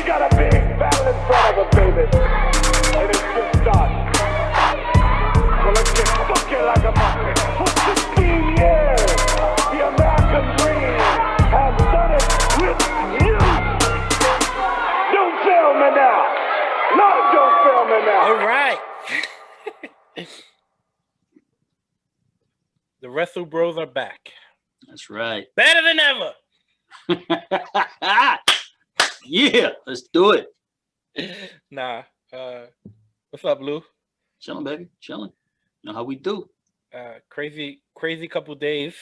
got a big battle in front of us, baby. And it's just starting. So let's get funky like a monkey. For 15 years, the American dream has done it with you. Don't fail me now. Lord, don't fail me now. All right. The Wrestlebros are back. That's right. Better than ever. Yeah, let's do it. Nah. What's up, Lou? Chilling, baby. Chilling. You know how we do. Crazy couple days.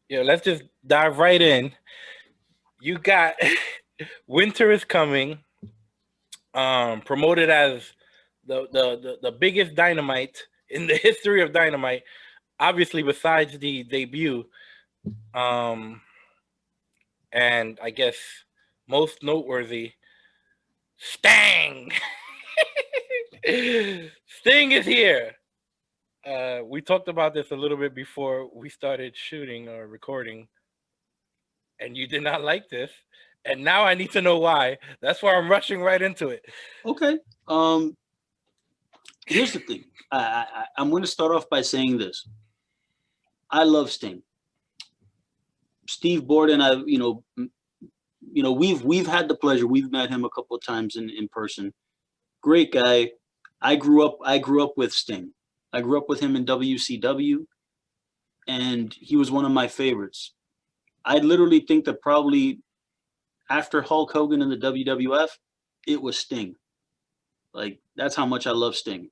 Let's just dive right in. You got Winter is Coming. Promoted as the biggest Dynamite in the history of Dynamite, obviously besides the debut. And I guess most noteworthy, Sting. Sting is here. We talked about this a little bit before we started shooting or recording, and you did not like this. And now I need to know why. That's why I'm rushing right into it. Okay. Here's the thing. I'm going to start off by saying this. I love Sting. Steve Borden, we've had the pleasure. We've met him a couple of times in person. Great guy. I grew up with Sting. I grew up with him in WCW, and he was one of my favorites. I literally think that probably after Hulk Hogan in the WWF, it was Sting. Like, that's how much I love Sting.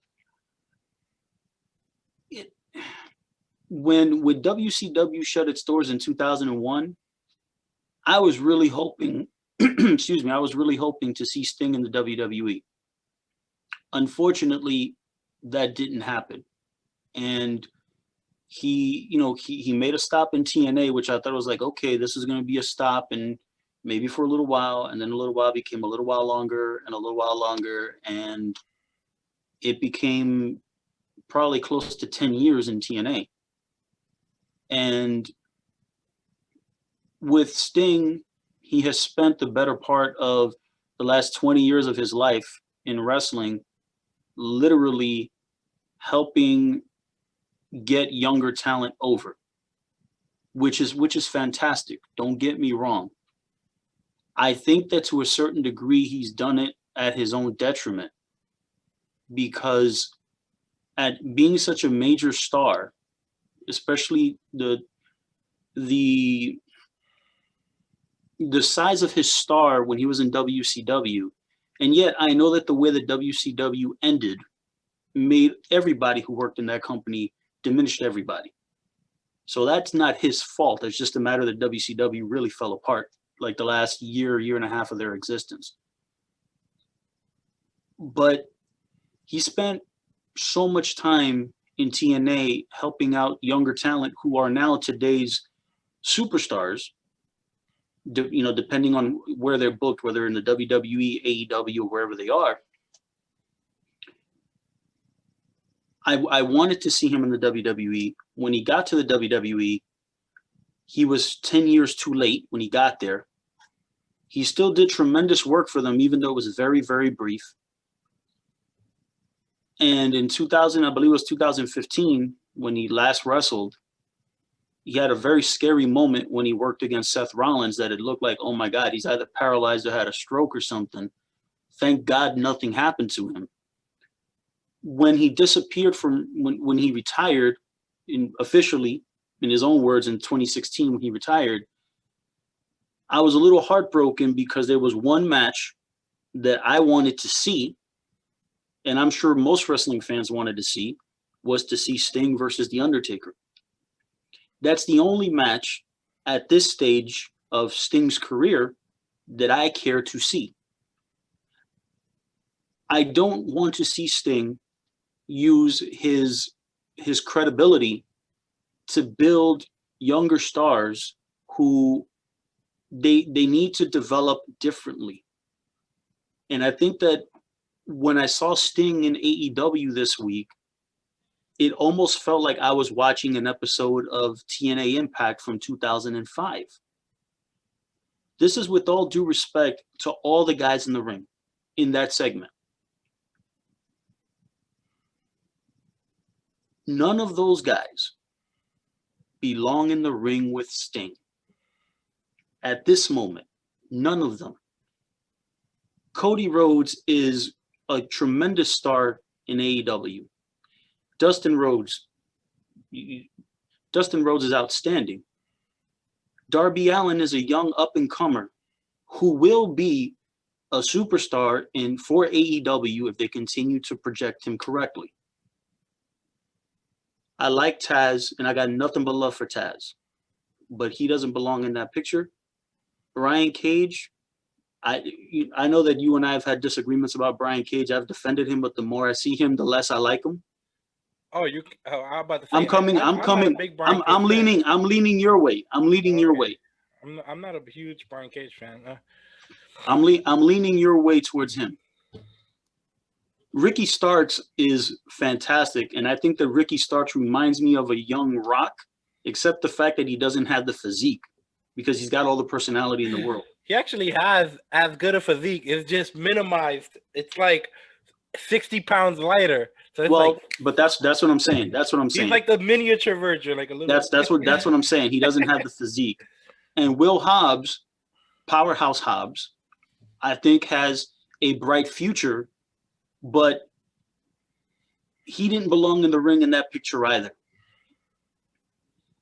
When WCW shut its doors in 2001, I was really hoping, I was really hoping to see Sting in the WWE. Unfortunately, that didn't happen. And he made a stop in TNA, which I thought was like, okay, this is going to be a stop and maybe for a little while. And then a little while became a little while longer and a little while longer. And it became probably close to 10 years in TNA. And with Sting, he has spent the better part of the last 20 years of his life in wrestling, literally helping get younger talent over, which is fantastic. Don't get me wrong. I think that to a certain degree, he's done it at his own detriment, because at being such a major star, especially the size of his star when he was in WCW, and yet I know that the way that WCW ended made everybody who worked in that company diminished everybody. So that's not his fault. It's just a matter that WCW really fell apart like the last year and a half of their existence. But he spent so much time in TNA helping out younger talent who are now today's superstars, depending on where they're booked, whether in the WWE, AEW, or wherever they are. I wanted to see him in the WWE. When he got to the WWE, he was 10 years too late when he got there. He still did tremendous work for them, even though it was very, very brief. And in 2000, I believe it was 2015, when he last wrestled, he had a very scary moment when he worked against Seth Rollins that it looked like, oh my God, he's either paralyzed or had a stroke or something. Thank God nothing happened to him. When he disappeared when he retired, officially, in his own words, in 2016, when he retired, I was a little heartbroken because there was one match that I wanted to see, and I'm sure most wrestling fans wanted to see, was to see Sting versus The Undertaker. That's the only match at this stage of Sting's career that I care to see. I don't want to see Sting use his credibility to build younger stars who they need to develop differently. And I think that when I saw Sting in AEW this week, it almost felt like I was watching an episode of TNA Impact from 2005. this is with all due respect to all the guys in the ring in that segment. None of those guys belong in the ring with Sting. At this moment, none of them. Cody Rhodes is a tremendous star in AEW. Dustin Rhodes is outstanding. Darby Allin is a young up-and-comer who will be a superstar for AEW if they continue to project him correctly. I like Taz, and I got nothing but love for Taz, but he doesn't belong in that picture. Brian Cage, I know that you and I have had disagreements about Brian Cage. I've defended him, but the more I see him, the less I like him. Oh, I'm about to say. I'm leaning your way. Your way. I'm not a huge Brian Cage fan. I'm leaning your way towards him. Ricky Starks is fantastic, and I think that Ricky Starks reminds me of a young Rock, except the fact that he doesn't have the physique, because he's got all the personality in the world. He actually has as good a physique. It's just minimized. It's like 60 pounds lighter. So it's but that's what I'm saying. That's what I'm saying. He's like the miniature version, like a little. That's what I'm saying. He doesn't have the physique. And Will Hobbs, Powerhouse Hobbs, I think has a bright future, but he didn't belong in the ring in that picture either.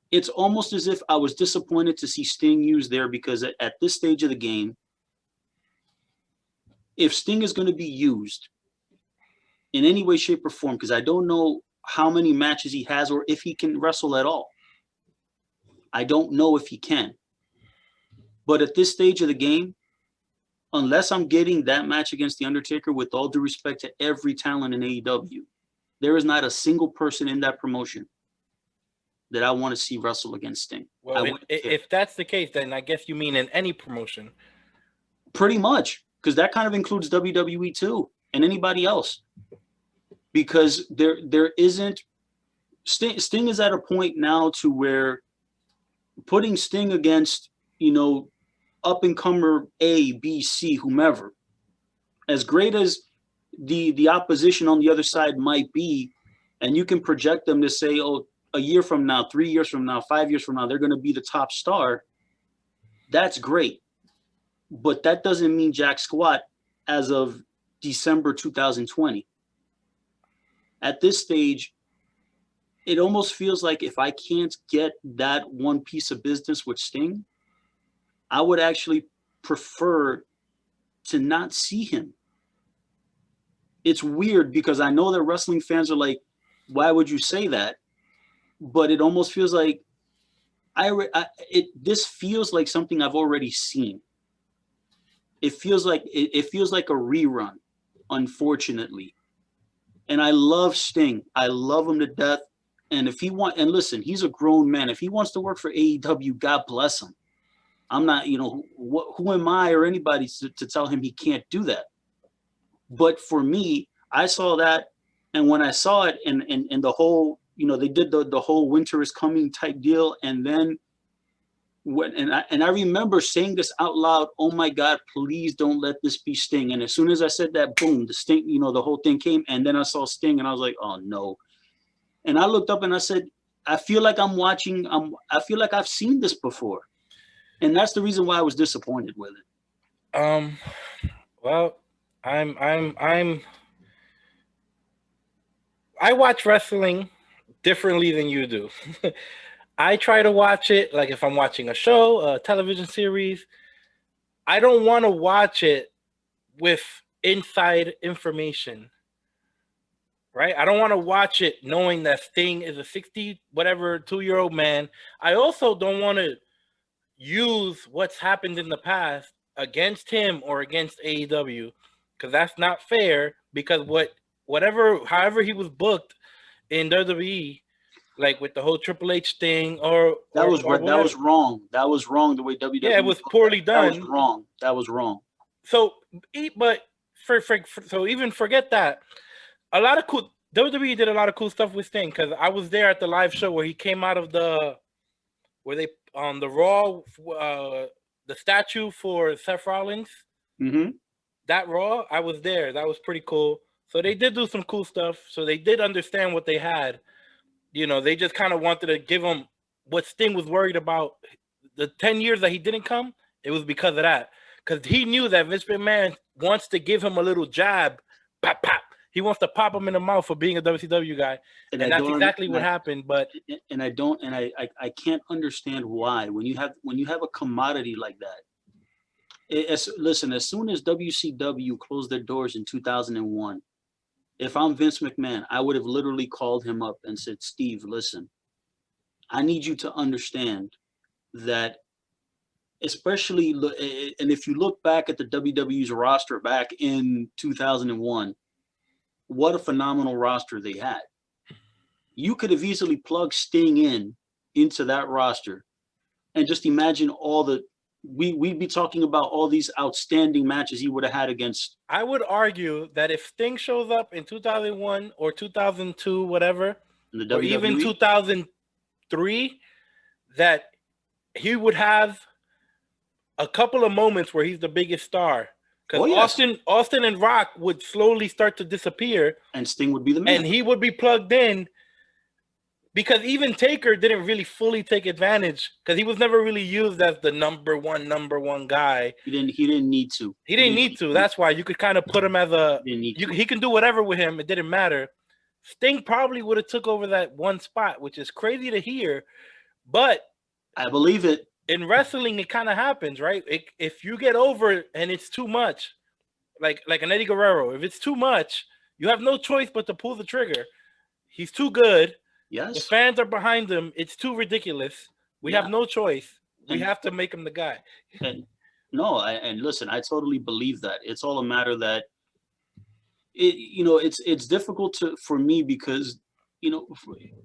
It's almost as if I was disappointed to see Sting used there, because at this stage of the game, if Sting is going to be used in any way, shape, or form, because I don't know how many matches he has or if he can wrestle at all. I don't know if he can. But at this stage of the game, unless I'm getting that match against The Undertaker, with all due respect to every talent in AEW, there is not a single person in that promotion that I want to see wrestle against Sting. Well, if that's the case, then I guess you mean in any promotion. Pretty much, because that kind of includes WWE too, and anybody else. Because there isn't Sting is at a point now to where putting Sting against, up and comer A, B, C, whomever, as great as the opposition on the other side might be, and you can project them to say, oh, a year from now, 3 years from now, 5 years from now, they're going to be the top star. That's great. But that doesn't mean jack squat as of December 2020. At this stage, it almost feels like if I can't get that one piece of business with Sting, I would actually prefer to not see him. It's weird, because I know that wrestling fans are like, why would you say that? But it almost feels like this feels like something I've already seen. It feels like a rerun, unfortunately. And I love Sting. I love him to death. And listen, he's a grown man. If he wants to work for AEW, God bless him. I'm not, who am I or anybody to tell him he can't do that? But for me, I saw that, and when I saw it, and the whole, they did the whole Winter Is Coming type deal, and then I remember saying this out loud, oh my God, please don't let this be Sting. And as soon as I said that, boom, the Sting, the whole thing came, and then I saw Sting, and I was like, oh no. And I looked up and I said, I feel like I feel like I've seen this before. And that's the reason why I was disappointed with it. Well, I watch wrestling differently than you do. I try to watch it like if I'm watching a show, a television series. I don't want to watch it with inside information, right? I don't want to watch it knowing that Sting is a 2-year-old man. I also don't want to use what's happened in the past against him or against AEW, because that's not fair. Because however he was booked in WWE, like with the whole Triple H thing, that was wrong. That was wrong the way WWE. Yeah, it was poorly done. That was wrong. So, but so even forget that. A lot of cool WWE did a lot of cool stuff with Sting, because I was there at the live show where he came out of the Raw, the the statue for Seth Rollins. Mm-hmm. That Raw, I was there. That was pretty cool. So they did do some cool stuff. So they did understand what they had. You know, they just kind of wanted to give him what Sting was worried about. The 10 years that he didn't come, it was because of that. Because he knew that Vince McMahon wants to give him a little jab. Pop, pop. He wants to pop him in the mouth for being a WCW guy. And that's exactly what happened. But I can't understand why. When you have a commodity like that. Listen, as soon as WCW closed their doors in 2001, if I'm Vince McMahon, I would have literally called him up and said, Steve, listen, I need you to understand that, especially, and if you look back at the WWE's roster back in 2001, what a phenomenal roster they had. You could have easily plugged Sting into that roster and just imagine all the, we'd be talking about all these outstanding matches he would have had against. I would argue that if Sting shows up in 2001 or 2002, whatever, or even 2003, that he would have a couple of moments where he's the biggest star. Because Austin and Rock would slowly start to disappear. And Sting would be the man. And he would be plugged in. Because even Taker didn't really fully take advantage. Because he was never really used as the number one guy. He didn't need to. He didn't need to. That's why you could kind of put him as a... He can do whatever with him. It didn't matter. Sting probably would have took over that one spot, which is crazy to hear. But... I believe it. In wrestling, it kind of happens, right? If you get over and it's too much, like an Eddie Guerrero, if it's too much, you have no choice but to pull the trigger. He's too good. Yes. The fans are behind him. It's too ridiculous. We have no choice. We have to make him the guy. And listen, I totally believe that. It's all a matter that it's difficult for me because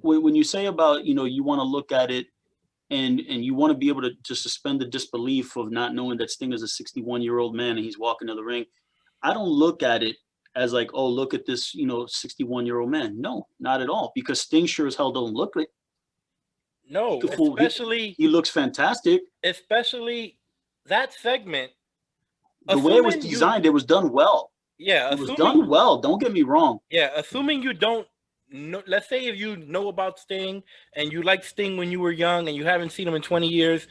when you say about you want to look at it. And you want to be able to suspend the disbelief of not knowing that Sting is a 61-year-old man and he's walking to the ring. I don't look at it as like, oh, look at this, 61-year-old man. No, not at all. Because Sting sure as hell don't look it. No, especially he looks fantastic. Especially that segment. The way it was designed, it was done well. Yeah, it was done well. Don't get me wrong. Yeah, assuming you don't. No, let's say if you know about Sting and you like Sting when you were young and you haven't seen him in 20 years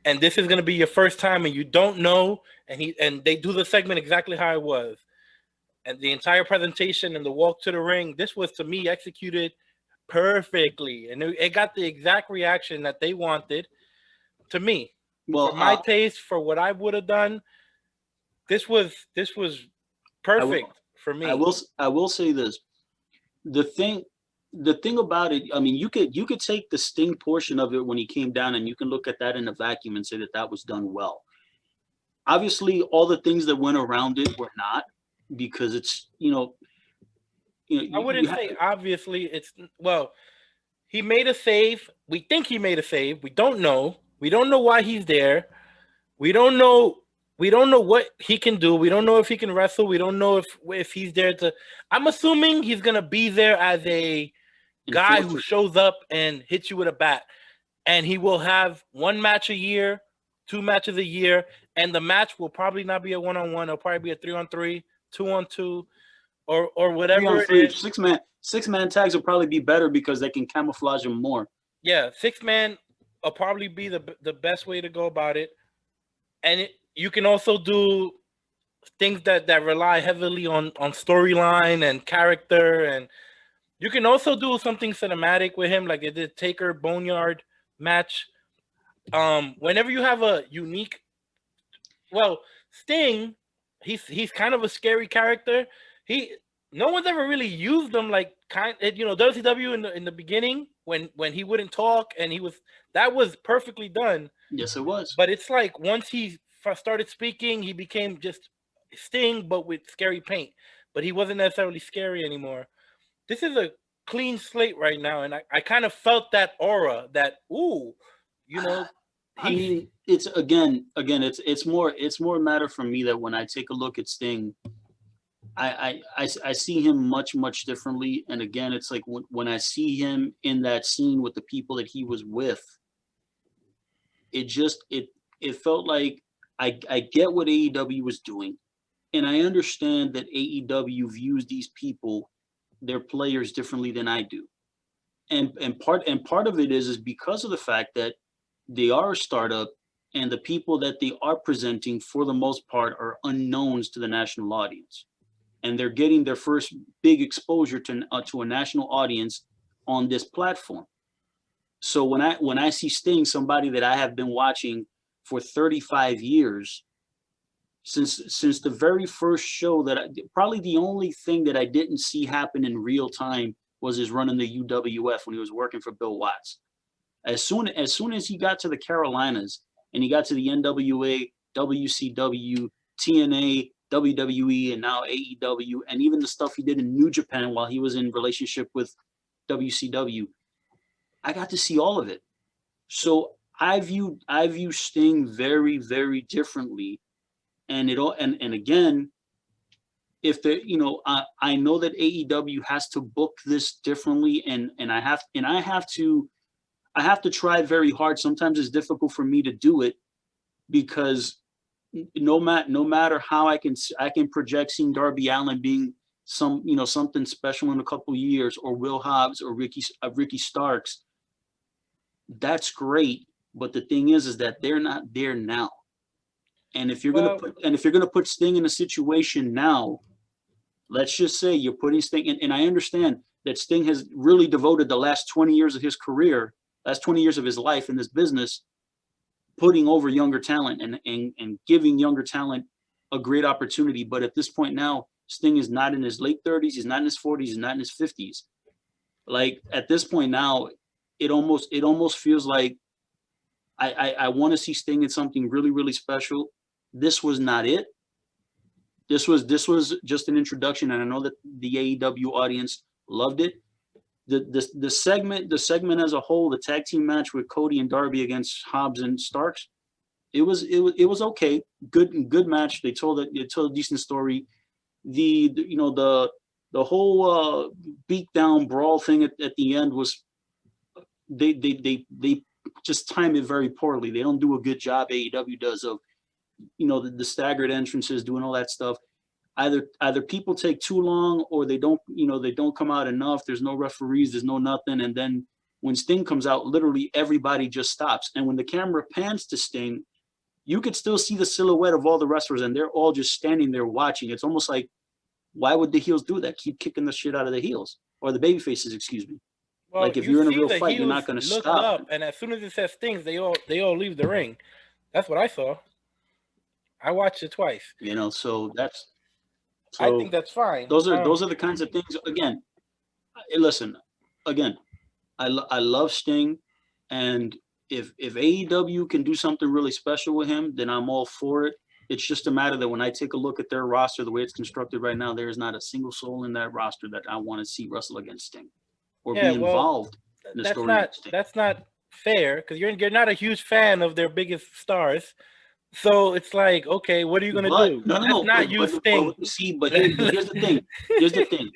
and this is going to be your first time and you don't know and they do the segment exactly how it was and the entire presentation and the walk to the ring, this was to me executed perfectly and it got the exact reaction that they wanted to me. Well, for my taste, for what I would have done, this was perfect for me. I will say this. The thing about it, I mean, you could take the Sting portion of it when he came down and you can look at that in a vacuum and say that was done well. Obviously, all the things that went around it were not, because it's, I wouldn't say obviously he made a save. We think he made a save. We don't know. We don't know why he's there. We don't know what he can do. We don't know if he can wrestle. We don't know if he's there to. I'm assuming he's gonna be there as a guy who shows up and hits you with a bat, and he will have one match a year, 2 matches a year, and the match will probably not be a 1-on-1. It'll probably be a 3-on-3, 2-on-2, or whatever it is. 6-man tags will probably be better because they can camouflage them more. Yeah, 6-man will probably be the best way to go about it, and you can also do things that rely heavily on storyline and character, and you can also do something cinematic with him, like it did Taker Boneyard match. Whenever you have a unique, Sting, he's kind of a scary character. No one's ever really used him WCW in the beginning when he wouldn't talk and that was perfectly done. Yes, it was. But it's like once he started speaking, he became just Sting, but with scary paint. But he wasn't necessarily scary anymore. This is a clean slate right now, and I kind of felt that aura. That I mean, it's again, it's more a matter for me that when I take a look at Sting, I see him much differently. And again, it's like when I see him in that scene with the people that he was with, it felt like I get what AEW was doing, and I understand that AEW views these people, their players, differently than I do. And part of it is because of the fact that they are a startup, and the people that they are presenting for the most part are unknowns to the national audience, and they're getting their first big exposure to a national audience on this platform. So when I see Sting, somebody that I have been watching for 35 years, since the very first show, probably the only thing that I didn't see happen in real time was his run in the UWF when he was working for Bill Watts. As soon as he got to the Carolinas and he got to the NWA, WCW, TNA, WWE, and now AEW, and even the stuff he did in New Japan while he was in relationship with WCW, I got to see all of it. So I view Sting very, very differently. And again, if I know that AEW has to book this differently, and I have to try very hard. Sometimes it's difficult for me to do it because no matter how I can project seeing Darby Allin being something special in a couple years, or Will Hobbs or Ricky Starks. That's great, but the thing is that they're not there now. And if you're gonna put Sting in a situation now, let's just say you're putting Sting in, and I understand that Sting has really devoted the last 20 years of his career, last 20 years of his life in this business, putting over younger talent and giving younger talent a great opportunity. But at this point now, Sting is not in his late 30s, he's not in his 40s, he's not in his 50s. Like at this point now, it almost feels like I want to see Sting in something really, really special. This was not it. This was just an introduction, and I know that the AEW audience loved it. The segment as a whole, the tag team match with Cody and Darby against Hobbs and Starks, it was okay, good match. They told a decent story. The whole beatdown brawl thing at the end was they just time it very poorly. They don't do a good job. AEW does of the staggered entrances, doing all that stuff. Either people take too long, or they don't come out enough. There's no referees, there's no nothing. And then when Sting comes out, literally everybody just stops. And when the camera pans to Sting, you could still see the silhouette of all the wrestlers, and they're all just standing there watching. It's almost like, why would the heels do that? Keep kicking the shit out of the heels, or the baby faces, excuse me. Well, like if you're in a real fight, you're not going to stop. Up, and as soon as it says Stings, they all leave the ring. That's what I saw. I watched it twice. So I think that's fine. Those are the kinds of things. Again, listen. Again, I love Sting, and if AEW can do something really special with him, then I'm all for it. It's just a matter that when I take a look at their roster, the way it's constructed right now, there is not a single soul in that roster that I want to see wrestle against Sting or be involved in the story. That's not fair, because you're not a huge fan of their biggest stars. So it's like, okay, what are you going to do? No. Not you, Sting. But here's the thing. Here's the thing.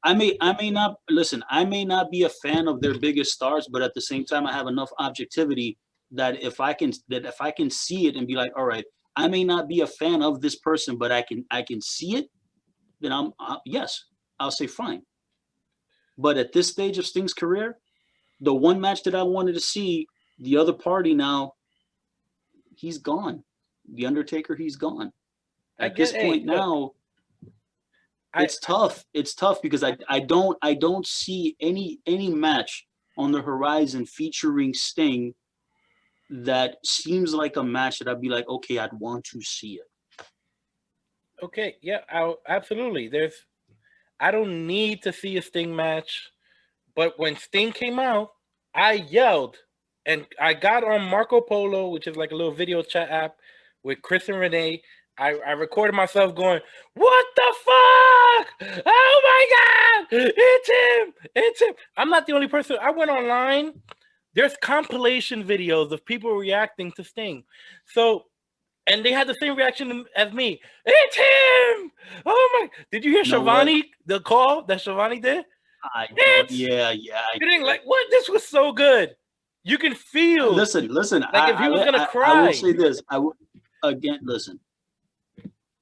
I may not be a fan of their biggest stars, but at the same time, I have enough objectivity that if I can see it and be like, all right, I may not be a fan of this person, but I can see it, then yes, I'll say fine. But at this stage of Sting's career, the one match that I wanted to see, the other party now, he's gone. The Undertaker, he's gone. At this point now, it's tough. It's tough because I don't see any match on the horizon featuring Sting that seems like a match that I'd be like, okay, I'd want to see it. Okay, yeah, absolutely. I don't need to see a Sting match, but when Sting came out, I yelled, and I got on Marco Polo, which is like a little video chat app with Chris and Renee. I recorded myself going, "What the fuck? Oh my God, it's him! I'm not the only person. I went online. There's compilation videos of people reacting to Sting. So, and they had the same reaction as me. It's him! Oh my! Did you hear Shivani? The call that Shivani did? Yeah. You're like, what? This was so good. You can feel. Listen. Like if he was gonna cry. I will say this. again, listen.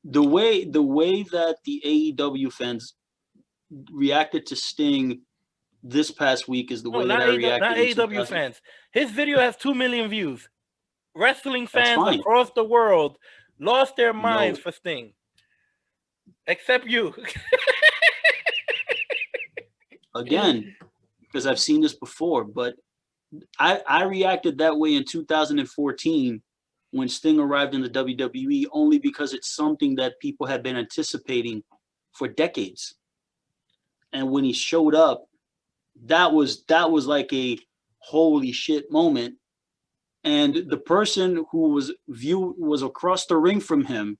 The way that the AEW fans reacted to Sting this past week is the No, way that not I reacted. not in AEW 2000. fans. His video has 2 million views. Wrestling That's fans fine. across the world lost their No. minds for Sting. Except you. Again, because I've seen this before, but I reacted that way in 2014 when Sting arrived in the WWE only because it's something that people had been anticipating for decades. And when he showed up, that was like a holy shit moment. And the person who was across the ring from him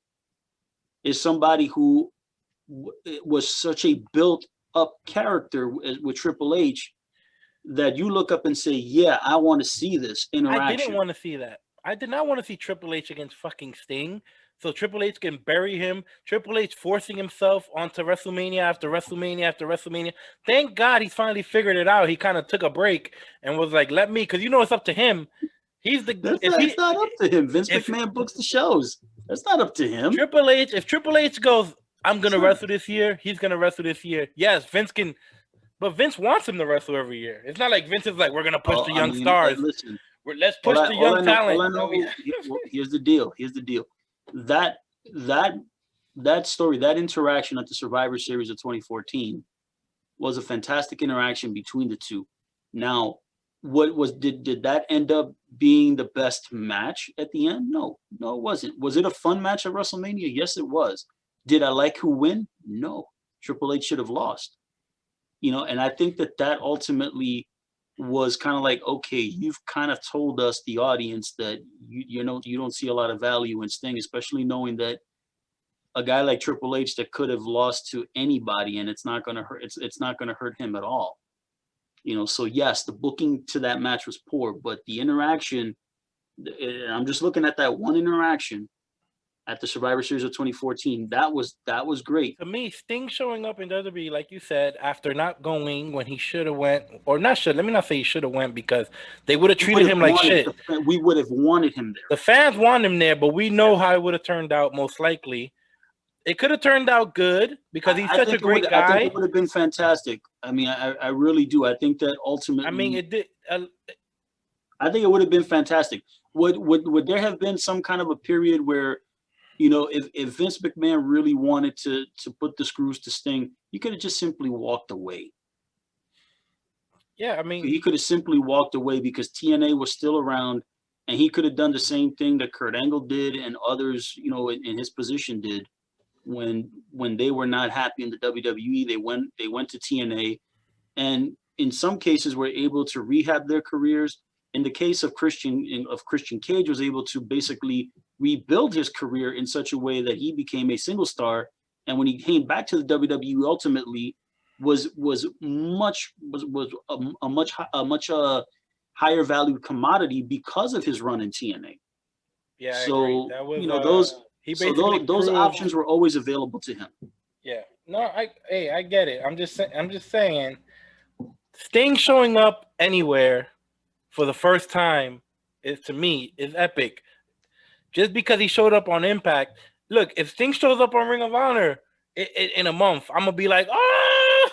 is somebody who was such a built up character with Triple H that you look up and say, yeah, I want to see this interaction. I didn't want to see that. I did not want to see Triple H against fucking Sting. So Triple H can bury him. Triple H forcing himself onto WrestleMania after WrestleMania after WrestleMania. Thank God he's finally figured it out. He kind of took a break and was like, let me, because you know it's up to him. He's the. It's not up to him. Vince McMahon books the shows. That's not up to him. Triple H, if Triple H goes, I'm going to wrestle this year, he's going to wrestle this year. Yes, Vince can, but Vince wants him to wrestle every year. It's not like Vince is like, we're going to push the young stars. Listen, let's push the young talent. Here's the deal. That story, that interaction at the Survivor Series of 2014 was a fantastic interaction between the two. Now, did that end up being the best match at the end? No, it wasn't. Was it a fun match at WrestleMania? Yes, it was. Did I like who win? No. Triple H should have lost. And I think that ultimately was kind of like, okay, you've kind of told us, the audience, that you don't see a lot of value in Sting, especially knowing that a guy like Triple H that could have lost to anybody, and it's not going to hurt. It's not going to hurt him at all. So yes, the booking to that match was poor, but the interaction, I'm just looking at that one interaction at the Survivor Series of 2014. That was great. To me, Sting showing up in WWE, like you said, after not going when he should have went, or not should. Let me not say he should have went, because they would have treated him like shit. We would have wanted him there. The fans want him there, but we know how it would have turned out. Most likely, it could have turned out good because he's such a great guy. I think it would have been fantastic. I mean, I really do. I think that ultimately, I mean, it did. I think it would have been fantastic. Would there have been some kind of a period where, if Vince McMahon really wanted to put the screws to Sting, he could have just simply walked away. Yeah, I mean, he could have simply walked away because TNA was still around, and he could have done the same thing that Kurt Angle did and others, in his position did when they were not happy in the WWE. They went to TNA, and in some cases were able to rehab their careers. In the case of Christian Cage, was able to basically rebuild his career in such a way that he became a single star. And when he came back to the WWE, ultimately was a much higher valued commodity because of his run in TNA. Yeah, so that was, those options were always available to him. Yeah, no, I get it. I'm just saying, Sting showing up anywhere for the first time is epic. Just because he showed up on Impact. Look, if Sting shows up on Ring of Honor in a month, I'm gonna be like, oh,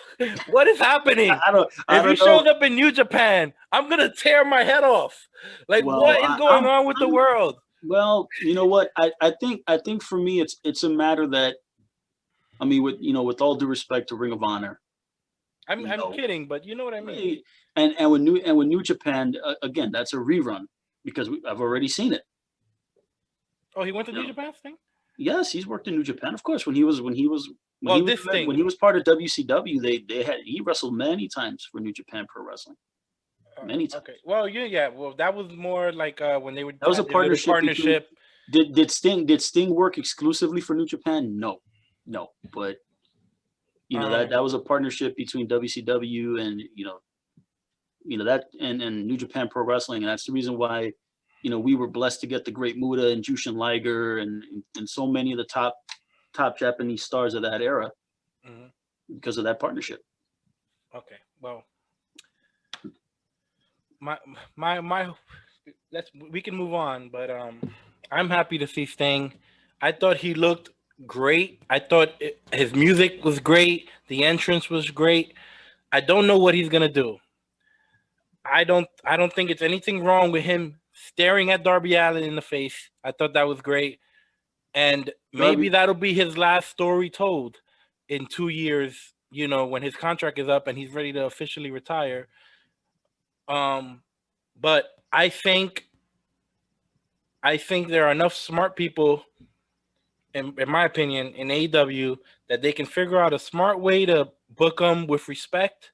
what is happening? If he shows up in New Japan, I'm gonna tear my head off. Like, what is going on with the world? Well, you know what? I think for me, it's a matter that, I mean, with all due respect to Ring of Honor, I'm kidding, but you know what I mean. And when New Japan, again, that's a rerun because I've already seen it. Oh, he went to New Japan thing? Yes, he's worked in New Japan, of course. When he was part of WCW, he wrestled many times for New Japan Pro Wrestling. Many times. Okay. Well, yeah. Well, that was more like when they were. That was a partnership. Did Sting work exclusively for New Japan? No. But that was a partnership between WCW and that and New Japan Pro Wrestling, and that's the reason why we were blessed to get the Great Muta and Jushin Liger and so many of the top Japanese stars of that era because of that partnership. Okay, well, we can move on, but I'm happy to see Sting. I thought he looked great. I thought his music was great. The entrance was great. I don't know what he's gonna do. I don't think it's anything wrong with him staring at Darby Allin in the face. I thought that was great. And maybe Darby, that'll be his last story told in 2 years, when his contract is up and he's ready to officially retire. Um, but I think there are enough smart people, in my opinion, in AEW that they can figure out a smart way to book him with respect,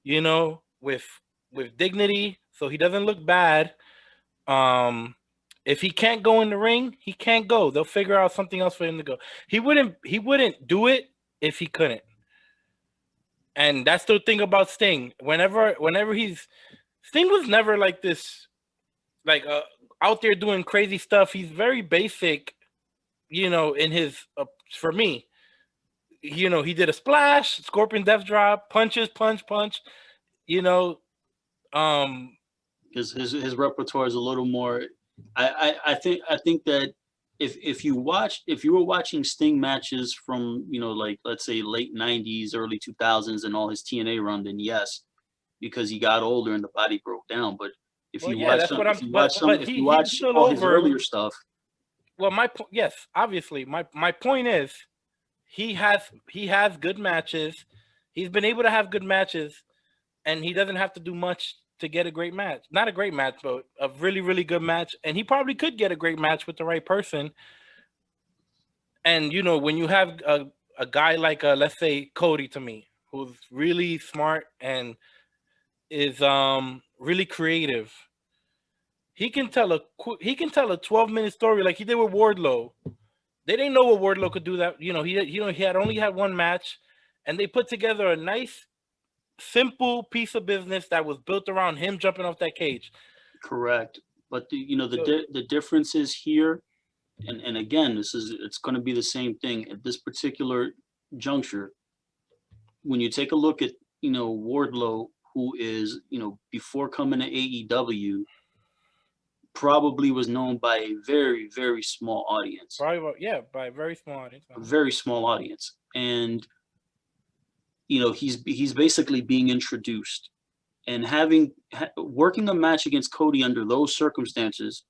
with dignity, so he doesn't look bad. If he can't go in the ring, he can't go. They'll figure out something else for him to go. He wouldn't do it if he couldn't. And that's the thing about Sting. Whenever Sting was never like this, like out there doing crazy stuff. He's very basic, in his for me. He did a splash, scorpion death drop, punches, punch, punch, you know, um his repertoire is a little more. I think that if you were watching Sting matches from like let's say late '90s, early 2000s, and all his TNA run, then yes, because he got older and the body broke down. But if well, you yeah, watch that's some, what I'm if you watch but some, but if you he's watch still all his over. earlier stuff, Well, yes, obviously. My point is he has good matches. He's been able to have good matches, and he doesn't have to do much to get a great match. Not a great match, but a really, really good match. And he probably could get a great match with the right person. And when you have a guy like let's say Cody, to me, who's really smart and is really creative, he can tell a 12-minute story like he did with Wardlow. They didn't know what Wardlow could do. That he had only had one match, and they put together a nice, simple piece of business that was built around him jumping off that cage. correct. But So the difference is here, and again, it's going to be the same thing at this particular juncture. When you take a look at Wardlow, who is before coming to AEW, probably was known by a very very small audience, probably, yeah, by a very small audience. a very small audience, and he's basically being introduced and working a match against Cody under those circumstances.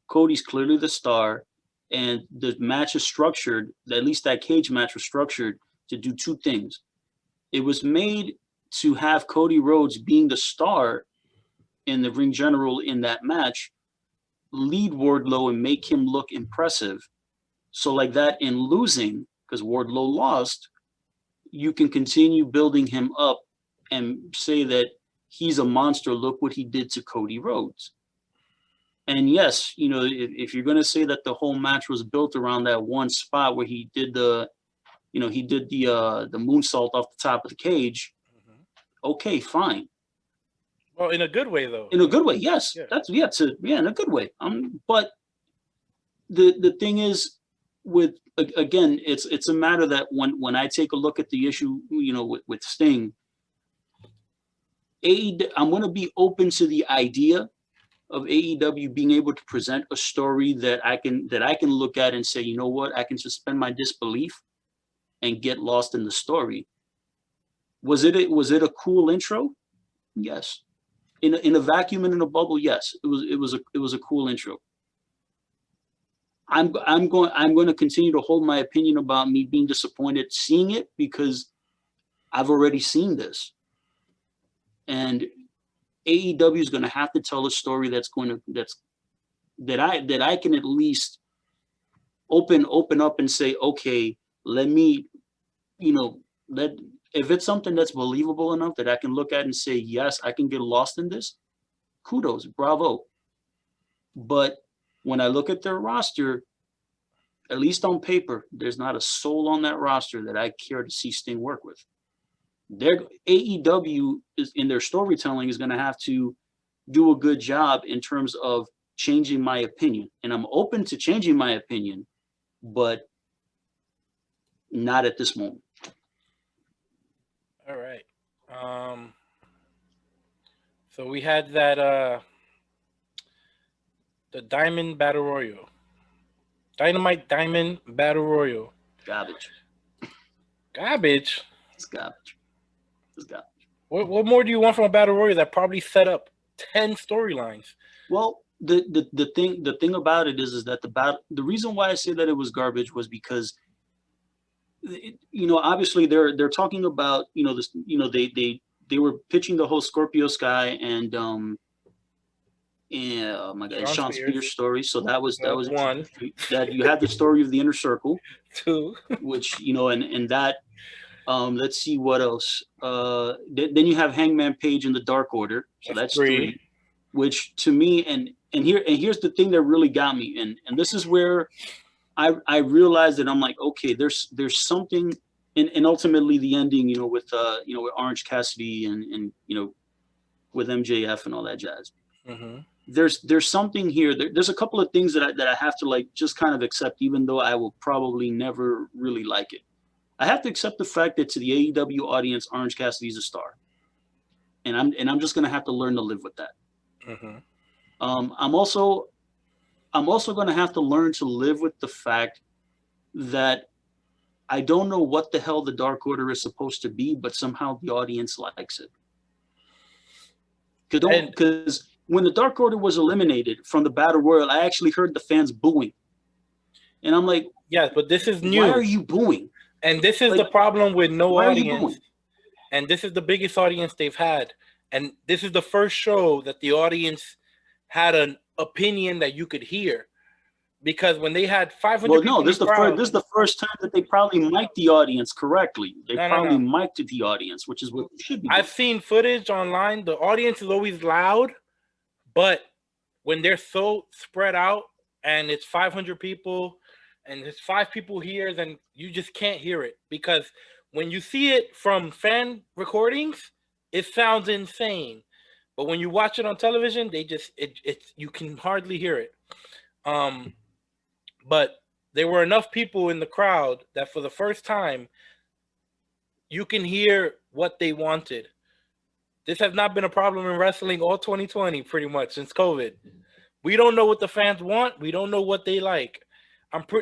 Cody's clearly the star, and the match is structured. At least that cage match was structured to do two things. It was made to have Cody Rhodes being the star in the ring general in that match, lead Wardlow and make him look impressive. So like that, in losing, because Wardlow lost, you can continue building him up and say that he's a monster. Look what he did to Cody Rhodes. And yes, if you're going to say that the whole match was built around that one spot where he did the moonsault off the top of the cage, okay, fine. Well, in a good way, though. In a good way, yes. Yeah. That's in a good way. But the thing is, with again, it's a matter that when I take a look at the issue, with Sting, I'm going to be open to the idea of AEW being able to present a story that I can look at and say, you know what, I can suspend my disbelief and get lost in the story. Was it a cool intro? Yes. In a vacuum and in a bubble, yes. It was a cool intro. I'm going to continue to hold my opinion about me being disappointed seeing it, because I've already seen this. And AEW is going to have to tell a story that I can at least open up and say, okay, let me, if it's something that's believable enough that I can look at and say, yes, I can get lost in this, kudos, bravo. But when I look at their roster, at least on paper, there's not a soul on that roster that I care to see Sting work with. Their AEW in their storytelling is going to have to do a good job in terms of changing my opinion. And I'm open to changing my opinion, but not at this moment. All right. So we had that the Diamond Battle Royal. Dynamite Diamond Battle Royal. Garbage. Garbage. It's garbage. It's garbage. What more do you want from a Battle Royal that probably set up 10 storylines? Well, the thing about it is that the reason why I say that it was garbage was because obviously they're talking about this they were pitching the whole Scorpio Sky and oh my God, Sean Spears story. So that was one. That you had the story of the Inner Circle, 2, which and that let's see what else. Then you have Hangman Page in the Dark Order, so that's 3. Which to me and here's the thing that really got me, and this is where I realized that I'm like, okay, there's something, and ultimately the ending, with Orange Cassidy and with MJF and all that jazz. Mm-hmm. There's something here. There's a couple of things that I have to like just kind of accept, even though I will probably never really like it. I have to accept the fact that to the AEW audience, Orange Cassidy is a star, and I'm just gonna have to learn to live with that. Mm-hmm. I'm also going to have to learn to live with the fact that I don't know what the hell the Dark Order is supposed to be, but somehow the audience likes it. Because when the Dark Order was eliminated from the Battle Royal, I actually heard the fans booing. And I'm like, yes, but this is new. Why are you booing? And this is the problem with no audience. And this is the biggest audience they've had. And this is the first show that the audience had an opinion that you could hear. Because when they had 500 people, no, this is the first time that they probably mic'd the audience correctly. They probably mic'd the audience, which is what it should be. I've seen footage online. The audience is always loud, but when they're so spread out and it's 500 people and there's 5 people here, then you just can't hear it. Because when you see it from fan recordings, it sounds insane. But when you watch it on television, you can hardly hear it. But there were enough people in the crowd that for the first time, you can hear what they wanted. This has not been a problem in wrestling all 2020, pretty much, since COVID. We don't know what the fans want. We don't know what they like.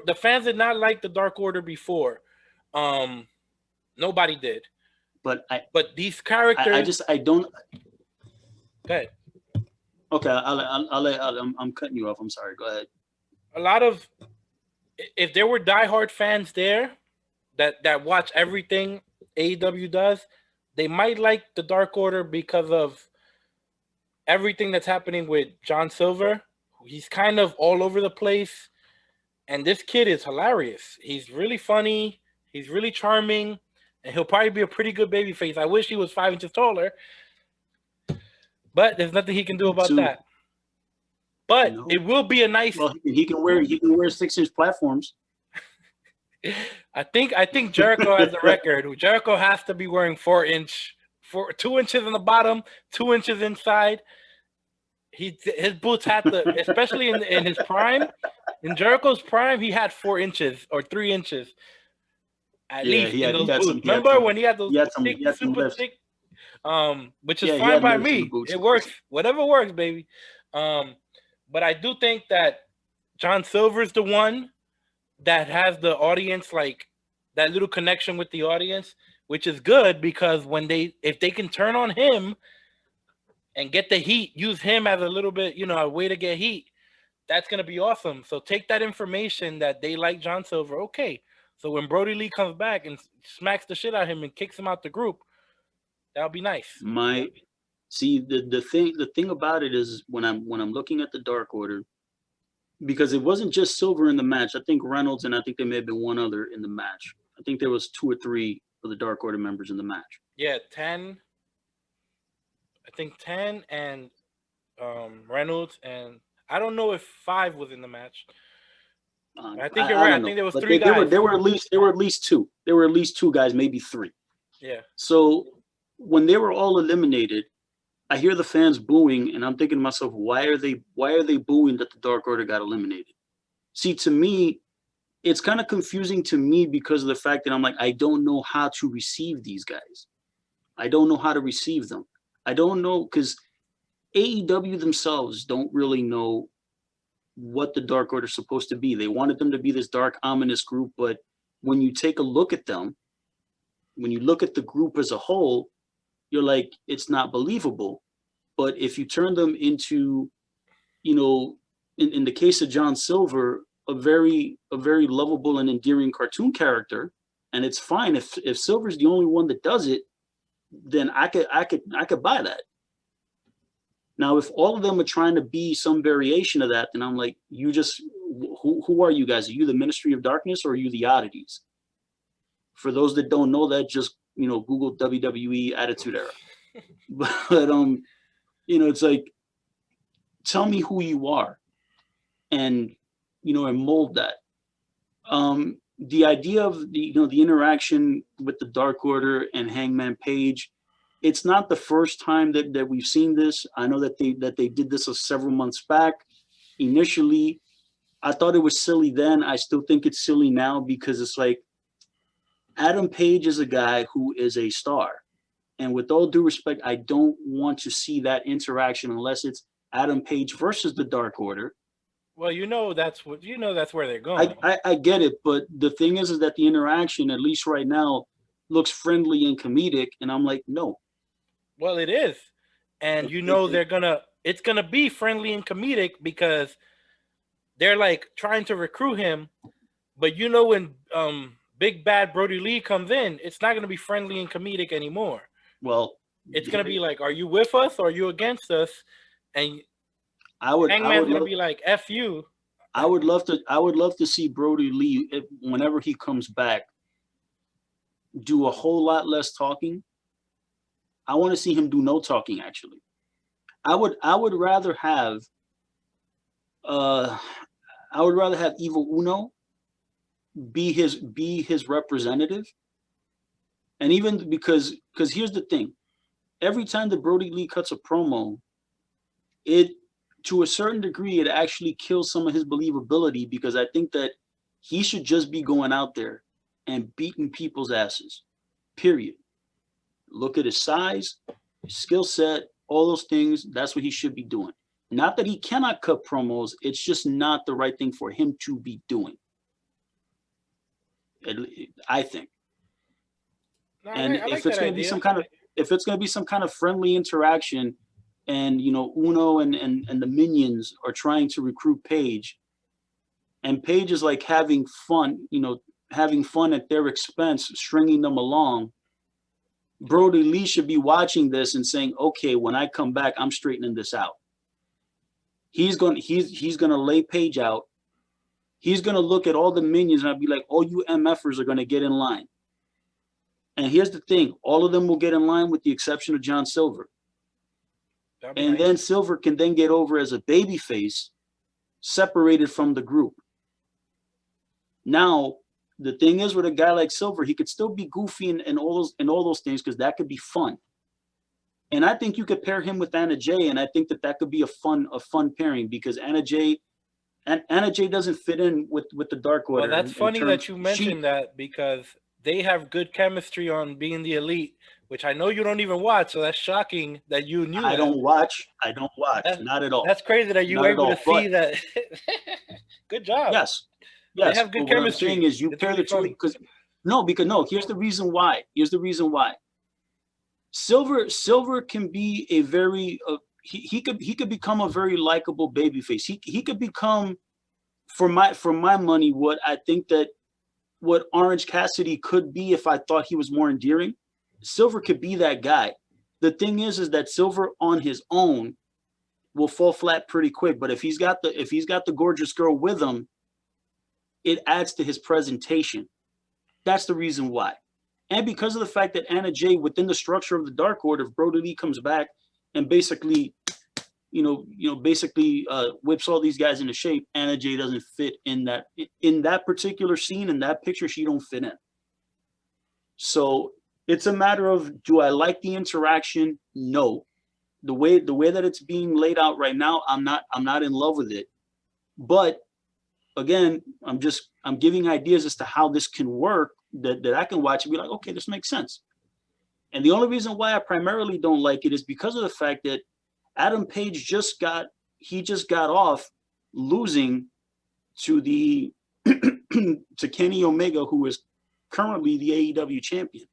The fans did not like the Dark Order before. Nobody did. But these characters... I don't... Go ahead. Okay, I'm cutting you off. I'm sorry. Go ahead. A lot of... If there were diehard fans there that watch everything AEW does, they might like the Dark Order because of everything that's happening with John Silver. He's kind of all over the place. And this kid is hilarious. He's really funny. He's really charming. And he'll probably be a pretty good babyface. I wish he was 5 inches taller. But there's nothing he can do about that. But it will be a nice... Well, he can wear 6-inch platforms. I think Jericho has the record. Jericho has to be wearing 2 inches on the bottom, 2 inches inside. His boots had to, especially in his prime. In Jericho's prime, he had 4 inches or 3 inches at least in those boots. Remember when he had those super thick? Which is fine by me. It works. Whatever works, baby. But I do think that John Silver's the one that has the audience, like that little connection with the audience, which is good because if they can turn on him and get the heat, use him as a little bit, a way to get heat, that's going to be awesome. So take that information that they like John Silver. Okay. So when Brody Lee comes back and smacks the shit out of him and kicks him out the group, that'll be nice. The thing about it is when I'm looking at the Dark Order, because it wasn't just Silver in the match. I think Reynolds and I think there may have been one other in the match. I think there was 2 or 3 of the Dark Order members in the match. Yeah, 10. I think 10 and Reynolds, and I don't know if 5 was in the match. I think you're right. I think there was 3 guys. There were at least 2. There were at least 2 guys, maybe 3. Yeah. So when they were all eliminated, I hear the fans booing, and I'm thinking to myself, why are they booing that the Dark Order got eliminated? See, to me, it's kind of confusing to me because of the fact that I'm like, I don't know how to receive these guys. I don't know how to receive them. I don't know, because AEW themselves don't really know what the Dark Order is supposed to be. They wanted them to be this dark, ominous group, but when you take a look at them, when you look at the group as a whole, you're like, it's not believable. But if you turn them into, you know, in the case of John Silver, a very lovable and endearing cartoon character, and it's fine if Silver's the only one that does it, then I could buy that. Now, if all of them are trying to be some variation of that, then I'm like, you just, who are you guys? Are you the Ministry of Darkness or are you the Oddities? For those that don't know that, just, you know, Google WWE Attitude Era. But you know, it's like, tell me who you are, and, you know, and mold that. The idea of the, you know, the interaction with the Dark Order and Hangman Page, it's not the first time that we've seen this. I know that they did this several months back. Initially, I thought it was silly then. I still think it's silly now, because it's like, Adam Page is a guy who is a star. And with all due respect, I don't want to see that interaction unless it's Adam Page versus the Dark Order. Well, that's where they're going. I get it, but the thing is that the interaction, at least right now, looks friendly and comedic, and I'm like, no. Well, it is. And it's gonna be friendly and comedic, because they're like trying to recruit him, but you know, when Big Bad Brody Lee comes in, it's not gonna be friendly and comedic anymore. Well, it's gonna be like, are you with us or are you against us? And Hangman's gonna be like, F you. I would love to see Brody Lee, whenever he comes back, do a whole lot less talking. I want to see him do no talking, actually. I would rather have Evil Uno be his representative. And even because here's the thing, every time that Brody Lee cuts a promo, it, to a certain degree, it actually kills some of his believability, because I think that he should just be going out there and beating people's asses, period. Look at his size, his skill set, all those things. That's what he should be doing. Not that he cannot cut promos, it's just not the right thing for him to be doing, I think. No, And if it's going to be some kind of friendly interaction, and, you know, Uno and the minions are trying to recruit Paige, and Paige is like having fun at their expense, stringing them along, Brody Lee should be watching this and saying, okay, when I come back, I'm straightening this out. He's gonna lay Paige out. He's gonna look at all the minions and I'll be like, all you MFers are gonna get in line. And here's the thing, all of them will get in line with the exception of John Silver. And nice. Then Silver can then get over as a babyface, separated from the group. Now, the thing is, with a guy like Silver, he could still be goofy and all those things, because that could be fun. And I think you could pair him with Anna Jay, and I think that could be a fun pairing, because Anna Jay doesn't fit in with the Dark Order. Well, that's funny that you mentioned that, because they have good chemistry on Being the Elite, which I know you don't even watch, so that's shocking that you knew that. I don't watch, not at all. That's crazy that you were able to see that. Good job. Yes. They have good chemistry. What I'm saying is, you pair the two, because here's the reason why. Silver can be a very he could become a very likable babyface. He could become, for my money, what I think that what Orange Cassidy could be if I thought he was more endearing. Silver could be that guy. The thing is that Silver on his own will fall flat pretty quick. But if he's got the gorgeous girl with him, it adds to his presentation. That's the reason why. And because of the fact that Anna Jay, within the structure of the Dark Order, if Brody Lee comes back and basically, whips all these guys into shape, Anna Jay doesn't fit in that particular scene, in that picture. She don't fit in. So it's a matter of, do I like the interaction? No. The way that it's being laid out right now, I'm not in love with it. But again, I'm giving ideas as to how this can work, that I can watch and be like, okay, this makes sense. And the only reason why I primarily don't like it is because of the fact that Adam Page just got off losing to the to Kenny Omega, who is currently the AEW champion.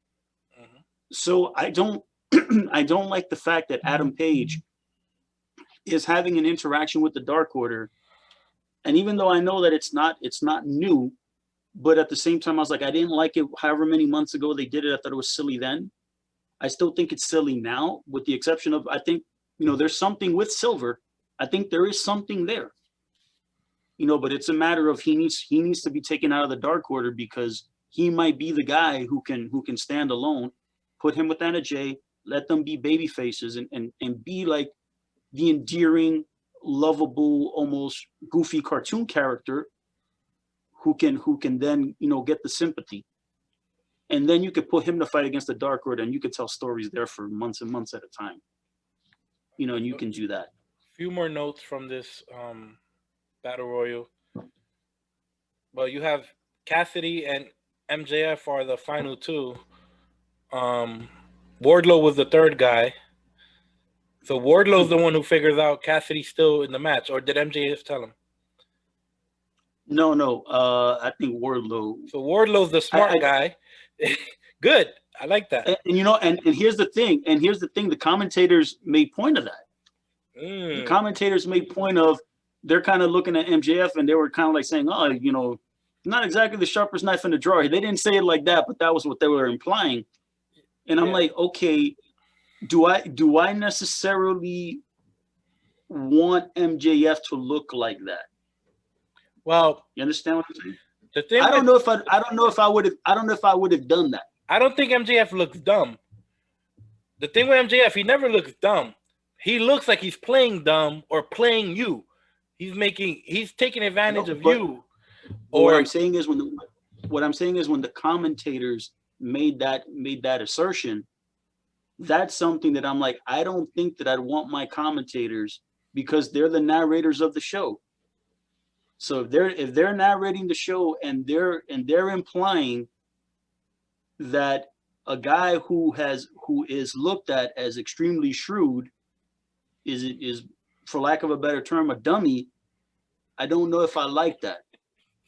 Mhm. So I don't I don't like the fact that Adam Page is having an interaction with the Dark Order. And even though I know that it's not new, but at the same time I was like, I didn't like it however many months ago they did it. I thought it was silly then. I still think it's silly now, with the exception of, I think, there's something with Silver. I think there is something there. But it's a matter of he needs to be taken out of the Dark Order, because he might be the guy who can stand alone. Put him with Anna Jay, let them be baby faces and be like the endearing, lovable, almost goofy cartoon character who can then get the sympathy. And then you could put him to fight against the Dark Order, and you could tell stories there for months and months at a time. And you can do that. Few more notes from this Battle Royal. Well, you have Cassidy and MJF are the final two. Wardlow was the third guy. So Wardlow's the one who figures out Cassidy's still in the match, or did MJF tell him? No. I think Wardlow. So Wardlow's the smart guy. Good. I like that. And here's the thing. The commentators made point of that. The commentators made point of, they're kind of looking at MJF and they were kind of like saying, oh, not exactly the sharpest knife in the drawer. They didn't say it like that, but that was what they were implying. And I'm like, okay, do I necessarily want MJF to look like that? Well, you understand what I'm saying? The thing I don't know if I would have done that. I don't think MJF looks dumb. The thing with MJF, he never looks dumb. He looks like he's playing dumb or playing you. He's taking advantage of you. Or what I'm saying is when the commentators made that assertion, that's something that I'm like, I don't think that I'd want my commentators, because they're the narrators of the show. So if they're narrating the show and they're implying that a guy who is looked at as extremely shrewd is, for lack of a better term, a dummy, I don't know if I like that.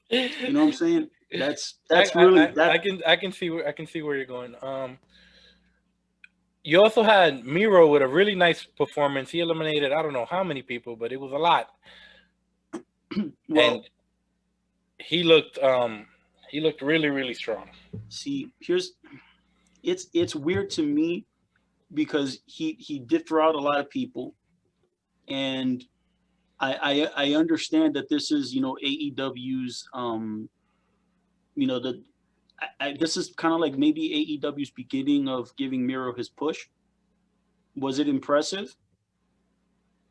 You know what I'm saying? That's really that. I can see where you're going. You also had Miro with a really nice performance. He eliminated, I don't know how many people, but it was a lot. Well, and he looked really, really strong. See, it's weird to me, because he did throw out a lot of people, and I understand that this is AEW's this is kind of like maybe AEW's beginning of giving Miro his push. Was it impressive?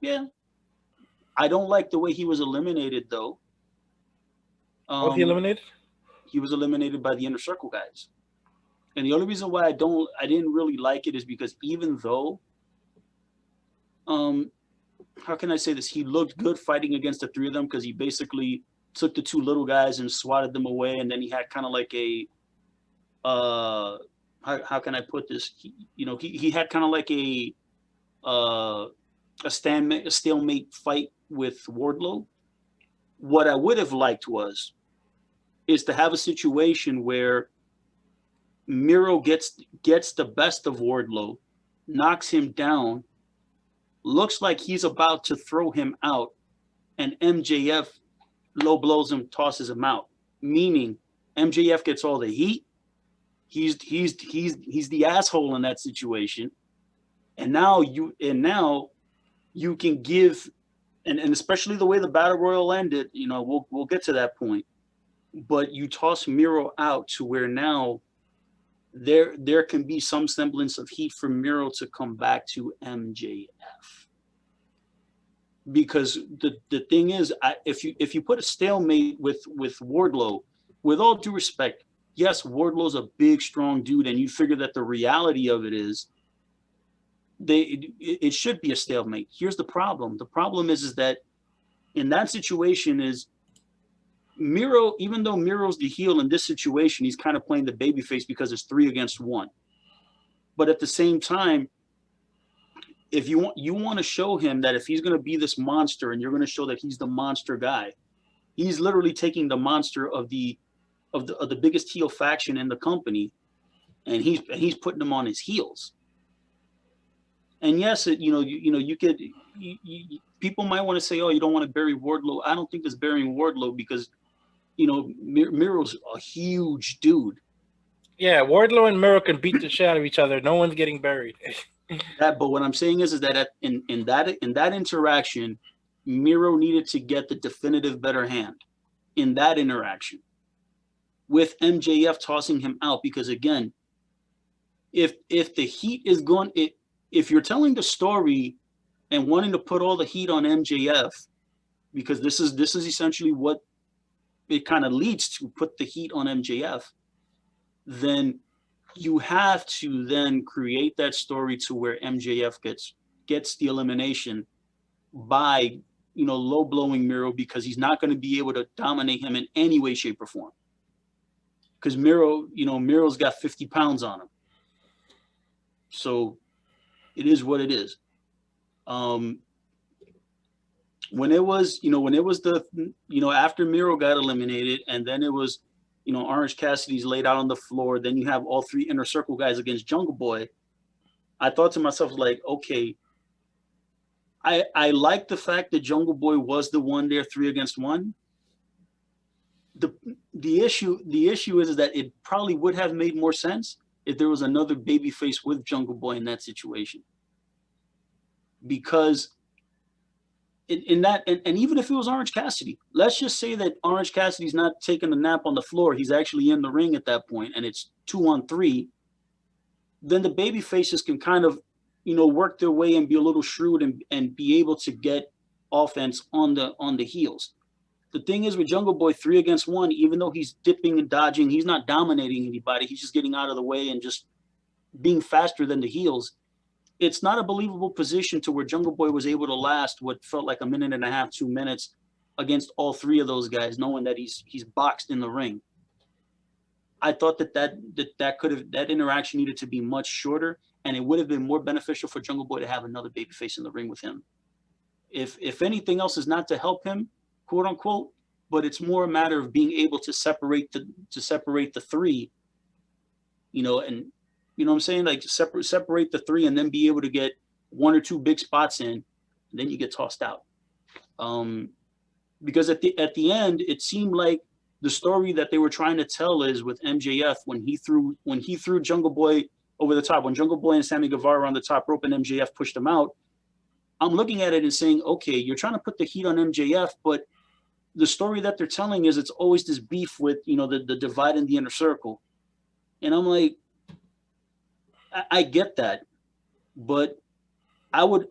Yeah. I don't like the way he was eliminated, though. Was he eliminated? He was eliminated by the Inner Circle guys. And the only reason why I didn't really like it is because, even though, how can I say this? He looked good fighting against the three of them, because he basically took the two little guys and swatted them away. And then he had kind of like a, how can I put this? He had kind of like a stalemate fight with Wardlow. What I would have liked is to have a situation where Miro gets the best of Wardlow, knocks him down, looks like he's about to throw him out, and MJF low blows him, tosses him out. Meaning MJF gets all the heat. He's the asshole in that situation. And now you can give, and especially the way the Battle Royal ended, we'll get to that point. But you toss Miro out to where now there can be some semblance of heat for Miro to come back to MJF. Because the thing is, if you put a stalemate with Wardlow, with all due respect, yes, Wardlow's a big, strong dude, and you figure that the reality of it is it should be a stalemate. Here's the problem. The problem is that in that situation is Miro, even though Miro's the heel in this situation, he's kind of playing the babyface because it's 3 against 1. But at the same time, if you want to show him that if he's going to be this monster and you're going to show that he's the monster guy, he's literally taking the monster of the biggest heel faction in the company, and he's putting them on his heels. And yes, you could people might want to say, oh, you don't want to bury Wardlow. I don't think it's burying Wardlow because Miro's a huge dude. Yeah, Wardlow and Miro can beat the shit out of each other. No one's getting buried. But what I'm saying is that in that interaction, Miro needed to get the definitive better hand in that interaction with MJF tossing him out, because again, if the heat is going, if you're telling the story and wanting to put all the heat on MJF, because this is essentially what it kind of leads to, put the heat on MJF, then you have to then create that story to where MJF gets the elimination by low blowing Miro, because he's not going to be able to dominate him in any way, shape, or form. Because Miro's got 50 pounds on him. So it is what it is. When it was after Miro got eliminated, and then it was, Orange Cassidy's laid out on the floor, then you have all three Inner Circle guys against Jungle Boy. I thought to myself, like, okay, I like the fact that Jungle Boy was the one there 3 against 1. The issue is that it probably would have made more sense if there was another babyface with Jungle Boy in that situation. Because in that, and even if it was Orange Cassidy, let's just say that Orange Cassidy's not taking a nap on the floor, he's actually in the ring at that point, and it's 2-on-3, then the baby faces can kind of, work their way and be a little shrewd and be able to get offense on the heels. The thing is, with Jungle Boy 3 against 1, even though he's dipping and dodging, he's not dominating anybody, he's just getting out of the way and just being faster than the heels. It's not a believable position to where Jungle Boy was able to last what felt like a minute and a half, 2 minutes against all three of those guys, knowing that he's boxed in the ring. I thought that interaction needed to be much shorter, and it would have been more beneficial for Jungle Boy to have another babyface in the ring with him. If anything else is not to help him, quote unquote, but it's more a matter of being able to separate the three, and you know what I'm saying? Like separate the three and then be able to get 1 or 2 big spots in, and then you get tossed out. Because at the end, it seemed like the story that they were trying to tell is with MJF when he threw Jungle Boy over the top, when Jungle Boy and Sammy Guevara were on the top rope and MJF pushed him out. I'm looking at it and saying, okay, you're trying to put the heat on MJF, but the story that they're telling is it's always this beef with, the divide in the Inner Circle. And I'm like, I get that, but I would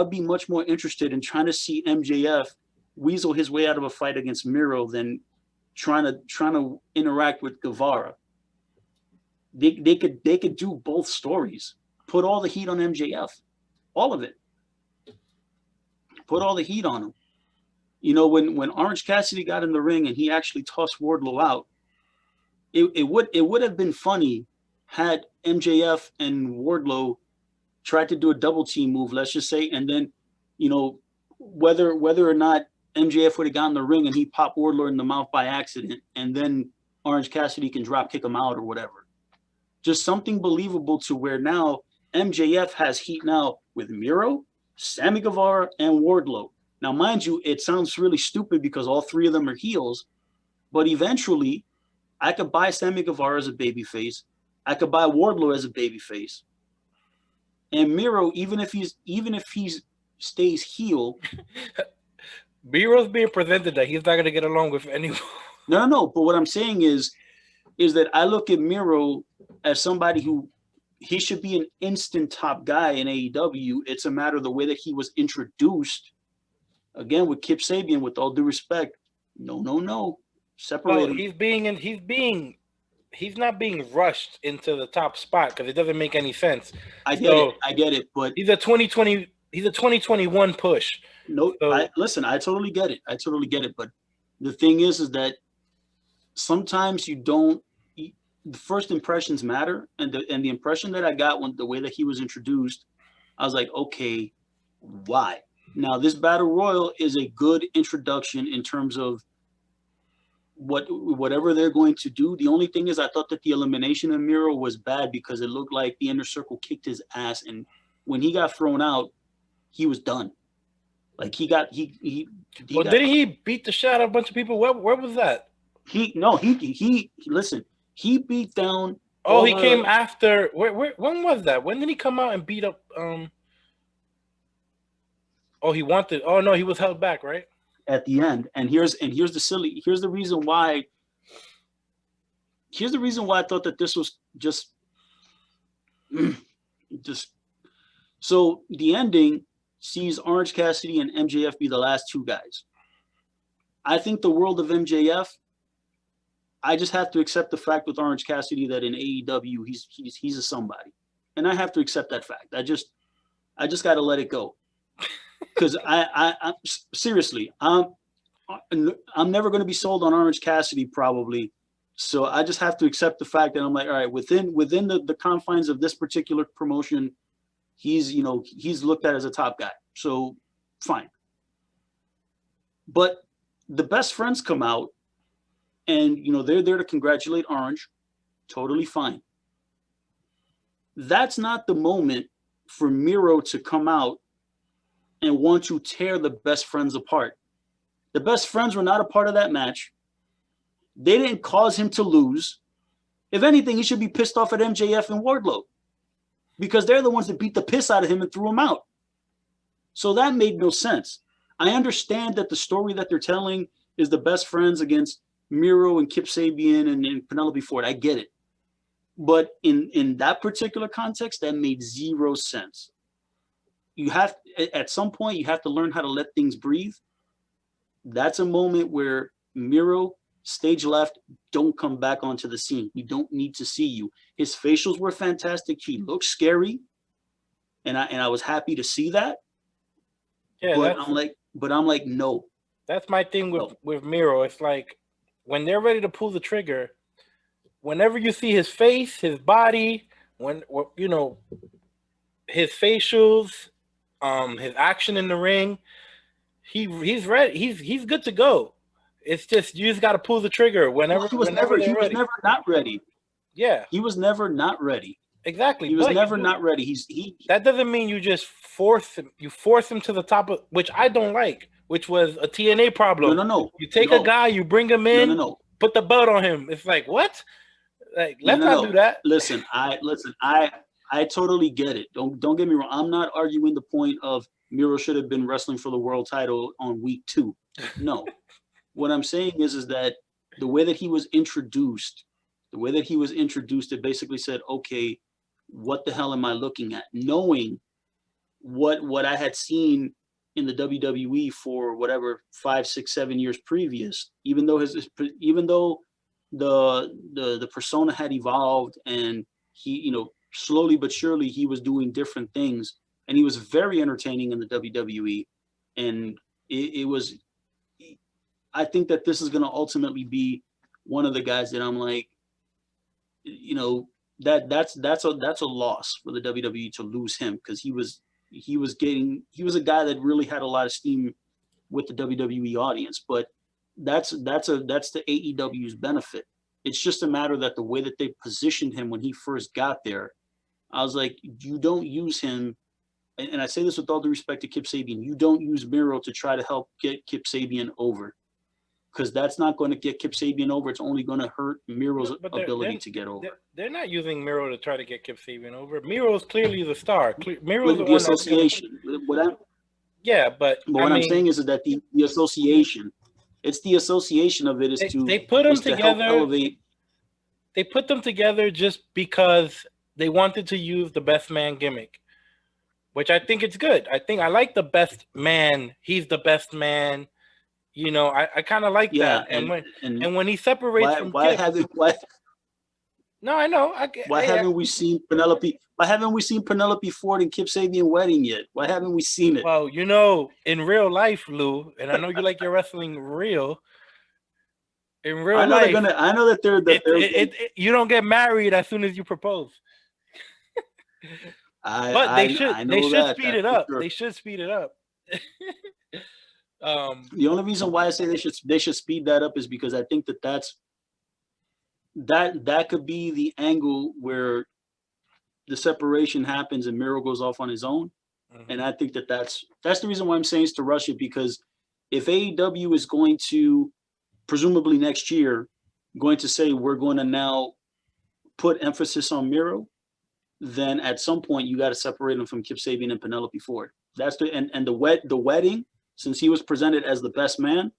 be much more interested in trying to see MJF weasel his way out of a fight against Miro than trying to interact with Guevara. They could do both stories. Put all the heat on MJF, all of it. Put all the heat on him. When Orange Cassidy got in the ring and he actually tossed Wardlow out, it would have been funny had MJF and Wardlow tried to do a double team move, let's just say, and then, whether or not MJF would have gotten in the ring and he popped Wardlow in the mouth by accident, and then Orange Cassidy can drop kick him out or whatever. Just something believable to where now MJF has heat now with Miro, Sammy Guevara, and Wardlow. Now, mind you, it sounds really stupid because all three of them are heels, but eventually I could buy Sammy Guevara as a babyface. I could buy Wardlow as a babyface. And Miro, even if he stays heel. Miro's being presented that he's not going to get along with anyone. No. But what I'm saying is that I look at Miro as somebody who he should be an instant top guy in AEW. It's a matter of the way that he was introduced. Again, with Kip Sabian, with all due respect, no. Separate. Well, he's not being rushed into the top spot because it doesn't make any sense. I get it, but he's a 2021 push. No, so, I totally get it. But the thing is that sometimes the first impressions matter, and the impression that I got when the way that he was introduced I was like, okay, why? Now, this battle royal is a good introduction in terms of whatever they're going to do. The only thing is, I thought that the elimination of Miro was bad because it looked like the Inner Circle kicked his ass, and when he got thrown out, he was done. Like didn't he beat the shit out of a bunch of people? Where was that? Listen, he beat down. Oh, he came after. When was that? When did he come out and beat up? Oh, he wanted. Oh no, he was held back, right? At the end, and here's the reason why. Here's the reason why I thought that this was just. So the ending sees Orange Cassidy and MJF be the last two guys. I think the world of MJF. I just have to accept the fact with Orange Cassidy that in AEW he's a somebody, and I have to accept that fact. I just got to let it go, because I seriously I'm never going to be sold on Orange Cassidy probably, so I just have to accept the fact that I'm like, all right, within the confines of this particular promotion, he's looked at as a top guy, so fine. But the best friends come out. And, they're there to congratulate Orange. Totally fine. That's not the moment for Miro to come out and want to tear the best friends apart. The best friends were not a part of that match. They didn't cause him to lose. If anything, he should be pissed off at MJF and Wardlow, because they're the ones that beat the piss out of him and threw him out. So that made no sense. I understand that the story that they're telling is the best friends against Miro and Kip Sabian and Penelope Ford. I get it. But in that particular context, that made zero sense. At some point, you have to learn how to let things breathe. That's a moment where Miro, stage left, don't come back onto the scene. We don't need to see you. His facials were fantastic. He looked scary. And I was happy to see that. Yeah, but I'm like, no. That's my thing with Miro. It's like, when they're ready to pull the trigger, whenever you see his face, his body, his facials, his action in the ring, he's ready. He's good to go. It's just you just got to pull the trigger whenever. He was never not ready. Yeah, he was never not ready. Exactly. He was never not ready. That doesn't mean you just force him. You force him to the top of, which I don't like, which was a TNA problem. No. You take a guy, you bring him in, put the belt on him. It's like, what? Like, let's not do that. Listen, I totally get it. Don't get me wrong. I'm not arguing the point of Miro should have been wrestling for the world title on week 2. No. What I'm saying is that the way that he was introduced, it basically said, okay, what the hell am I looking at? Knowing what I had seen in the WWE for whatever 5, 6, 7 years previous, even though the persona had evolved and he, slowly but surely he was doing different things, and he was very entertaining in the WWE. And it was, I think that this is going to ultimately be one of the guys that I'm like, that's a loss for the WWE to lose him, because he was a guy that really had a lot of steam with the WWE audience. But that's the AEW's benefit. It's just a matter that the way that they positioned him when he first got there, I was like, you don't use him, and I say this with all due respect to Kip Sabian, you don't use Miro to try to help get Kip Sabian over, because that's not going to get Kip Sabian over. It's only going to hurt Miro's ability to get over. They're not using Miro to try to get Kip Sabian over. Miro's clearly the star. Miro's the association. What I'm saying is that the association, it's the association of it is they put them together. Elevate. They put them together just because they wanted to use the best man gimmick, which I think it's good. I like the best man. He's the best man. I kind of like that. And when he separates from Kip, no, I know. Why haven't we seen Penelope Ford and Kip Sabian wedding yet? Why haven't we seen it? Well, in real life, Lou, and I know you like your wrestling real. In real life, I know that they're you don't get married as soon as you propose. But they I they know should that. speed That's it for up. sure. They should speed it up. The only reason why I say they should speed that up is because I think that could be the angle where the separation happens and Miro goes off on his own. And I think that's the reason why I'm saying is to rush it, because if AEW is going to, presumably next year, going to say we're going to now put emphasis on Miro, then at some point you got to separate him from Kip Sabian and Penelope Ford. That's and the wedding, since he was presented as the best man,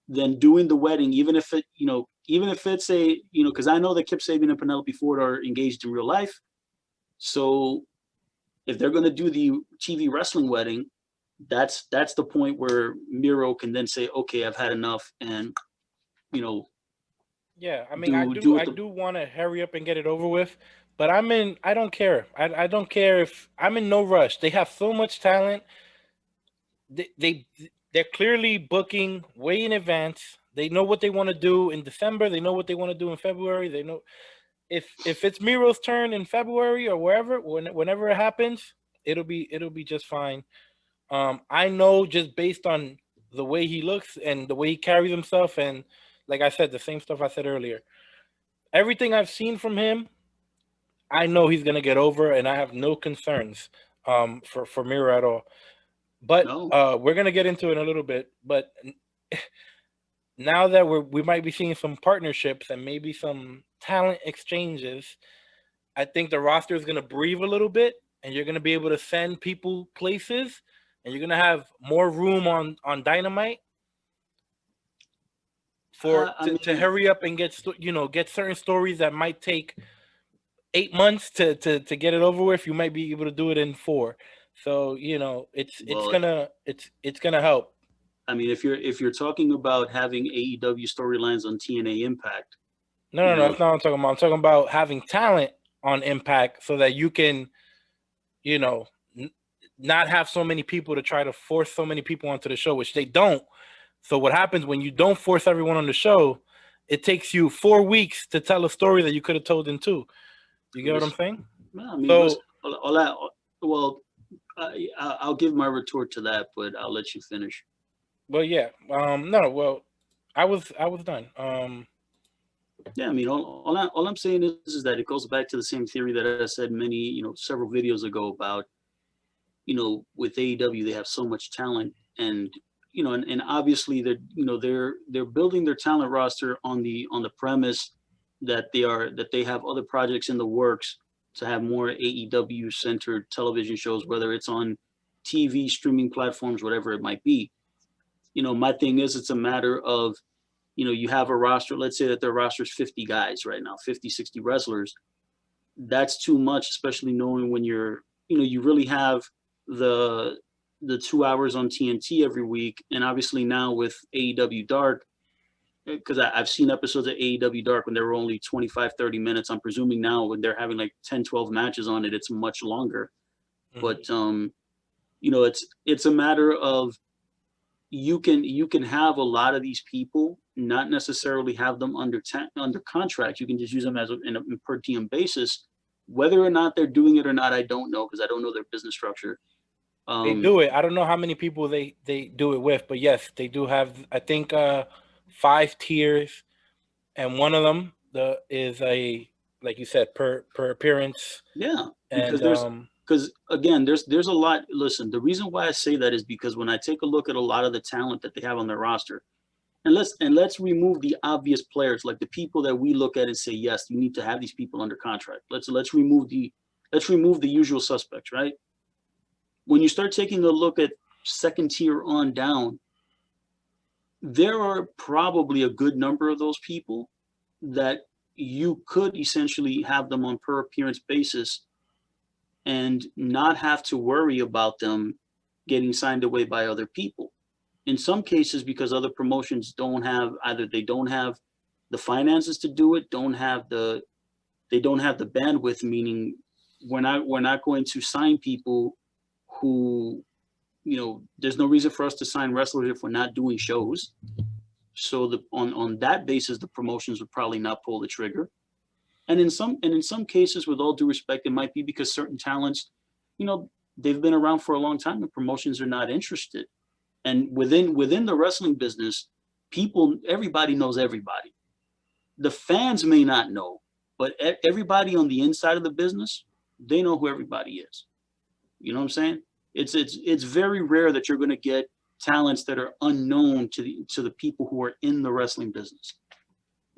then doing the wedding, even if it's a, because I know that Kip Sabian and Penelope Ford are engaged in real life, so if they're going to do the TV wrestling wedding, that's the point where Miro can then say, okay, I've had enough, and Yeah, I mean, I do want to hurry up and get it over with, but I don't care. I don't care if I'm in no rush. They have so much talent. They're clearly booking way in advance. They know what they want to do in December. They know what they want to do in February. They know if it's Miro's turn in February or wherever, whenever it happens, it'll be just fine. I know just based on the way he looks and the way he carries himself, and like I said, the same stuff I said earlier. Everything I've seen from him, I know he's gonna get over, and I have no concerns for Miro at all. But we're gonna get into it in a little bit. But now that we might be seeing some partnerships and maybe some talent exchanges, I think the roster is gonna breathe a little bit, and you're gonna be able to send people places, and you're gonna have more room on Dynamite to hurry up and get certain stories that might take 8 months to get it over with. You might be able to do it in 4. So it's gonna help. I mean, if you're talking about having AEW storylines on TNA Impact, no, that's not what I'm talking about. I'm talking about having talent on Impact so that you can, not have so many people to try to force so many people onto the show, which they don't. So what happens when you don't force everyone on the show? It takes you 4 weeks to tell a story that you could have told in 2. You get what I'm saying? I mean, I'll give my retort to that, but I'll let you finish. Well, yeah. No. Well, I was done. Yeah, I mean, all I'm saying is that it goes back to the same theory that I said several videos ago about, with AEW they have so much talent, and and obviously they're building their talent roster on the premise that they have other projects in the works to have more AEW centered television shows, whether it's on TV, streaming platforms, whatever it might be. My thing is, it's a matter of, you have a roster, let's say that their roster is 50 guys right now, 50, 60 wrestlers. That's too much, especially knowing when you really have the 2 hours on TNT every week. And obviously now with AEW Dark, because I've seen episodes of AEW Dark when they were only 25, 30 minutes. I'm presuming now when they're having like 10, 12 matches on it, it's much longer. Mm-hmm. But, it's a matter of, you can have a lot of these people, not necessarily have them under contract. You can just use them as a per diem basis. Whether or not they're doing it or not, I don't know, because I don't know their business structure. They do it. I don't know how many people they do it with, but yes, they do have, I think, 5 tiers, and one of them is a, like you said, per appearance. Yeah, because again, there's a lot. Listen, the reason why I say that is because when I take a look at a lot of the talent that they have on their roster, and let's remove the obvious players, like the people that we look at and say, yes, you need to have these people under contract. Let's remove the usual suspects, right? When you start taking a look at second tier on down, there are probably a good number of those people that you could essentially have them on per appearance basis and not have to worry about them getting signed away by other people. In some cases, because other promotions don't have the finances to do it, don't have the bandwidth, meaning we're not going to sign people who, there's no reason for us to sign wrestlers if we're not doing shows. So on that basis, the promotions would probably not pull the trigger. And in some cases, with all due respect, it might be because certain talents they've been around for a long time and promotions are not interested. And within the wrestling business, everybody knows everybody. The fans may not know, but everybody on the inside of the business, they know who everybody is. You know what I'm saying? It's very rare that you're going to get talents that are unknown to the people who are in the wrestling business.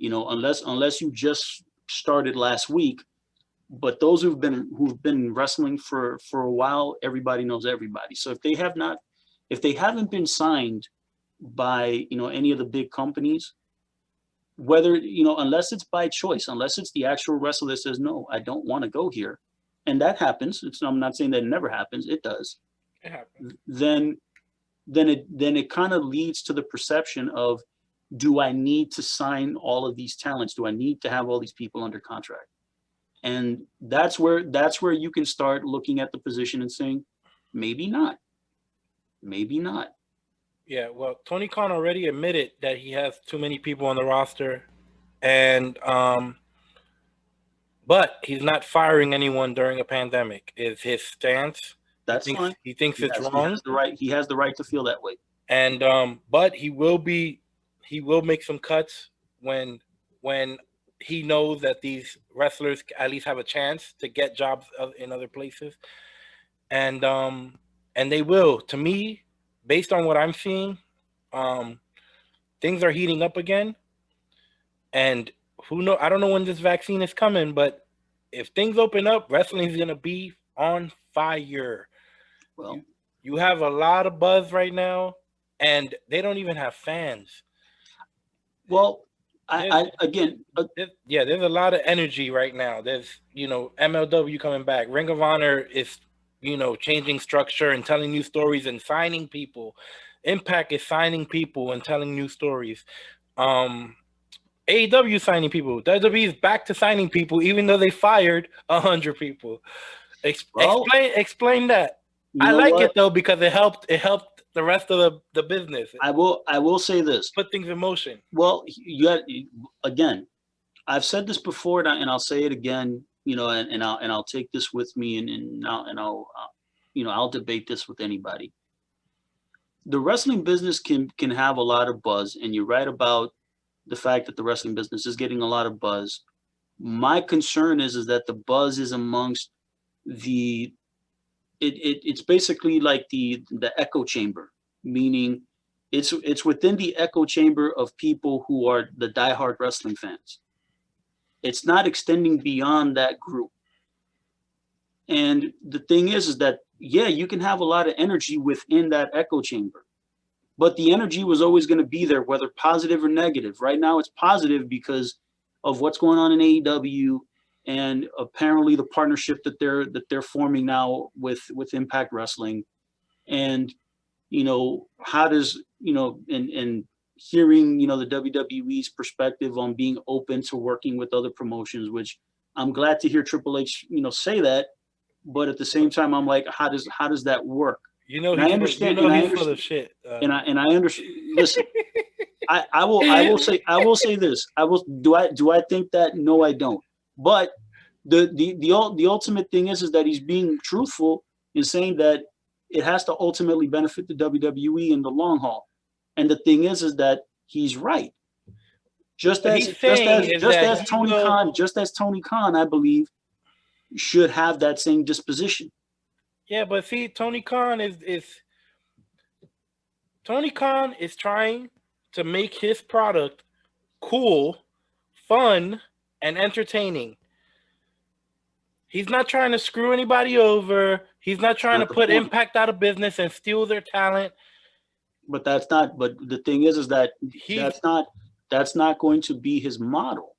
Unless you just started last week, but those who've been wrestling for a while, everybody knows everybody. So if they haven't been signed by any of the big companies, whether unless it's by choice, unless it's the actual wrestler that says no, I don't want to go here, and that happens. I'm not saying that it never happens. It does. It happens. Then it kind of leads to the perception of, do I need to sign all of these talents? Do I need to have all these people under contract? And that's where you can start looking at the position and saying, maybe not. Maybe not. Yeah, well, Tony Khan already admitted that he has too many people on the roster, and but he's not firing anyone during a pandemic. Is his stance? That's fine. He thinks it's wrong. He has the right to feel that way. And but he will make some cuts when he knows that these wrestlers at least have a chance to get jobs in other places, and they will. To me, based on what I'm seeing, things are heating up again, and who know? I don't know when this vaccine is coming, but if things open up, wrestling is gonna be on fire. Well, you have a lot of buzz right now, and they don't even have fans. Well, there's a lot of energy right now. There's MLW coming back. Ring of Honor is changing structure and telling new stories and signing people. Impact is signing people and telling new stories. AEW signing people. WWE is back to signing people, even though they fired 100 people. Explain that. I like it though, because it helped the rest of the business. I will say this. Put things in motion. Well, again, I've said this before, and I'll say it again. And I'll take this with me, and I'll debate this with anybody. The wrestling business can have a lot of buzz, and you're right about the fact that the wrestling business is getting a lot of buzz. My concern is that the buzz is amongst it's basically like the echo chamber, meaning it's within the echo chamber of people who are the diehard wrestling fans. It's not extending beyond that group. And the thing is that, yeah, you can have a lot of energy within that echo chamber, but the energy was always going to be there, whether positive or negative. Right now it's positive because of what's going on in AEW, and apparently the partnership that they're forming now with Impact Wrestling. And how does and hearing the WWE's perspective on being open to working with other promotions, which I'm glad to hear Triple H say that, but at the same time I'm like, how does that work? I understand. He's full of shit. And I understand. Listen, I will say this. Do I think that? No, I don't. But the ultimate thing is that he's being truthful in saying that it has to ultimately benefit the WWE in the long haul. And the thing is that he's right. Just as Tony Khan, I believe, should have that same disposition. Yeah, but see, Tony Khan is trying to make his product cool, fun, and entertaining. He's not trying to screw anybody over. He's not trying to put Impact out of business and steal their talent. But that's not. But the thing is that that's not going to be his model.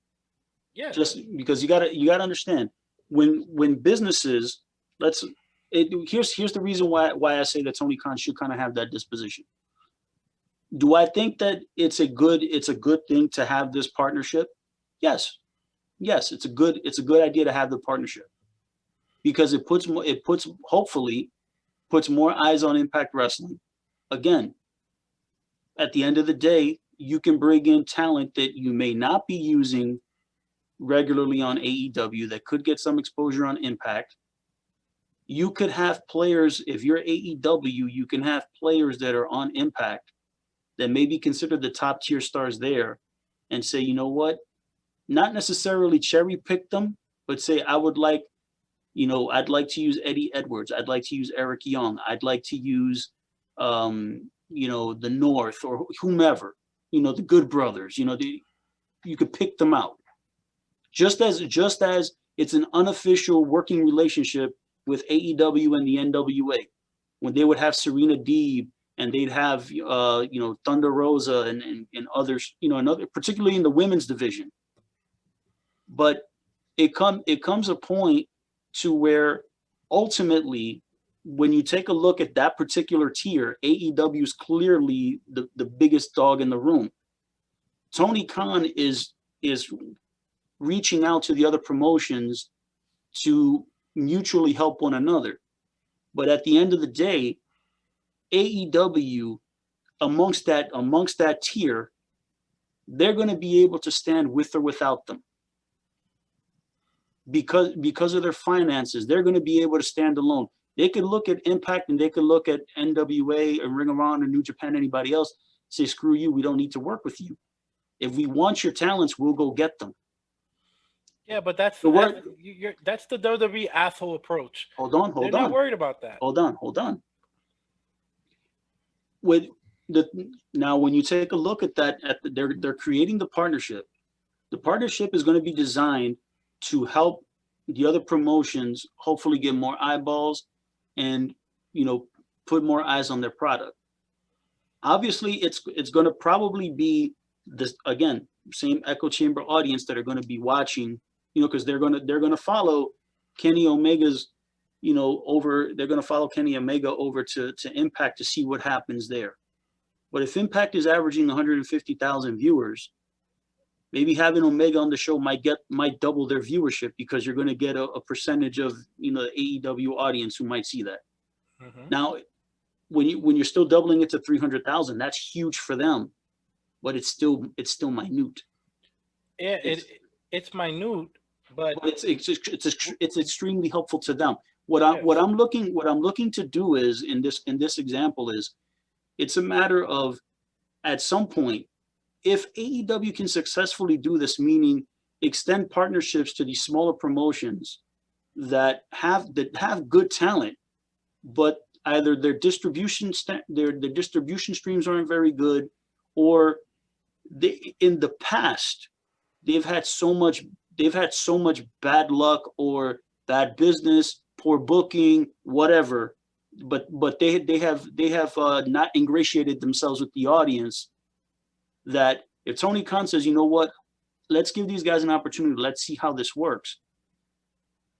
Yeah. Just because you gotta understand, when businesses, here's the reason why I say that Tony Khan should kind of have that disposition. Do I think that it's a good thing to have this partnership? Yes, it's a good idea to have the partnership, because it hopefully puts more eyes on Impact Wrestling. Again, at the end of the day, you can bring in talent that you may not be using regularly on AEW that could get some exposure on Impact. You could have players, if you're AEW, you can have players that are on Impact that may be considered the top tier stars there and say, you know what, not necessarily cherry pick them, but say, I would like, I'd like to use Eddie Edwards. I'd like to use Eric Young. I'd like to use, the North or whomever, the Good Brothers, you could pick them out. Just as it's an unofficial working relationship with AEW and the NWA, when they would have Serena Deeb and they'd have Thunder Rosa and others, particularly in the women's division. But it comes a point to where ultimately, when you take a look at that particular tier, AEW is clearly the biggest dog in the room. Tony Khan is reaching out to the other promotions to mutually help one another. But at the end of the day, AEW amongst that tier, they're going to be able to stand with or without them. Because of their finances, they're going to be able to stand alone. They could look at Impact and they could look at NWA or Ring of Honor, New Japan, anybody else, say, screw you, we don't need to work with you. If we want your talents, we'll go get them. Yeah, but that's the WWE asshole approach. Hold on. They're not worried about that. Hold on. Now, when you take a look at that, they're creating the partnership. The partnership is going to be designed to help the other promotions hopefully get more eyeballs and put more eyes on their product. Obviously, it's going to probably be this, again, same echo chamber audience that are going to be watching, because they're going to follow Kenny Omega's, they're going to follow Kenny Omega over to Impact to see what happens there. But if Impact is averaging 150,000 viewers, maybe having Omega on the show might double their viewership, because you're going to get a percentage of the AEW audience who might see that. Mm-hmm. Now, when you're still doubling it to 300,000, that's huge for them, but it's still minute. Yeah, it's minute, but it's extremely helpful to them. What I'm looking to do is in this example is, it's a matter of, at some point, if AEW can successfully do this, meaning extend partnerships to these smaller promotions that have good talent, but either their distribution streams aren't very good, or in the past they've had so much bad luck or bad business, poor booking, whatever. But they have not ingratiated themselves with the audience, that if Tony Khan says, you know what, let's give these guys an opportunity, let's see how this works.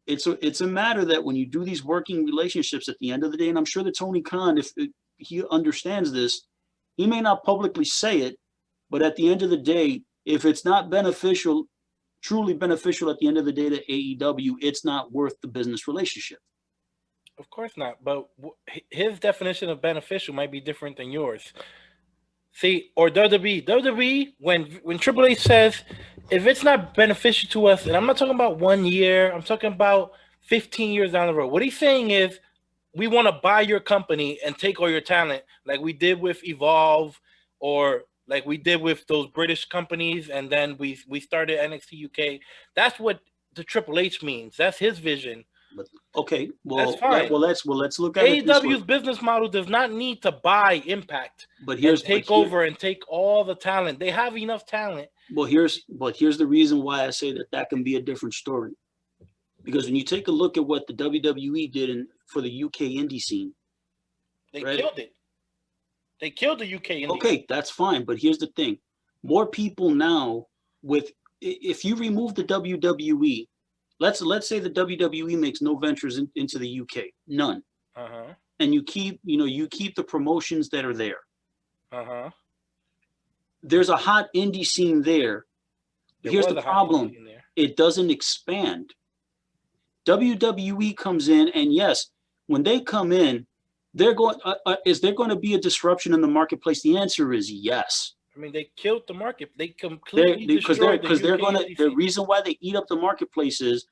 It's a matter that when you do these working relationships, at the end of the day, and I'm sure that Tony Khan, if he understands this, he may not publicly say it, but at the end of the day, if it's not truly beneficial at the end of the day to AEW, it's not worth the business relationship. Of course not, but his definition of beneficial might be different than yours. See, or WWE, when Triple H says, if it's not beneficial to us, and I'm not talking about 1 year, I'm talking about 15 years down the road. What he's saying is, we want to buy your company and take all your talent, like we did with Evolve, or like we did with those British companies, and then we started NXT UK. That's what the Triple H means. That's his vision. Okay, well, that's fine. Let's look at AEW's business model does not need to buy Impact, but take over and take all the talent. They have enough talent. Here's the reason why I say that can be a different story, because when you take a look at what the WWE did for the UK indie scene, they killed it. They killed the UK indie. Okay, that's fine, but here's the thing: more people now, if you remove the WWE. Let's say the WWE makes no ventures into the UK, none. Uh-huh. And you keep the promotions that are there. Uh-huh. There's a hot indie scene there. Here's the problem: it doesn't expand. WWE comes in, and yes, when they come in, is there going to be a disruption in the marketplace? The answer is yes. I mean, they killed the market. They completely destroyed the reason why they eat up the marketplace is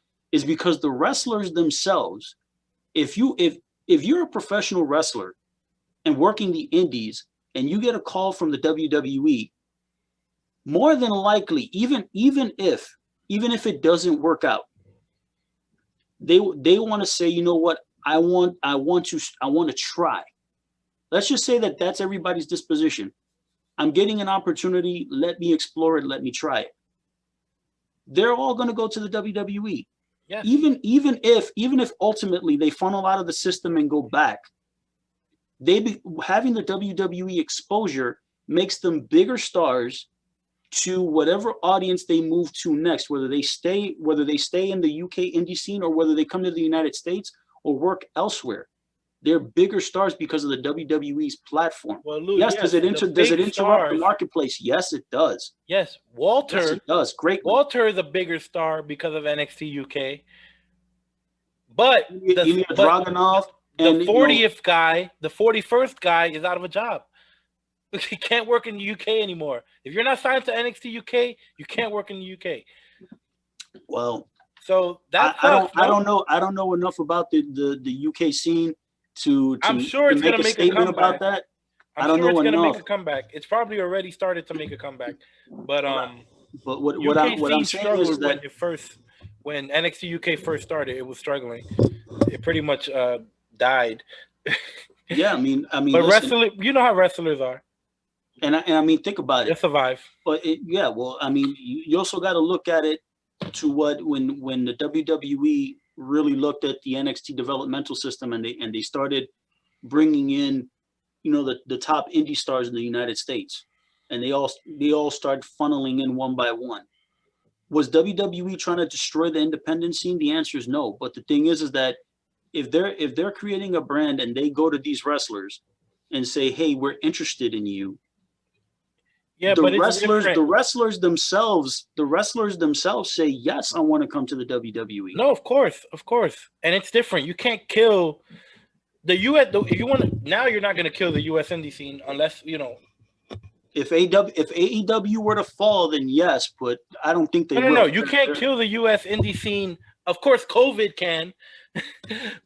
because the wrestlers themselves, if you're a professional wrestler and working the indies and you get a call from the WWE, more than likely, even if it doesn't work out, they want to say, you know what, I want to try. Let's just say that that's everybody's disposition. I'm getting an opportunity. Let me explore it. Let me try it. They're all going to go to the WWE. Yes. Even if ultimately they funnel out of the system and go back, having the WWE exposure makes them bigger stars to whatever audience they move to next, whether they stay in the UK indie scene or whether they come to the United States or work elsewhere. They're bigger stars because of the WWE's platform. Well, Lou, yes, does it interrupt stars, the marketplace? Yes, it does. Yes, Walter. Yes, it does. Great. Walter is a bigger star because of NXT UK. But you need Dragunov, the 40th guy, the 41st guy is out of a job. He can't work in the UK anymore. If you're not signed to NXT UK, you can't work in the UK. Well, so that I don't know enough about the UK scene to I'm sure it's going to make a comeback about that. I don't know it's going to make a comeback. It's probably already started to make a comeback. But what I'm saying is that when NXT UK first started, it was struggling. It pretty much died. Yeah, I mean, but wrestling, you know how wrestlers are. And I mean, think about it. They survive. But well, I mean, you also got to look at it to when the WWE really looked at the NXT developmental system and they started bringing in, you know, the top indie stars in the United States, and they all started funneling in one by one. Was WWE trying to destroy the independent scene? The answer is no. But the thing is that if they're creating a brand and they go to these wrestlers and say, hey, we're interested in you. Yeah, the wrestlers themselves say, yes, I want to come to the WWE. No, of course, and it's different. You can't kill the US. If you want to, now you're not going to kill the US indie scene unless you know. If AEW were to fall, then yes, but I don't think they will. No. You can't kill the US indie scene. Of course, COVID can,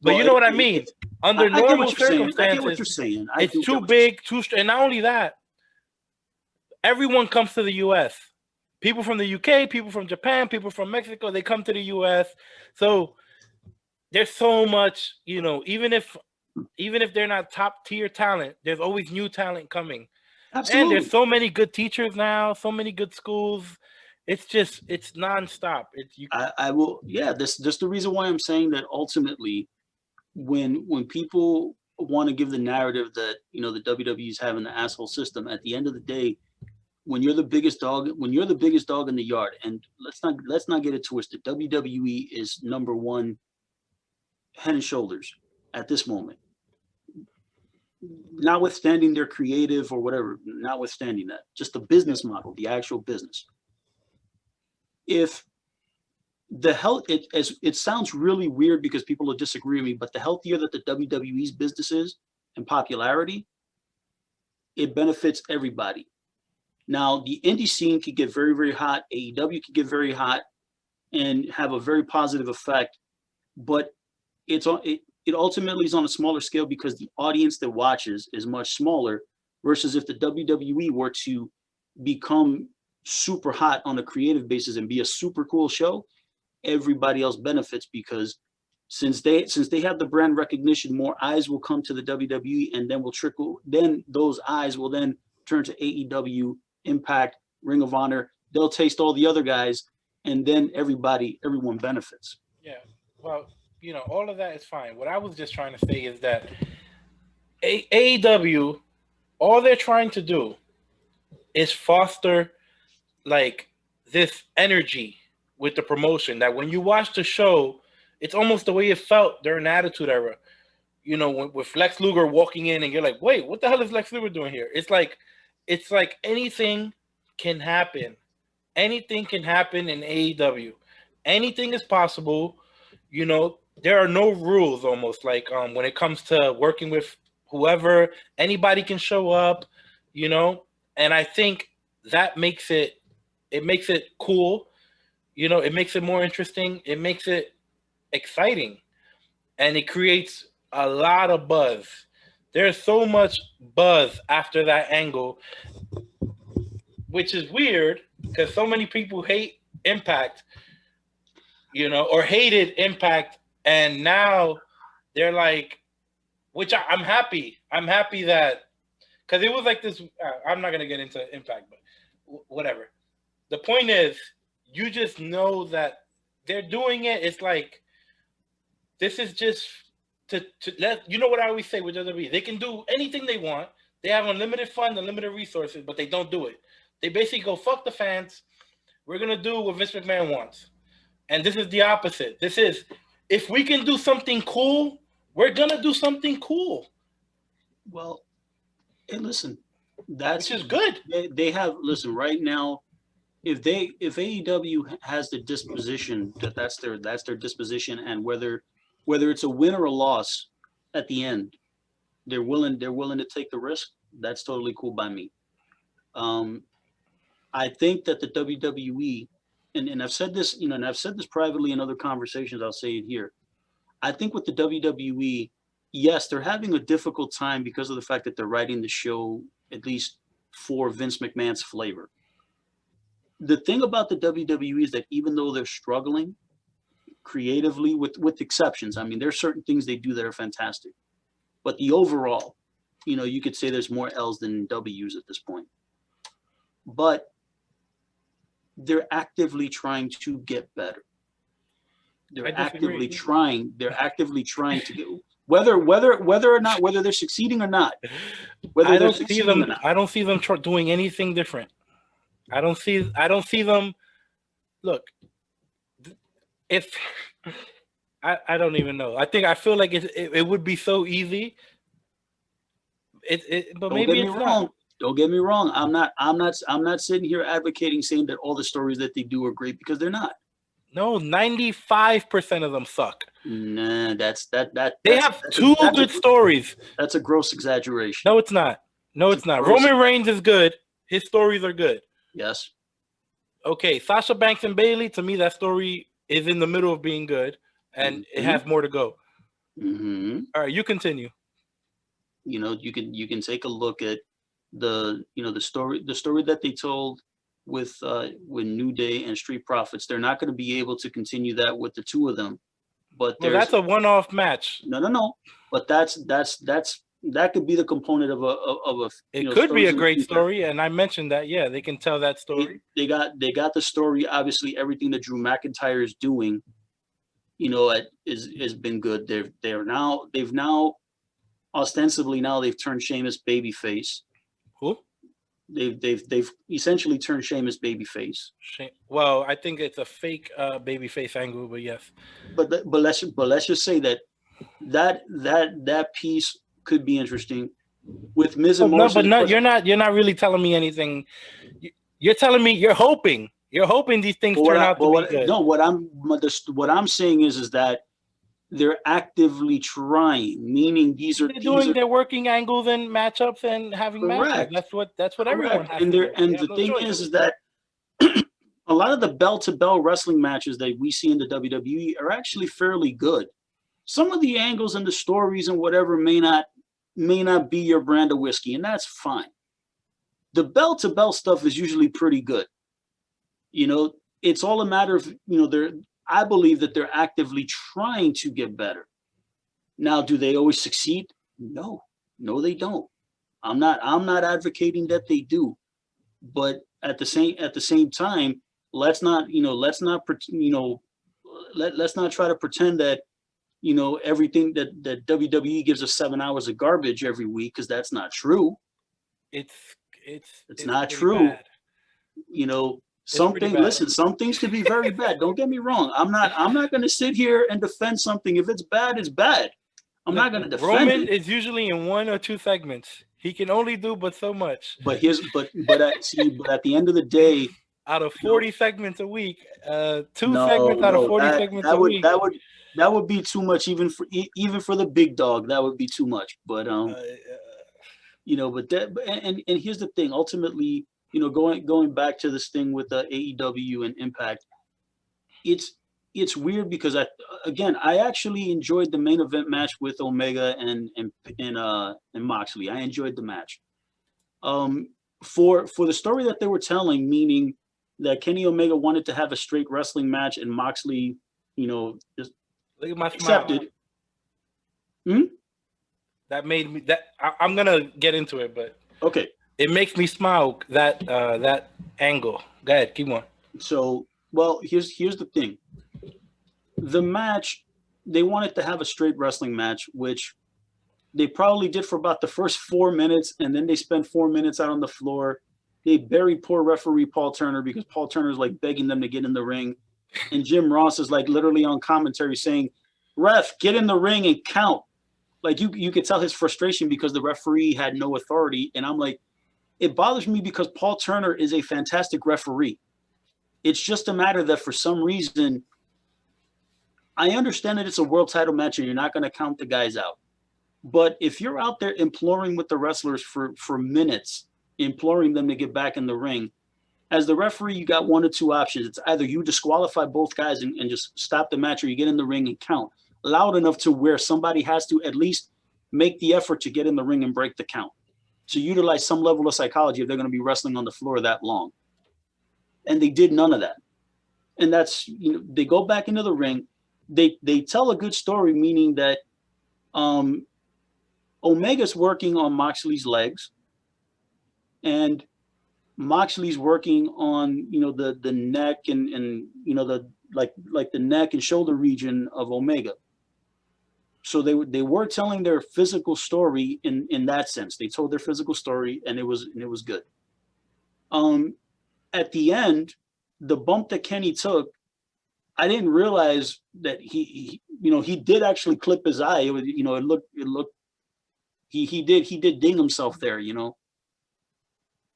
but you know what I mean. Under normal circumstances, I get what you're saying. It's too big, and not only that. Everyone comes to the U.S. People from the UK, people from Japan, people from Mexico, they come to the U.S. So there's so much, you know, even if they're not top tier talent, there's always new talent coming. Absolutely. And there's so many good teachers now, so many good schools. It's nonstop. I will. Yeah, that's the reason why I'm saying that ultimately, when people want to give the narrative that, you know, the WWE is having the asshole system, at the end of the day, when you're the biggest dog in the yard, and let's not get it twisted, WWE is number one, head and shoulders at this moment. Notwithstanding their creative or whatever, notwithstanding that, just the business model, the actual business. If the health, it sounds really weird because people will disagree with me, but the healthier that the WWE's business is and popularity, it benefits everybody. Now, the indie scene could get very, very hot. AEW could get very hot and have a very positive effect, but it ultimately is on a smaller scale because the audience that watches is much smaller versus if the WWE were to become super hot on a creative basis and be a super cool show, everybody else benefits because since they have the brand recognition, more eyes will come to the WWE and then those eyes will then turn to AEW, Impact, Ring of Honor. They'll taste all the other guys, and then everyone benefits. Yeah, well, you know, all of that is fine. What I was just trying to say is that AEW, all they're trying to do is foster like this energy with the promotion that when you watch the show, it's almost the way it felt during the Attitude Era. You know, with Lex Luger walking in and you're like, wait, what the hell is Lex Luger doing here? It's like anything can happen. Anything can happen in AEW. Anything is possible. You know, there are no rules almost like when it comes to working with whoever, anybody can show up, you know, and I think that makes it cool. You know, it makes it more interesting. It makes it exciting. and it creates a lot of buzz. There's so much buzz after that angle, which is weird because so many people hate Impact, or hated Impact, and now they're like, which I'm happy. I'm happy that, because it was like this. I'm not gonna get into Impact, but whatever. The point is, you just know that they're doing it. It's like, this is just to let what I always say with WWE. They can do anything they want. They have unlimited funds, unlimited resources, but they don't do it. They basically go, fuck the fans. We're gonna do what Vince McMahon wants. And this is the opposite. This is, if we can do something cool, we're gonna do something cool. Well, hey, listen, that's which is good. They have, listen, right now, if AEW has the disposition that's their disposition, and whether it's a win or a loss at the end, they're willing to take the risk. That's totally cool by me. I think that the WWE, and I've said this, and I've said this privately in other conversations, I'll say it here. I think with the WWE, yes, they're having a difficult time because of the fact that they're writing the show, at least for Vince McMahon's flavor. The thing about the WWE is that even though they're struggling creatively, with exceptions, I mean, there's certain things they do that are fantastic, but the overall, you could say there's more L's than W's at this point. But they're actively trying to get better. They're actively trying to get, whether or not, whether they're succeeding or not. I don't see them doing anything different. I don't see them. Look, if I don't even know. I feel like it would be so easy. But maybe it's not. Don't get me wrong. I'm not sitting here advocating saying that all the stories that they do are great, because they're not. No, 95% of them suck. Nah, they have two good stories. That's a gross exaggeration. No, it's not. Roman Reigns is good. His stories are good. Yes. Okay, Sasha Banks and Bayley, to me, that story is in the middle of being good, and it has more to go. Mm-hmm. All right, you continue. You can take a look at the story that they told with New Day and Street Profits. They're not going to be able to continue that with the two of them. But that's a one-off match. No. But that could be the component of a. It could be a great story, and I mentioned that. Yeah, they can tell that story. They got the story. Obviously, everything that Drew McIntyre is doing, has been good. They've now ostensibly they've turned Sheamus babyface. Who? They've essentially turned Sheamus babyface. Well, I think it's a fake babyface angle, but yes. But let's just say that piece could be interesting with Miz and Morrison. No, but you're not really telling me anything. You're telling me you're hoping these things turn out to be good. No, what I'm saying is that they're actively trying, meaning they're working angles and matchups and having matches. That's what everyone has to do. And the thing is that a lot of the bell-to-bell wrestling matches that we see in the WWE are actually fairly good. Some of the angles and the stories and whatever may not be your brand of whiskey, and that's fine. The bell-to-bell stuff is usually pretty good. It's all a matter of, I believe that they're actively trying to get better. Now, do they always succeed? No, they don't. I'm not advocating that they do, but at the same time, let's not try to pretend that everything that WWE gives us 7 hours of garbage every week, because that's not true. It's not true. Bad. Some things could be very bad. Don't get me wrong. I'm not going to sit here and defend something. If it's bad, it's bad. I'm not going to defend Roman it. is usually in 1 or 2 segments. He can only do but so much. But at the end of the day, out of 40 segments a week, 2 segments out of 40 segments a week. That would be too much, even for the big dog. That would be too much. But and here's the thing. Ultimately, going back to this thing with the AEW and Impact, it's weird because I actually enjoyed the main event match with Omega and Moxley. I enjoyed the match. For the story that they were telling, meaning that Kenny Omega wanted to have a straight wrestling match and Moxley, just Look at my accepted. smile. That made me I'm gonna get into it, but Okay. It makes me smile that angle. Go ahead, keep going. So, well, here's the thing. The match, they wanted to have a straight wrestling match, which they probably did for about the first 4 minutes, and then they spent 4 minutes out on the floor. They buried poor referee Paul Turner because Paul Turner is like begging them to get in the ring, and Jim Ross is like literally on commentary saying, "Ref, get in the ring and count." Like you could tell his frustration because the referee had no authority, and I'm like, it bothers me because Paul Turner is a fantastic referee. It's just a matter that for some reason, I understand that it's a world title match and you're not going to count the guys out. But if you're out there imploring with the wrestlers for minutes, imploring them to get back in the ring, as the referee, you got one or two options. It's either you disqualify both guys and just stop the match, or you get in the ring and count loud enough to where somebody has to at least make the effort to get in the ring and break the count. To utilize some level of psychology if they're going to be wrestling on the floor that long. And they did none of that. And that's, they go back into the ring. They tell a good story, meaning that Omega's working on Moxley's legs, and Moxley's working on, the neck and the like the neck and shoulder region of Omega. So they were telling their physical story in that sense. They told their physical story, and it was good. At the end, the bump that Kenny took, I didn't realize that he did actually clip his eye. It was, it looked he did ding himself there.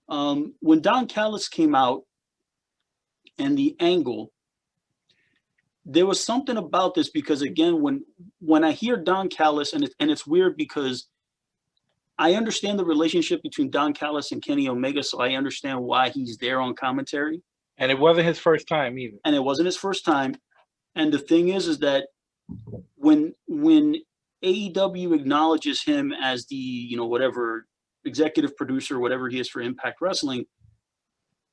When Don Callis came out and the angle, there was something about this because, again, when I hear Don Callis, and it's weird because I understand the relationship between Don Callis and Kenny Omega, so I understand why he's there on commentary. And it wasn't his first time either. And it wasn't his first time. And the thing is that when AEW acknowledges him as the, whatever executive producer, whatever he is for Impact Wrestling,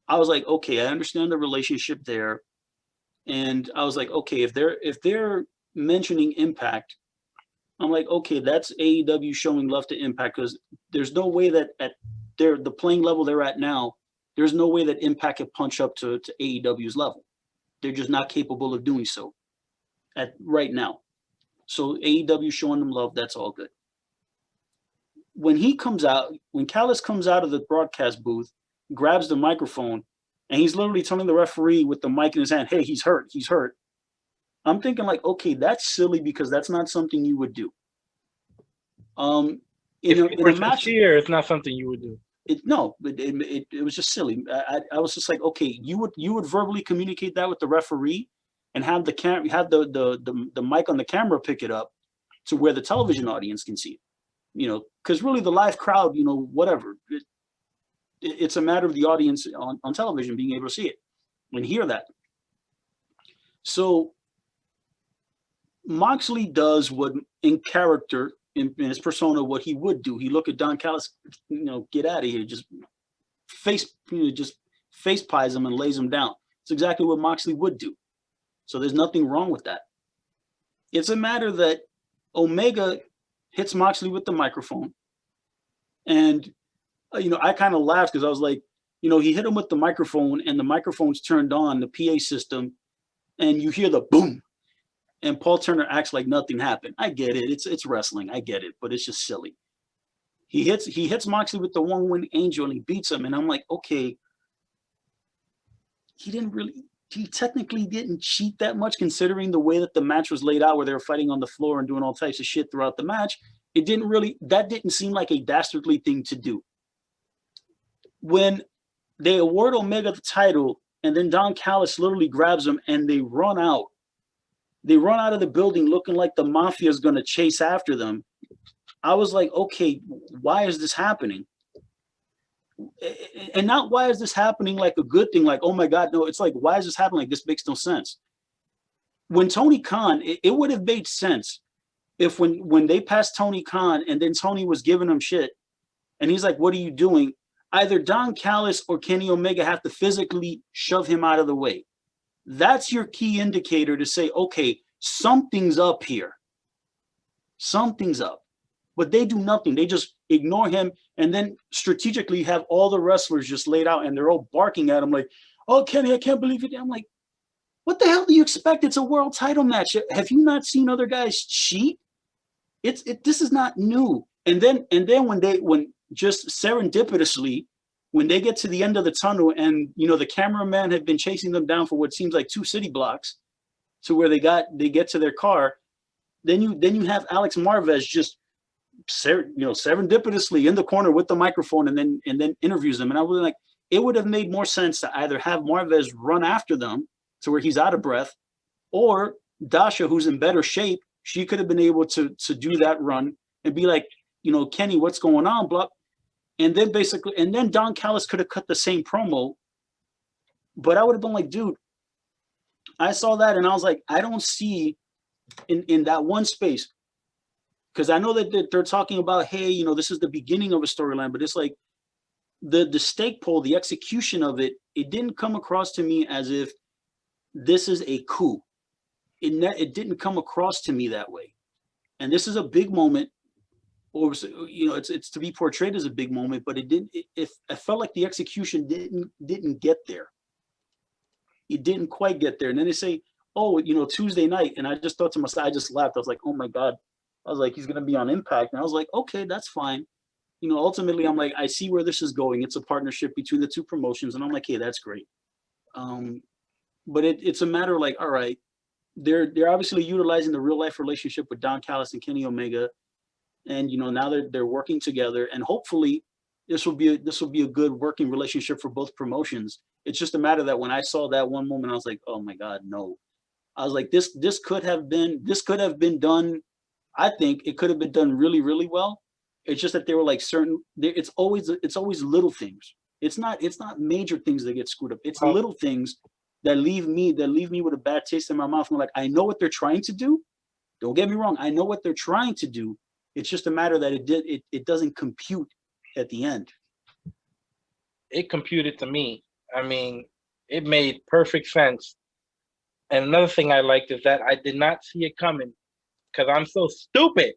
I was like, okay, I understand the relationship there. And I was like, okay, if they're mentioning Impact, I'm like, okay, that's AEW showing love to Impact, because there's no way that at the playing level they're at now, there's no way that Impact can punch up to AEW's level. They're just not capable of doing so at right now. So AEW showing them love, that's all good. When Callis comes out of the broadcast booth, grabs the microphone, and he's literally telling the referee with the mic in his hand, "Hey, he's hurt. He's hurt." I'm thinking like, okay, that's silly because that's not something you would do. If it were sincere, it's not something you would do. It was just silly. I was just like, okay, you would verbally communicate that with the referee, and have the mic on the camera pick it up to where the television audience can see it. Because really the live crowd, whatever. It's a matter of the audience on television being able to see it and hear that. So Moxley does what in character, in his persona, what he would do. He look at Don Callis, get out of here, just face pies him and lays him down. It's exactly what Moxley would do. So there's nothing wrong with that. It's a matter that Omega hits Moxley with the microphone, and I kind of laughed because I was like, he hit him with the microphone, and the microphone's turned on, the PA system, and you hear the boom, and Paul Turner acts like nothing happened. I get it. It's wrestling. I get it, but it's just silly. He hits Moxley with the one-wing angel, and he beats him, and I'm like, okay, he technically didn't cheat that much considering the way that the match was laid out, where they were fighting on the floor and doing all types of shit throughout the match. That didn't seem like a dastardly thing to do. When they award Omega the title, and then Don Callis literally grabs him and they run out. They run out of the building looking like the mafia is going to chase after them. I was like, okay, why is this happening? And not why is this happening like a good thing, like, oh my God, no, it's like, why is this happening? Like, this makes no sense. when Tony Khan, it would have made sense if when they passed Tony Khan and then Tony was giving him shit and he's like, what are you doing? Either Don Callis or Kenny Omega have to physically shove him out of the way. That's your key indicator to say, okay, something's up here. Something's up. But they do nothing. They just ignore him and then strategically have all the wrestlers just laid out and they're all barking at him like, oh, Kenny, I can't believe it. I'm like, what the hell do you expect? It's a world title match. Have you not seen other guys cheat? This is not new. And then when just serendipitously, when they get to the end of the tunnel and the cameraman had been chasing them down for what seems like 2 city blocks to where they get to their car, then you have Alex Marvez just serendipitously in the corner with the microphone and then interviews them. And I was like, it would have made more sense to either have Marvez run after them to where he's out of breath, or Dasha, who's in better shape, she could have been able to do that run and be like, Kenny, what's going on, blah. And then Don Callis could have cut the same promo, but I would have been like, dude, I saw that and I was like, I don't see in that one space, because I know that they're talking about, hey, this is the beginning of a storyline, but it's like the stake pole, the execution of it, it didn't come across to me as if this is a coup. It didn't come across to me that way. And this is a big moment, or it's to be portrayed as a big moment, but I felt like the execution didn't get there. It didn't quite get there. And then they say, oh, Tuesday night, and I just thought to myself, I just laughed. I was like, oh my God. I was like, he's gonna be on Impact. And I was like, okay, that's fine. Ultimately, I'm like, I see where this is going. It's a partnership between the two promotions, and I'm like, hey, that's great. But it's a matter of like, all right, they're obviously utilizing the real life relationship with Don Callis and Kenny Omega, and now they're working together, and hopefully this will be a good working relationship for both promotions. It's just a matter that when I saw that one moment, I was like, oh my God, no. I was like, this could have been done. I think it could have been done really, really well. It's just that they were like it's always little things. It's not major things that get screwed up. It's little things that leave me with a bad taste in my mouth. I'm like, I know what they're trying to do. Don't get me wrong. I know what they're trying to do. It's just a matter that it doesn't compute at the end. It computed to me. I mean, it made perfect sense. And another thing I liked is that I did not see it coming because I'm so stupid.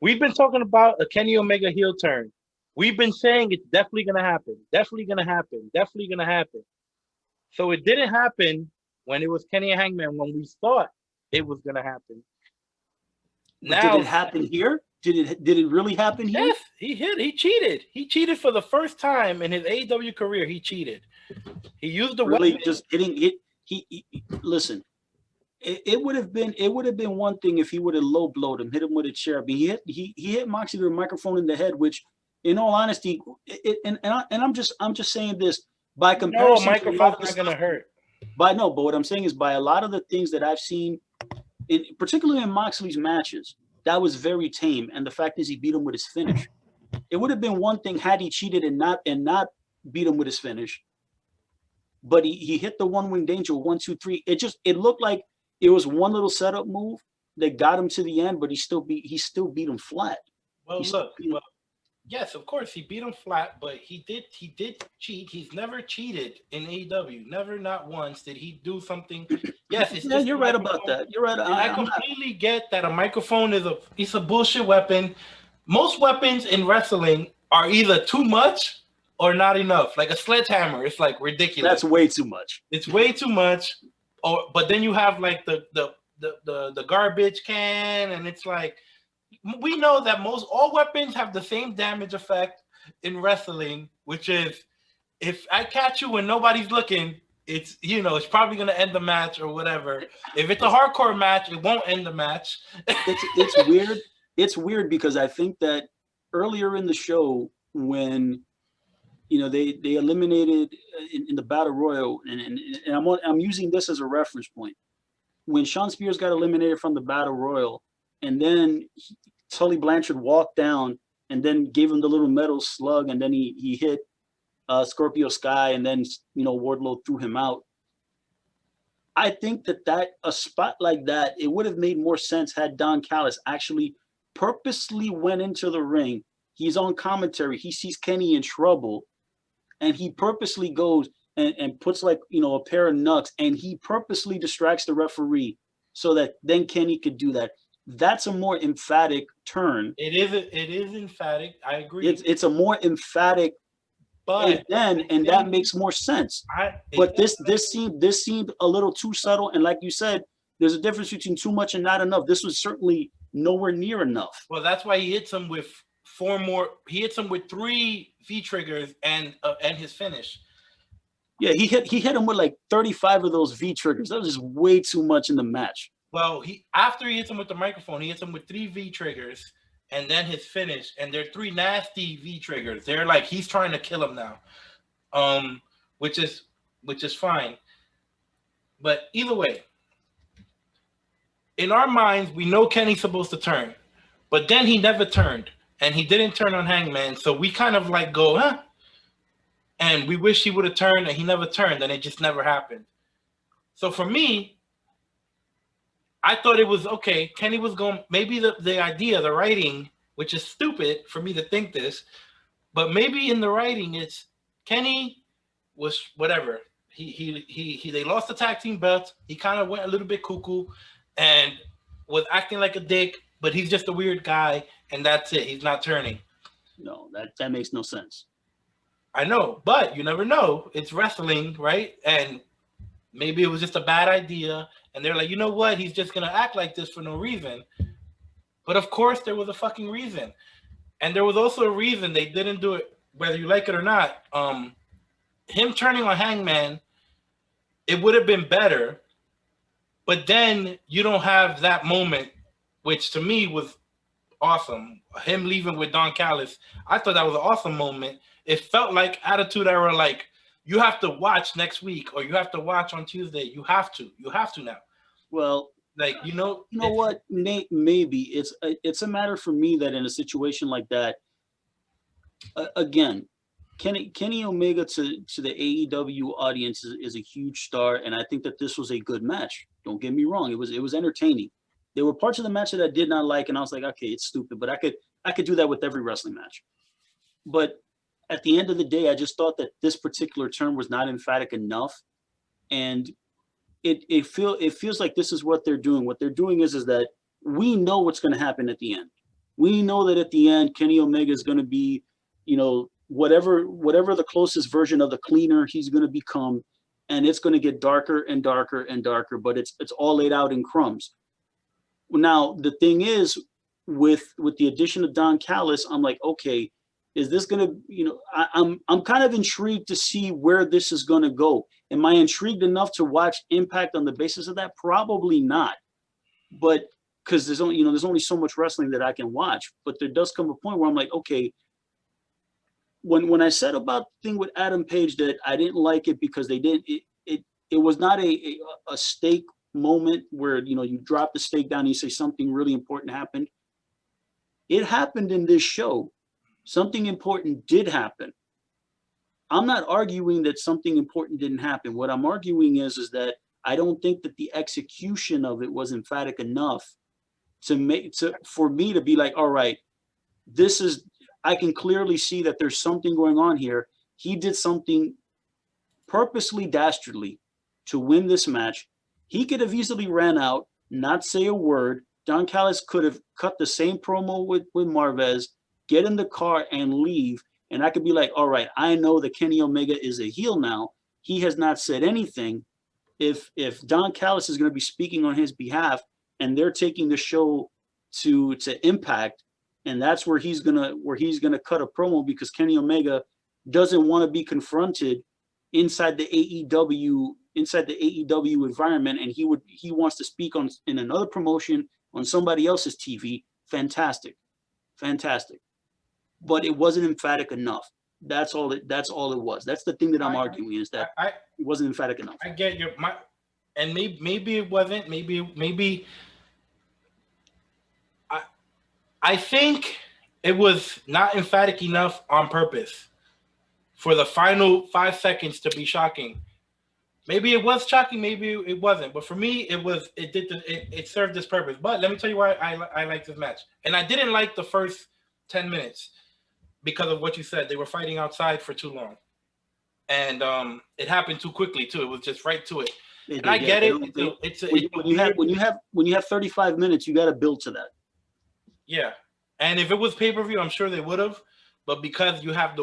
We've been talking about a Kenny Omega heel turn. We've been saying it's definitely going to happen. Definitely going to happen. Definitely going to happen. So it didn't happen when it was Kenny and Hangman when we thought it was going to happen. Now, did it happen here? Did it really happen here? Yes, he cheated. He cheated for the first time in his AEW career. He cheated. He used the really weapon. Just hitting it. He listen. It would have been one thing if he would have low blowed him, hit him with a chair. I mean, he hit Moxley with a microphone in the head, which, in all honesty, I'm just saying this by comparison. No, a microphone's not gonna hurt. But what I'm saying is by a lot of the things that I've seen, particularly in Moxley's matches, that was very tame. And the fact is, he beat him with his finish. It would have been one thing had he cheated and not beat him with his finish. But he hit the one winged angel 1, 2, 3. It looked like it was one little setup move that got him to the end, but he still beat him flat. Well, yes, of course he beat him flat, but he did cheat. He's never cheated in AEW. Never, not once did he do something. Yes, it's you're right about that. You're right. I completely get that a microphone is a bullshit weapon. Most weapons in wrestling are either too much or not enough. Like a sledgehammer, it's like ridiculous. That's way too much. It's way too much. But then you have like the garbage can, and it's like we know that all weapons have the same damage effect in wrestling, which is if I catch you when nobody's looking, it's it's probably gonna end the match or whatever. If it's a hardcore match, it won't end the match. It's weird. It's weird because I think that earlier in the show when they eliminated in the Battle Royal, and I'm using this as a reference point. When Sean Spears got eliminated from the Battle Royal, and then Tully Blanchard walked down and then gave him the little metal slug, and then he hit Scorpio Sky, and then Wardlow threw him out. I think that a spot like that, it would have made more sense had Don Callis actually purposely went into the ring. He's on commentary. He sees Kenny in trouble, and he purposely goes and puts like, a pair of knucks, and he purposely distracts the referee so that then Kenny could do that. That's a more emphatic turn. It is emphatic. I agree. It's a more emphatic, but and that makes more sense. But this seemed a little too subtle, and like you said, there's a difference between too much and not enough. This was certainly nowhere near enough. Well, that's why he hits him with 4 more. He hits him with 3 V triggers and his finish. Yeah, he hit him with like 35 of those V triggers. That was just way too much in the match. Well, after he hits him with the microphone, he hits him with 3 V triggers and then his finish, and they're 3 nasty V triggers. They're like he's trying to kill him now, which is fine. But either way, in our minds, we know Kenny's supposed to turn, but then he never turned, and he didn't turn on Hangman, so we kind of like go, huh? And we wish he would have turned, and he never turned, and it just never happened. So for me, I thought it was okay. Kenny was going, maybe the idea, the writing, which is stupid for me to think this, but maybe in the writing, it's Kenny was whatever. They lost the tag team belts. He kind of went a little bit cuckoo and was acting like a dick, but he's just a weird guy, and that's it. He's not turning. No, that makes no sense. I know, but you never know. It's wrestling, right? And maybe it was just a bad idea. And they're like, you know what? He's just going to act like this for no reason. But of course, there was a fucking reason. And there was also a reason they didn't do it, whether you like it or not. Him turning on Hangman, it would have been better. But then you don't have that moment, which to me was awesome. Him leaving with Don Callis, I thought that was an awesome moment. It felt like Attitude Era, like, you have to watch next week or you have to watch on Tuesday. You have to now. Well, like, you know what? Maybe it's a matter for me that in a situation like that, again, Kenny Omega to the AEW audience is a huge star, and I think that this was a good match. Don't get me wrong; it was entertaining. There were parts of the match that I did not like, and I was like, okay, it's stupid, but I could do that with every wrestling match. But at the end of the day, I just thought that this particular term was not emphatic enough, and it feels like this is what they're doing. What they're doing is that we know what's going to happen at the end. We know that at the end, Kenny Omega is going to be, whatever the closest version of the cleaner he's going to become, and it's going to get darker and darker and darker. But it's all laid out in crumbs. Now the thing is, with the addition of Don Callis, I'm like, okay, is this going to, I'm kind of intrigued to see where this is going to go. Am I intrigued enough to watch Impact on the basis of that? Probably not. But because there's only so much wrestling that I can watch. But there does come a point where I'm like, okay, when I said about the thing with Adam Page that I didn't like it because they didn't, it was not a stake moment where, you drop the stake down and you say something really important happened. It happened in this show. Something important did happen. I'm not arguing that something important didn't happen. What I'm arguing is that I don't think that the execution of it was emphatic enough for me to be like, all right, I can clearly see that there's something going on here. He did something purposely dastardly to win this match. He could have easily ran out, not say a word. Don Callis could have cut the same promo with Marvez, get in the car and leave. And I could be like, all right, I know that Kenny Omega is a heel now. He has not said anything. If Don Callis is going to be speaking on his behalf and they're taking the show to Impact, and that's where he's gonna cut a promo because Kenny Omega doesn't want to be confronted inside the AEW environment, and he wants to speak in another promotion on somebody else's TV. Fantastic. But it wasn't emphatic enough. That's all it was. That's the thing that I'm arguing is that it wasn't emphatic enough. I get and maybe it wasn't. Maybe I think it was not emphatic enough on purpose for the final 5 seconds to be shocking. Maybe it was shocking, maybe it wasn't. But for me, it served this purpose. But let me tell you why I like this match. And I didn't like the first 10 minutes because of what you said. They were fighting outside for too long. And it happened too quickly too. It was just right to it. And I get it. When you have 35 minutes, you got to build to that. Yeah. And if it was pay-per-view, I'm sure they would have. But because you have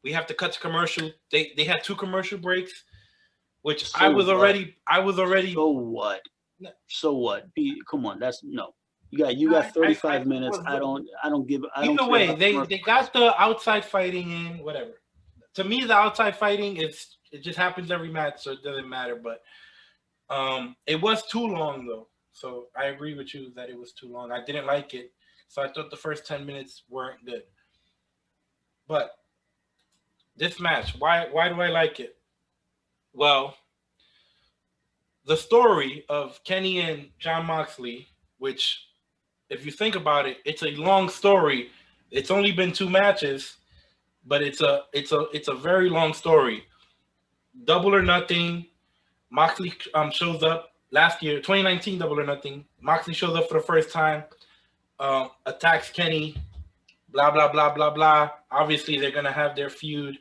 we have to cut to commercial. They had 2 commercial breaks, which I was already. So what? Come on, that's no. You got 35 minutes. I don't Either way, they got the outside fighting in, whatever. To me, the outside fighting it just happens every match, so it doesn't matter. But it was too long though. So I agree with you that it was too long. I didn't like it. So I thought the first 10 minutes weren't good. But this match, why do I like it? Well, the story of Kenny and Jon Moxley, which, if you think about it, it's a long story. It's only been 2 matches, but it's a very long story. Double or Nothing. Moxley shows up last year, 2019 Double or Nothing. Moxley shows up for the first time, attacks Kenny, blah, blah, blah, blah, blah. Obviously, they're going to have their feud.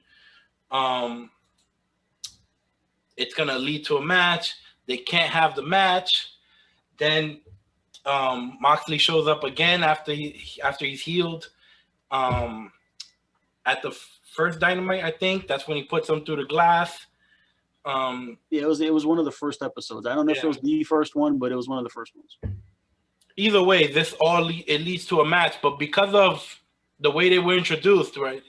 It's going to lead to a match. They can't have the match. Then Moxley shows up again after he's healed. At the first Dynamite, I think. That's when he puts him through the glass. It was one of the first episodes. I don't know if it was the first one, but it was one of the first ones. Either way, this it leads to a match, but because of the way they were introduced, right?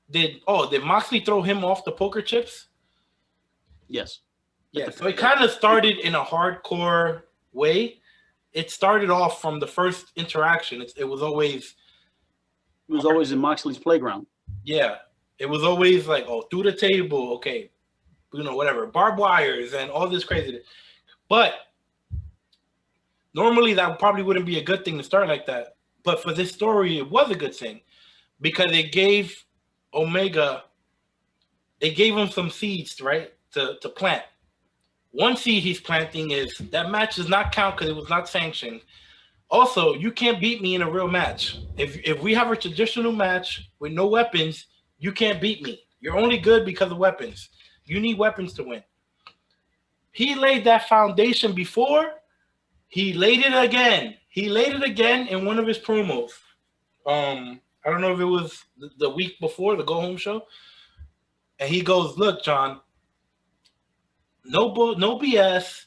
Did Moxley throw him off the poker chips? Yes. Yeah. So it kind of started in a hardcore way. It started off from the first interaction. It was always in Moxley's playground. Yeah. It was always like, through the table, okay, whatever, barbed wires and all this craziness. But normally that probably wouldn't be a good thing to start like that. But for this story, it was a good thing because it gave Omega, it gave him some seeds, right, to plant. One seed he's planting is that match does not count because it was not sanctioned. Also, you can't beat me in a real match. If we have a traditional match with no weapons, you can't beat me. You're only good because of weapons. You need weapons to win. He laid that foundation before. He laid it again. In one of his promos. I don't know if it was the week before the Go Home show. And he goes, look, John, no BS,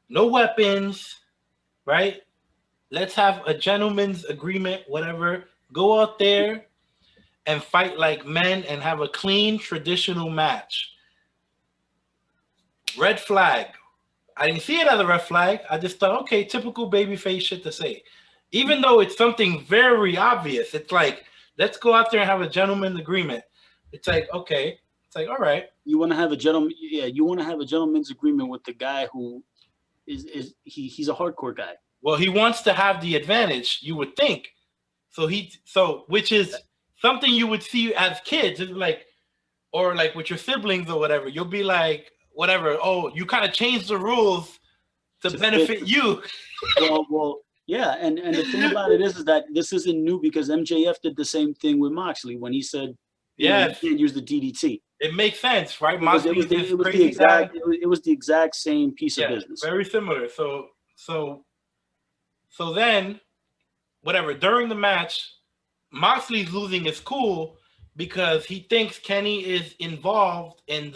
no weapons, right? Let's have a gentleman's agreement, whatever. Go out there and fight like men and have a clean, traditional match. Red flag. I didn't see it as a red flag. I just thought, okay, typical babyface shit to say. Even though it's something very obvious. It's like, let's go out there and have a gentleman's agreement. It's like, okay. It's like, all right. You want to have a gentleman's agreement with the guy who he's a hardcore guy. Well, he wants to have the advantage, you would think. Which is something you would see as kids. It's like, or like with your siblings or whatever. You'll be like, whatever. Oh, you kind of change the rules to benefit you. well, yeah. And the thing about it is that this isn't new because MJF did the same thing with Moxley when he said, you can't use the DDT. It makes sense, right? Moxley it was the exact same piece of business. Very similar. So then, whatever, during the match, Moxley's losing his cool because he thinks Kenny is involved in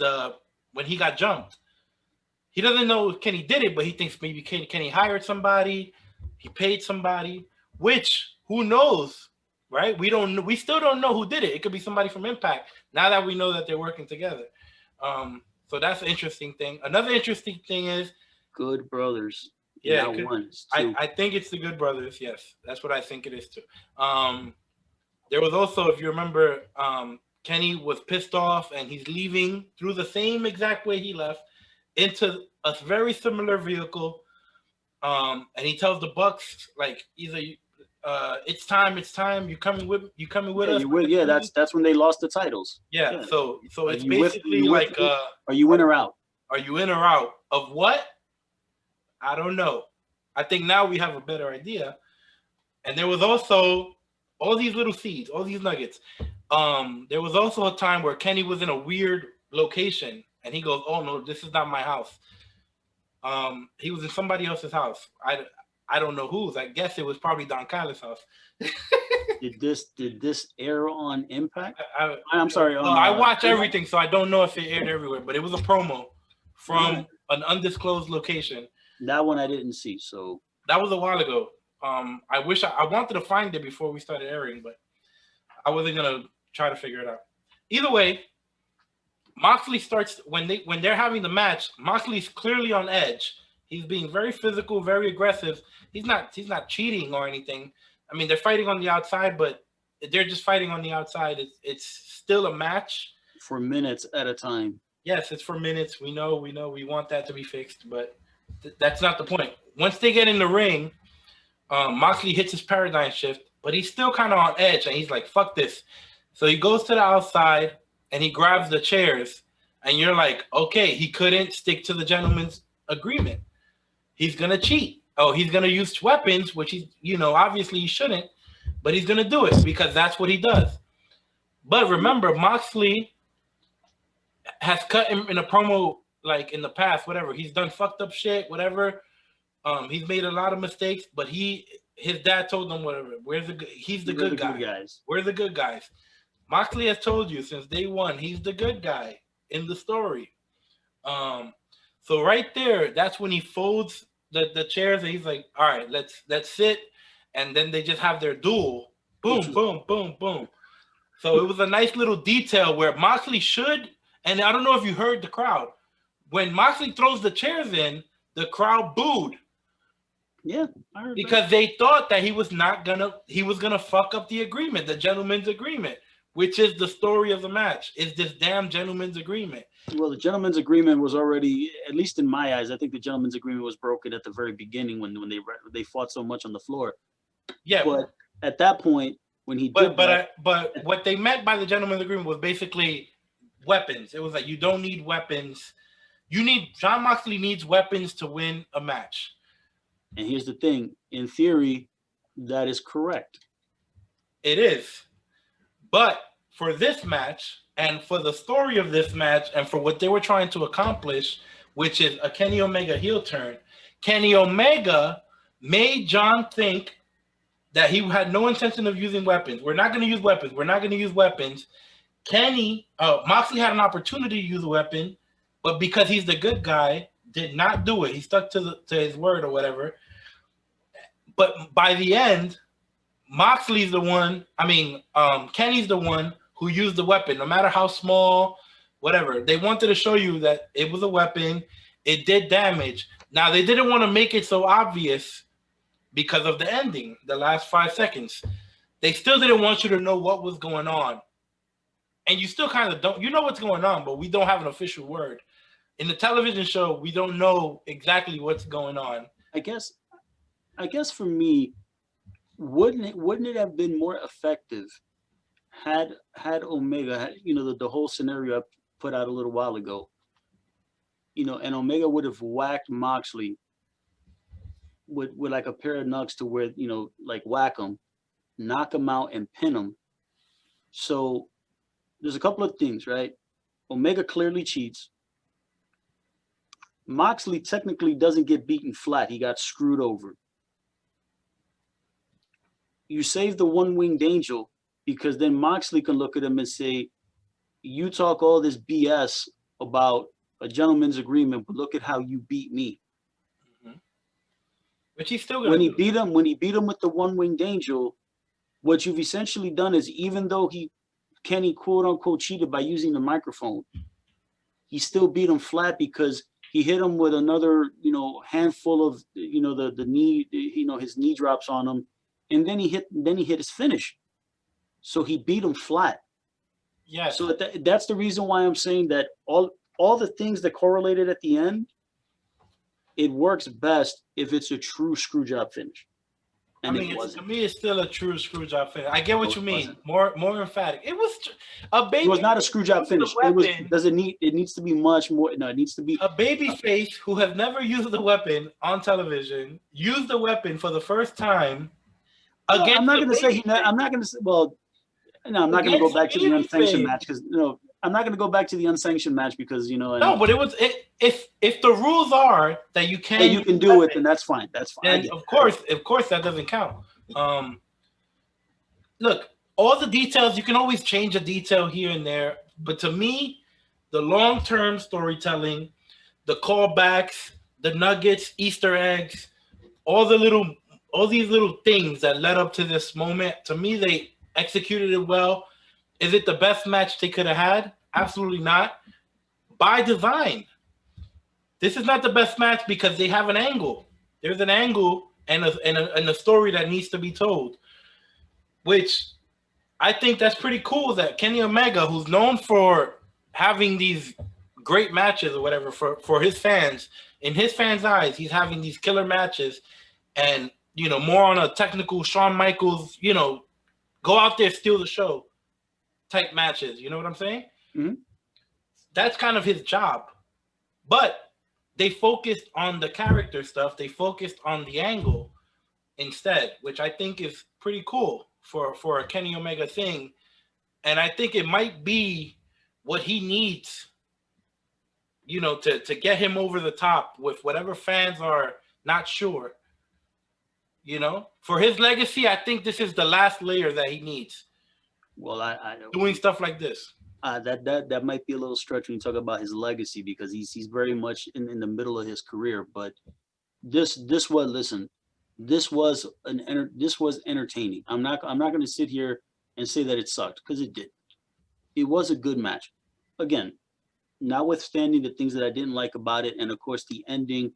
when he got jumped. He doesn't know if Kenny did it, but he thinks maybe Kenny hired somebody, he paid somebody, which, who knows, right? We still don't know who did it. It could be somebody from Impact, now that we know that they're working together. So that's an interesting thing. Another interesting thing is Good Brothers. Yeah, I think it's the Good Brothers. Yes, that's what I think it is too. There was also, if you remember, Kenny was pissed off and he's leaving through the same exact way he left into a very similar vehicle. And he tells the Bucks, like, either it's time. You coming with us? Yeah, that's when they lost the titles. Yeah. So it's you with- basically you with like me? Are you in or out? Are you in or out of what? I don't know. I think now we have a better idea. And there was also all these little seeds, all these nuggets. There was also a time where Kenny was in a weird location and he goes, "Oh no, this is not my house." He was in somebody else's house. I don't know whose. I guess it was probably Don Callis' house. Did this air on Impact? I'm sorry. Well, I watch everything, so I don't know if it aired everywhere, but it was a promo from an undisclosed location. That one I didn't see. So that was a while ago. I wish I wanted to find it before we started airing, but I wasn't gonna try to figure it out. Either way, Moxley starts when they're having the match. Moxley's clearly on edge. He's being very physical, very aggressive. He's not cheating or anything. I mean, they're fighting on the outside, but they're just fighting on the outside. It's still a match for minutes at a time. Yes, it's for minutes. We know. We want that to be fixed, but that's not the point. Once they get in the ring, Moxley hits his paradigm shift, but he's still kind of on edge, and he's like, "Fuck this." So he goes to the outside and he grabs the chairs, and you're like, "Okay, he couldn't stick to the gentleman's agreement. He's gonna cheat. Oh, he's gonna use weapons, which obviously he shouldn't, but he's gonna do it because that's what he does." But remember, Moxley has cut him in a promo like in the past, whatever. He's done fucked up shit, whatever. He's made a lot of mistakes, but his dad told him whatever. He's the good guys. We're the good guys. Moxley has told you since day one he's the good guy in the story. So right there, that's when he folds the chairs and he's like, "All right, let's sit," and then they just have their duel. Boom, boom, boom, boom. So it was a nice little detail where Moxley should, and I don't know if you heard the crowd. When Moxley throws the chairs in, the crowd booed. Yeah, I heard because they thought that he was gonna fuck up the agreement, the gentleman's agreement, which is the story of the match, is this damn gentleman's agreement. Well, the gentleman's agreement was already, at least in my eyes, I think the gentleman's agreement was broken at the very beginning when they fought so much on the floor. Yeah, but at that point, when he but what they meant by the gentleman's agreement was basically weapons. It was like, you don't need weapons. Jon Moxley needs weapons to win a match. And here's the thing, in theory, that is correct. It is. But for this match, and for the story of this match, and for what they were trying to accomplish, which is a Kenny Omega heel turn, Kenny Omega made Jon think that he had no intention of using weapons. We're not going to use weapons. We're not going to use weapons. Moxley had an opportunity to use a weapon, but because he's the good guy, did not do it. He stuck to his word or whatever. But by the end, Moxley's the one. Kenny's the one who used the weapon, no matter how small, whatever. They wanted to show you that it was a weapon. It did damage. Now, they didn't want to make it so obvious because of the ending, the last 5 seconds. They still didn't want you to know what was going on. And you still kind of don't. You know what's going on, but we don't have an official word. In the television show, we don't know exactly what's going on. I guess for me, wouldn't it have been more effective had Omega, the whole scenario I put out a little while ago, and Omega would have whacked Moxley with like a pair of nugs to where, like whack him, knock him out and pin him. So there's a couple of things, right? Omega clearly cheats. Moxley technically doesn't get beaten flat. He got screwed over. You save the one-winged angel because then Moxley can look at him and say, "You talk all this BS about a gentleman's agreement, but look at how you beat me." Mm-hmm. But he's still gonna when he beat him with the one-winged angel, what you've essentially done is, even though Kenny quote unquote cheated by using the microphone, he still beat him flat because he hit him with another, handful of, the knee, his knee drops on him, and then he hit his finish. So he beat him flat. Yeah. So that's the reason why I'm saying that all the things that correlated at the end, it works best if it's a true screw job finish. and I mean, it to wasn't. me, it's still a true screw job finish. I get what you It mean. wasn't. More emphatic. It was a baby. It was not a screw job finish. It was. Does it need? It needs to be much more. No, it needs to be a baby face who has never used the weapon on television used the weapon for the first time Well, I'm against not the going to say baby he. I'm not going to say. Well, no, I'm not going to go against back the to the baby unsanctioned face. match because I'm not going to go back to the unsanctioned match because And No, but it was if the rules are that you hey, can you use can do weapons, it, then that's fine. That's fine. I then get of course that doesn't count. Look, all the details you can always change a detail here and there, but to me, the long-term storytelling, the callbacks, the nuggets, Easter eggs, all these little things that led up to this moment, to me, they executed it well. Is it the best match they could have had? Absolutely not. By design. This is not the best match because they have an angle. There's an angle and a story that needs to be told, which I think that's pretty cool that Kenny Omega, who's known for having these great matches or whatever for his fans, in his fans' eyes, he's having these killer matches and, more on a technical Shawn Michaels, go out there, steal the show type matches. You know what I'm saying? Mm-hmm. That's kind of his job. But they focused on the character stuff. They focused on the angle instead, which I think is pretty cool for a Kenny Omega thing. And I think it might be what he needs, to get him over the top with whatever fans are not sure. For his legacy, I think this is the last layer that he needs. Well, I doing stuff like this. That might be a little stretch when you talk about his legacy because he's very much in the middle of his career. But this was entertaining. I'm not going to sit here and say that it sucked because it did. It was a good match. Again, notwithstanding the things that I didn't like about it, and of course the ending,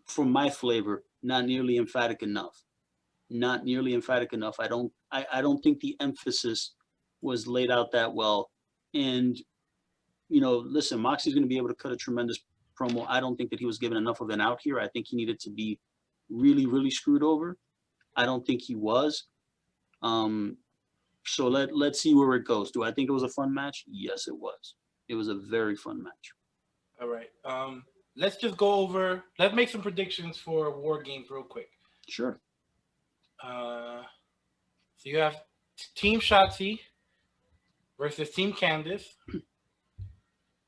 for my flavor, not nearly emphatic enough. Not nearly emphatic enough. I don't think the emphasis was laid out that well. And listen, Moxie's going to be able to cut a tremendous promo. I don't think that he was given enough of an out here. I think he needed to be really, really screwed over. I don't think he was. So let's see where it goes. Do I think it was a fun match? Yes, it was. It was a very fun match. All right. Let's just go over. Let's make some predictions for War Games real quick. Sure. So you have Team Shotzi versus Team Candice.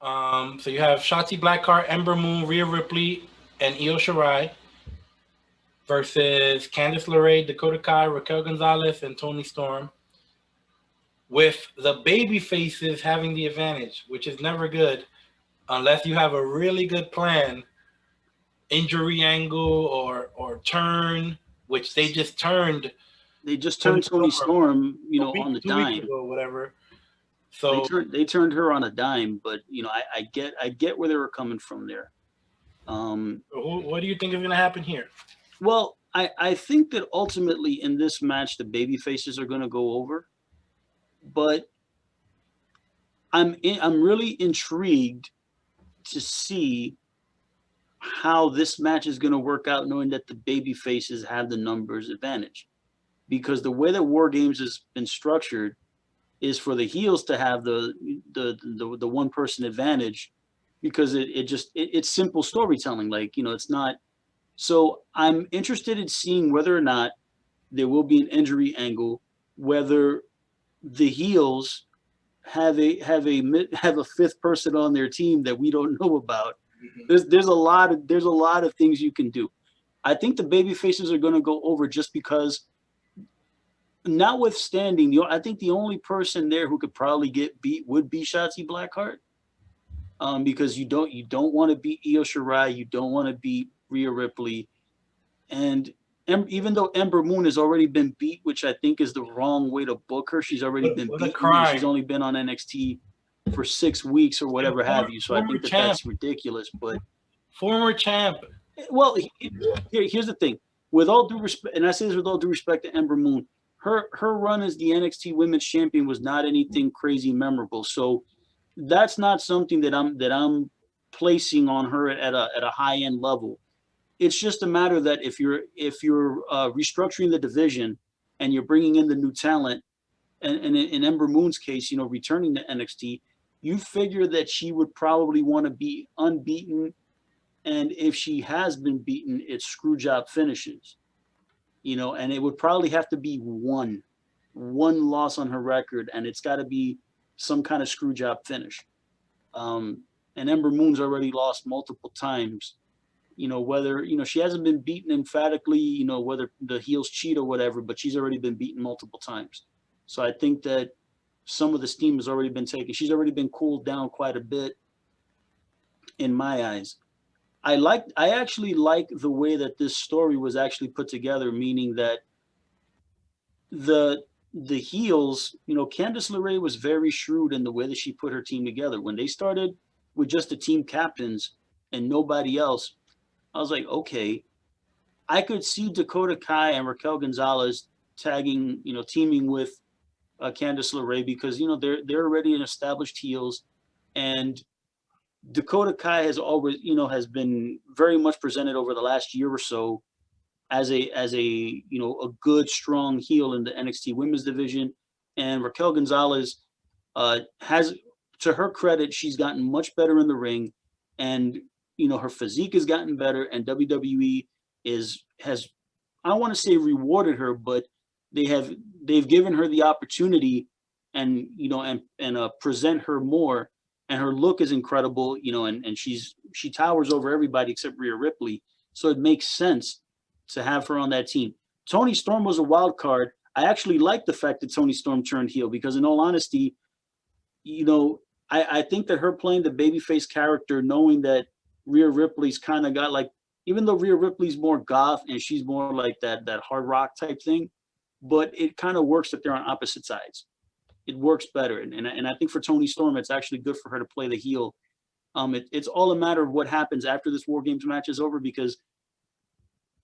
So you have Shotzi Blackheart, Ember Moon, Rhea Ripley, and Io Shirai versus Candice LeRae, Dakota Kai, Raquel Gonzalez, and Toni Storm. With the baby faces having the advantage, which is never good unless you have a really good plan, injury angle or turn, which they just turned. They just turned Toni Storm, on the dime. 2 weeks ago, or whatever. So they turned her on a dime, but I get where they were coming from there. What do you think is going to happen here? Well, I think that ultimately in this match the baby faces are going to go over, but I'm really intrigued to see how this match is going to work out, knowing that the baby faces have the numbers advantage, because the way that War Games has been structured is for the heels to have the one person advantage, because it's simple storytelling. It's not. So I'm interested in seeing whether or not there will be an injury angle, whether the heels have a fifth person on their team that we don't know about. Mm-hmm. There's a lot of things you can do. I think the baby faces are going to go over just because, notwithstanding, I think the only person there who could probably get beat would be Shotzi Blackheart, because you don't want to beat Io Shirai, you don't want to beat Rhea Ripley, and even though Ember Moon has already been beat, which I think is the wrong way to book her, she's already been beat. She's only been on NXT for 6 weeks or whatever have you. So I think that's ridiculous. But former champ. Well, here's the thing. With all due respect, and I say this with all due respect to Ember Moon, her run as the NXT Women's Champion was not anything crazy memorable. So that's not something that I'm placing on her at a high end level. it's just a matter that if you're restructuring the division and you're bringing in the new talent, and in Ember Moon's case, you know, returning to NXT, you figure that she would probably want to be unbeaten, and if she has been beaten, it's screw job finishes, you know, and it would probably have to be one loss on her record, and it's got to be some kind of screw job finish. And Ember Moon's already lost multiple times. You know, whether, you know, she hasn't been beaten emphatically, you know, whether the heels cheat or whatever, but she's already been beaten multiple times. So I think that some of the steam has already been taken. She's already been cooled down quite a bit in my eyes. I actually like the way that this story was actually put together, meaning that the heels, you know, Candice LeRae was very shrewd in the way that she put her team together. When they started with just the team captains and nobody else, I was like, okay, I could see Dakota Kai and Raquel Gonzalez teaming with Candice LeRae, because, you know, they're already an established heels, and Dakota Kai has always, you know, has been very much presented over the last year or so as a you know, a good strong heel in the NXT women's division. And Raquel Gonzalez has, to her credit, she's gotten much better in the ring, and, you know, her physique has gotten better, and WWE has, I want to say, rewarded her, but they've given her the opportunity, and, you know, and present her more, and her look is incredible, you know, and she towers over everybody except Rhea Ripley, so it makes sense to have her on that team. Toni Storm was a wild card. I actually like the fact that Toni Storm turned heel, because in all honesty, you know, I think that her playing the babyface character, knowing that Rhea Ripley's kind of got, like, even though Rhea Ripley's more goth and she's more like that hard rock type thing, but it kind of works that they're on opposite sides. It works better. And I think for Toni Storm, it's actually good for her to play the heel. It's all a matter of what happens after this War Games match is over, because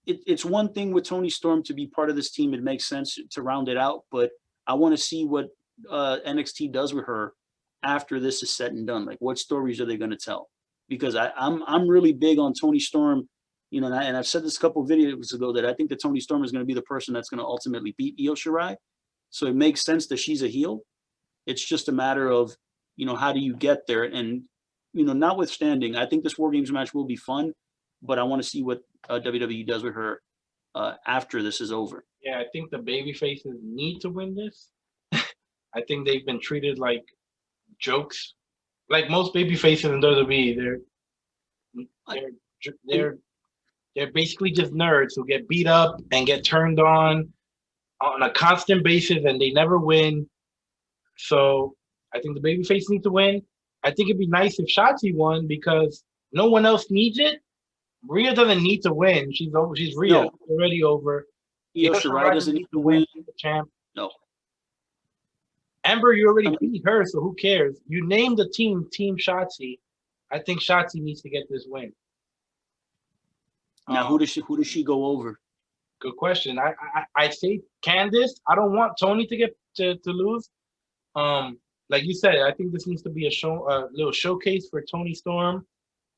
it's one thing with Toni Storm to be part of this team. It makes sense to round it out, but I want to see what NXT does with her after this is said and done. Like, what stories are they going to tell? Because I'm really big on Toni Storm, you know, and I've said this a couple of videos ago that I think that Toni Storm is going to be the person that's going to ultimately beat Io Shirai. So it makes sense that she's a heel. It's just a matter of, you know, how do you get there? And, you know, notwithstanding, I think this War Games match will be fun, but I want to see what WWE does with her after this is over. Yeah, I think the babyfaces need to win this. I think they've been treated like jokes, like most babyfaces in WWE. They're basically just nerds who get beat up and get turned on a constant basis, and they never win. So I think the babyface needs to win. I think it'd be nice if Shotzi won, because no one else needs it. Rhea doesn't need to win. She's over. She's Rhea. No. Already over. Io Shirai doesn't need to win. The champ. No. Ember, you already beat her, so who cares? You named the team Team Shotzi. I think Shotzi needs to get this win. Now, who does she go over? Good question. I say Candice. I don't want Toni to get to lose. Like you said, I think this needs to be a little showcase for Toni Storm,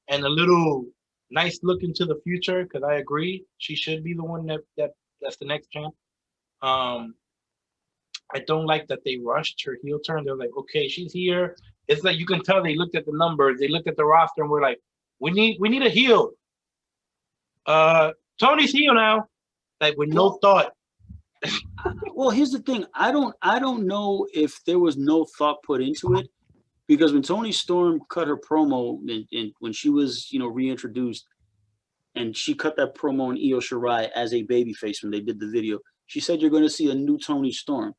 and a little nice look into the future, because I agree she should be the one that's the next champ. I don't like that they rushed her heel turn. They're like, okay, she's here. It's like you can tell they looked at the numbers, they looked at the roster, and we're like, we need a heel. Tony's heel now, like with no thought. Well, here's the thing. I don't know if there was no thought put into it, because when Toni Storm cut her promo and when she was, you know, reintroduced, and she cut that promo on Io Shirai as a babyface when they did the video, she said you're going to see a new Toni Storm.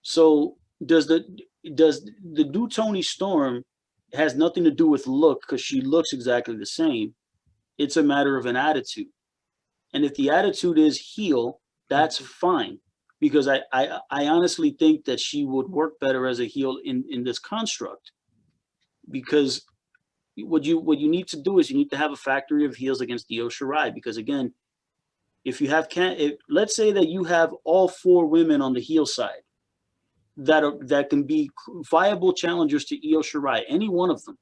So does the new Toni Storm has nothing to do with look, because she looks exactly the same. It's a matter of an attitude. And if the attitude is heel, that's fine, because I honestly think that she would work better as a heel in this construct, because what you need to do is you need to have a factory of heels against Io Shirai, because again, if you have let's say that you have all four women on the heel side that can be viable challengers to Io Shirai, any one of them,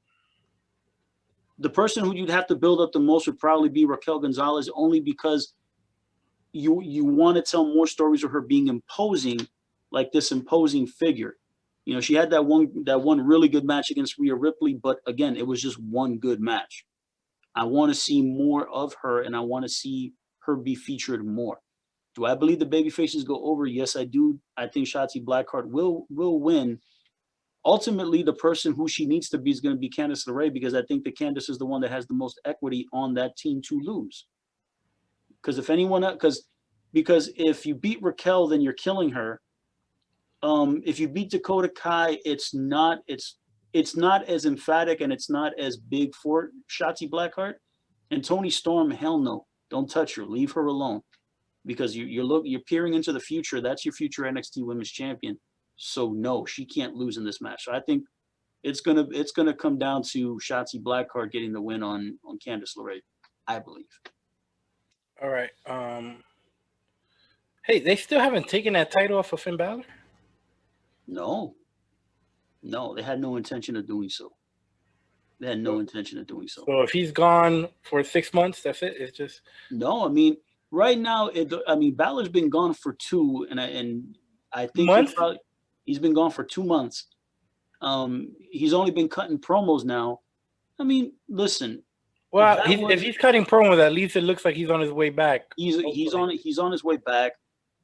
the person who you'd have to build up the most would probably be Raquel Gonzalez, only because you want to tell more stories of her being imposing, like this imposing figure. You know, she had that one really good match against Rhea Ripley, but again, it was just one good match. I want to see more of her, and I want to see her be featured more. Do I believe the babyfaces go over? Yes, I do. I think Shotzi Blackheart will win. Ultimately, the person who she needs to be is going to be Candice LeRae, because I think that Candice is the one that has the most equity on that team to lose. Because if anyone, because if you beat Raquel, then you're killing her. If you beat Dakota Kai, it's not as emphatic and it's not as big for Shotzi Blackheart. And Toni Storm, hell no, don't touch her, leave her alone, because you're peering into the future. That's your future NXT Women's Champion. So no, she can't lose in this match. So I think it's gonna come down to Shotzi Blackheart getting the win on Candice LeRae, I believe. All right. Hey, they still haven't taken that title off of Finn Balor? No, they had no intention of doing so. So if he's gone for 6 months, that's it? It's just... No, I mean, right now, Balor's been gone for 2, and I think he's been gone for 2 months. He's only been cutting promos now. I mean, listen. Well, if he's cutting promos, at least it looks like he's on his way back. He's on his way back.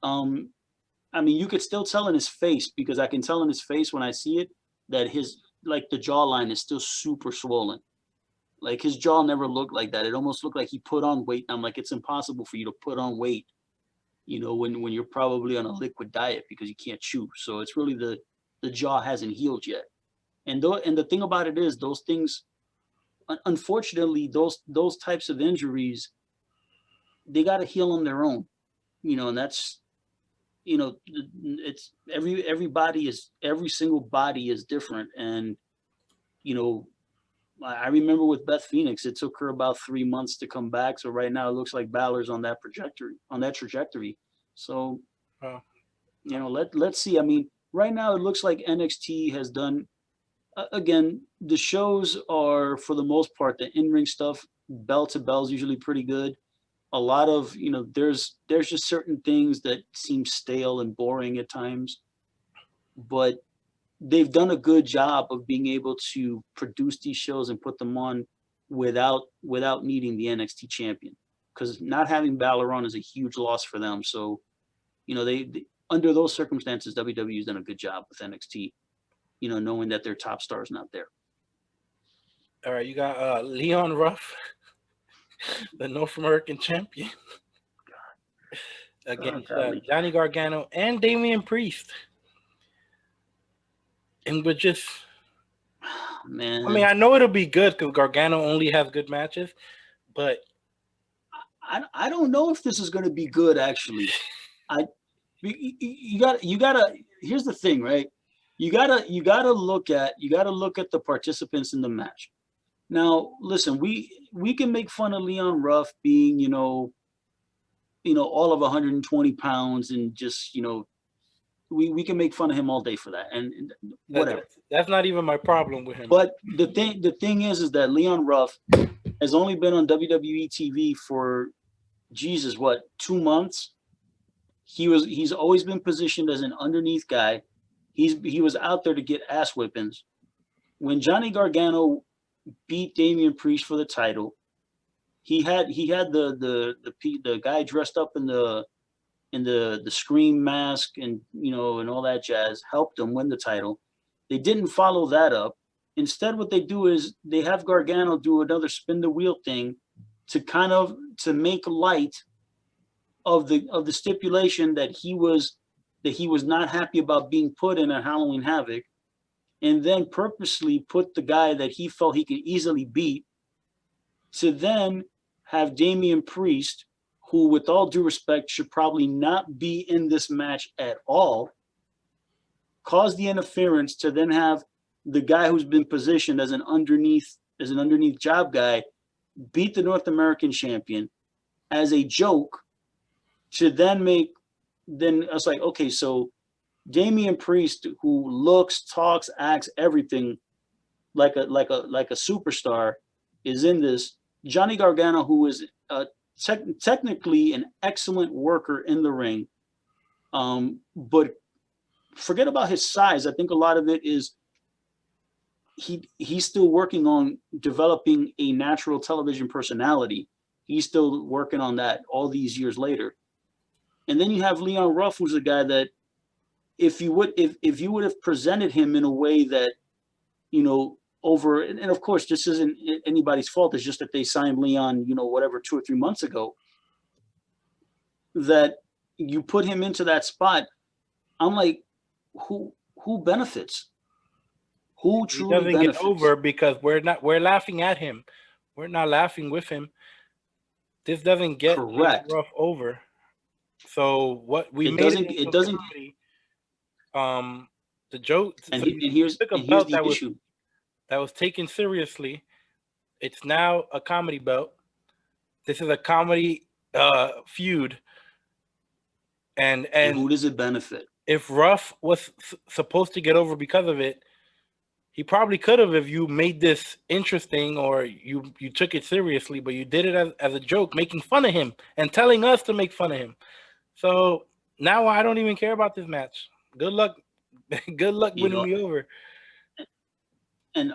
I mean, you could still tell in his face, because I can tell in his face when I see it that the jawline is still super swollen. Like, his jaw never looked like that. It almost looked like he put on weight. I'm like, it's impossible for you to put on weight, you know, when you're probably on a liquid diet, because you can't chew. So it's really the jaw hasn't healed yet. And the thing about it is, those things, unfortunately, those types of injuries, they got to heal on their own, you know, and that's, you know, it's every single body is different. And, you know, I remember with Beth Phoenix, it took her about 3 months to come back. So right now it looks like Balor's on that trajectory. So, you know, let's see. I mean, right now it looks like NXT has done, again, the shows are, for the most part, the in-ring stuff, bell to bell, is usually pretty good. A lot of, you know, there's just certain things that seem stale and boring at times, but they've done a good job of being able to produce these shows and put them on without needing the NXT champion, because not having Balor on is a huge loss for them. So, you know, they under those circumstances, WWE's done a good job with NXT, you know, knowing that their top star is not there. All right, you got Leon Ruff, the North American champion, against Johnny Gargano and Damian Priest. And we're just, man. I mean, I know it'll be good because Gargano only has good matches, but I don't know if this is going to be good, actually. You gotta. Here's the thing, right? You gotta look at the participants in the match. Now, listen, we can make fun of Leon Ruff being, you know, all of 120 pounds and just, you know, we can make fun of him all day for that, and whatever. That's not even my problem with him. But the thing is that Leon Ruff has only been on WWE TV for, Jesus, what, 2 months? He's always been positioned as an underneath guy. He was out there to get ass whippings. When Johnny Gargano beat Damian Priest for the title, he had the guy dressed up in the Scream mask and, you know, and all that jazz, helped him win the title. They didn't follow that up. Instead, what they do is they have Gargano do another spin the wheel thing to make light of the stipulation that he was not happy about being put in a Halloween Havoc, and then purposely put the guy that he felt he could easily beat, to then have Damian Priest, who, with all due respect, should probably not be in this match at all, cause the interference to then have the guy who's been positioned as an underneath job guy beat the North American champion as a joke, to then I was like, okay, so Damian Priest, who looks, talks, acts, everything like a superstar, is in this. Johnny Gargano, who is technically an excellent worker in the ring, but forget about his size. I think a lot of it is he's still working on developing a natural television personality. He's still working on that all these years later. And then you have Leon Ruff, who's a guy that if you would have presented him in a way that, over, and of course this isn't anybody's fault, it's just that they signed Leon, 2 or 3 months ago, that you put him into that spot. I'm like, who benefits? Who truly doesn't benefits? get over because we're laughing at him. We're not laughing with him. This doesn't get Ruff over. So what we it doesn't the joke, and here's the issue that was taken seriously. It's now a comedy belt. This is a comedy feud, and who does it benefit? If Ruff was supposed to get over because of it, he probably could have if you made this interesting or you took it seriously, but you did it as a joke, making fun of him and telling us to make fun of him. So now I don't even care about this match. Good luck. Good luck winning me over. And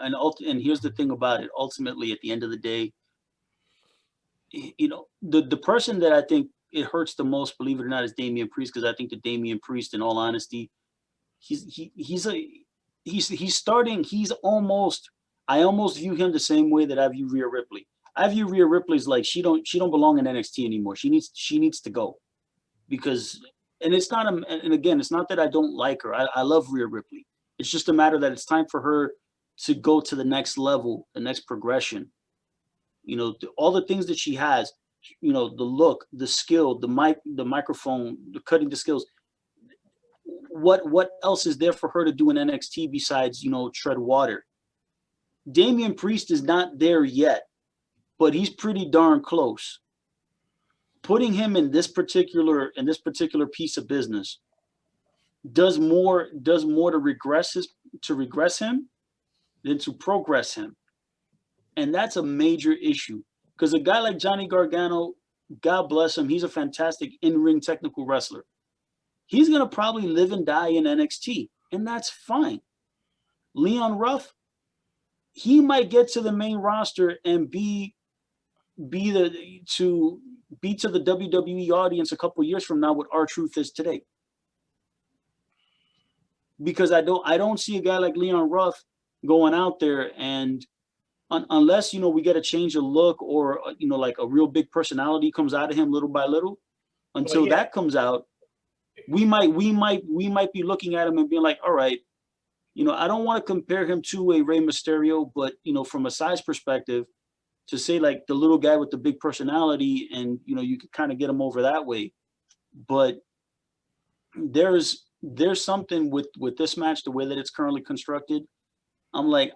here's the thing about it. Ultimately, at the end of the day, the person that I think it hurts the most, believe it or not, is Damian Priest, because I think that Damian Priest, in all honesty, I almost view him the same way that I view Rhea Ripley. I view Rhea Ripley's like she don't belong in NXT anymore. She needs to go, because, and it's not and again, it's not that I don't like her. I love Rhea Ripley. It's just a matter that it's time for her to go to the next level, the next progression. All the things that she has, the look, the skill, the microphone, the cutting, the skills. What else is there for her to do in NXT besides, tread water? Damian Priest is not there yet, but he's pretty darn close. Putting him in this particular piece of business does more to regress him than to progress him. And that's a major issue, because a guy like Johnny Gargano, God bless him, he's a fantastic in-ring technical wrestler. He's going to probably live and die in NXT, and that's fine. Leon Ruff, he might get to the main roster and be to the WWE audience a couple years from now what R-Truth is today. Because I don't see a guy like Leon Ruff going out there and unless we get a change of look or like a real big personality comes out of him little by little. Until that comes out, we might be looking at him and being like, all right, I don't want to compare him to a Rey Mysterio, but from a size perspective, to say like the little guy with the big personality, and you could kind of get him over that way. But there's something with this match, the way that it's currently constructed. I'm like,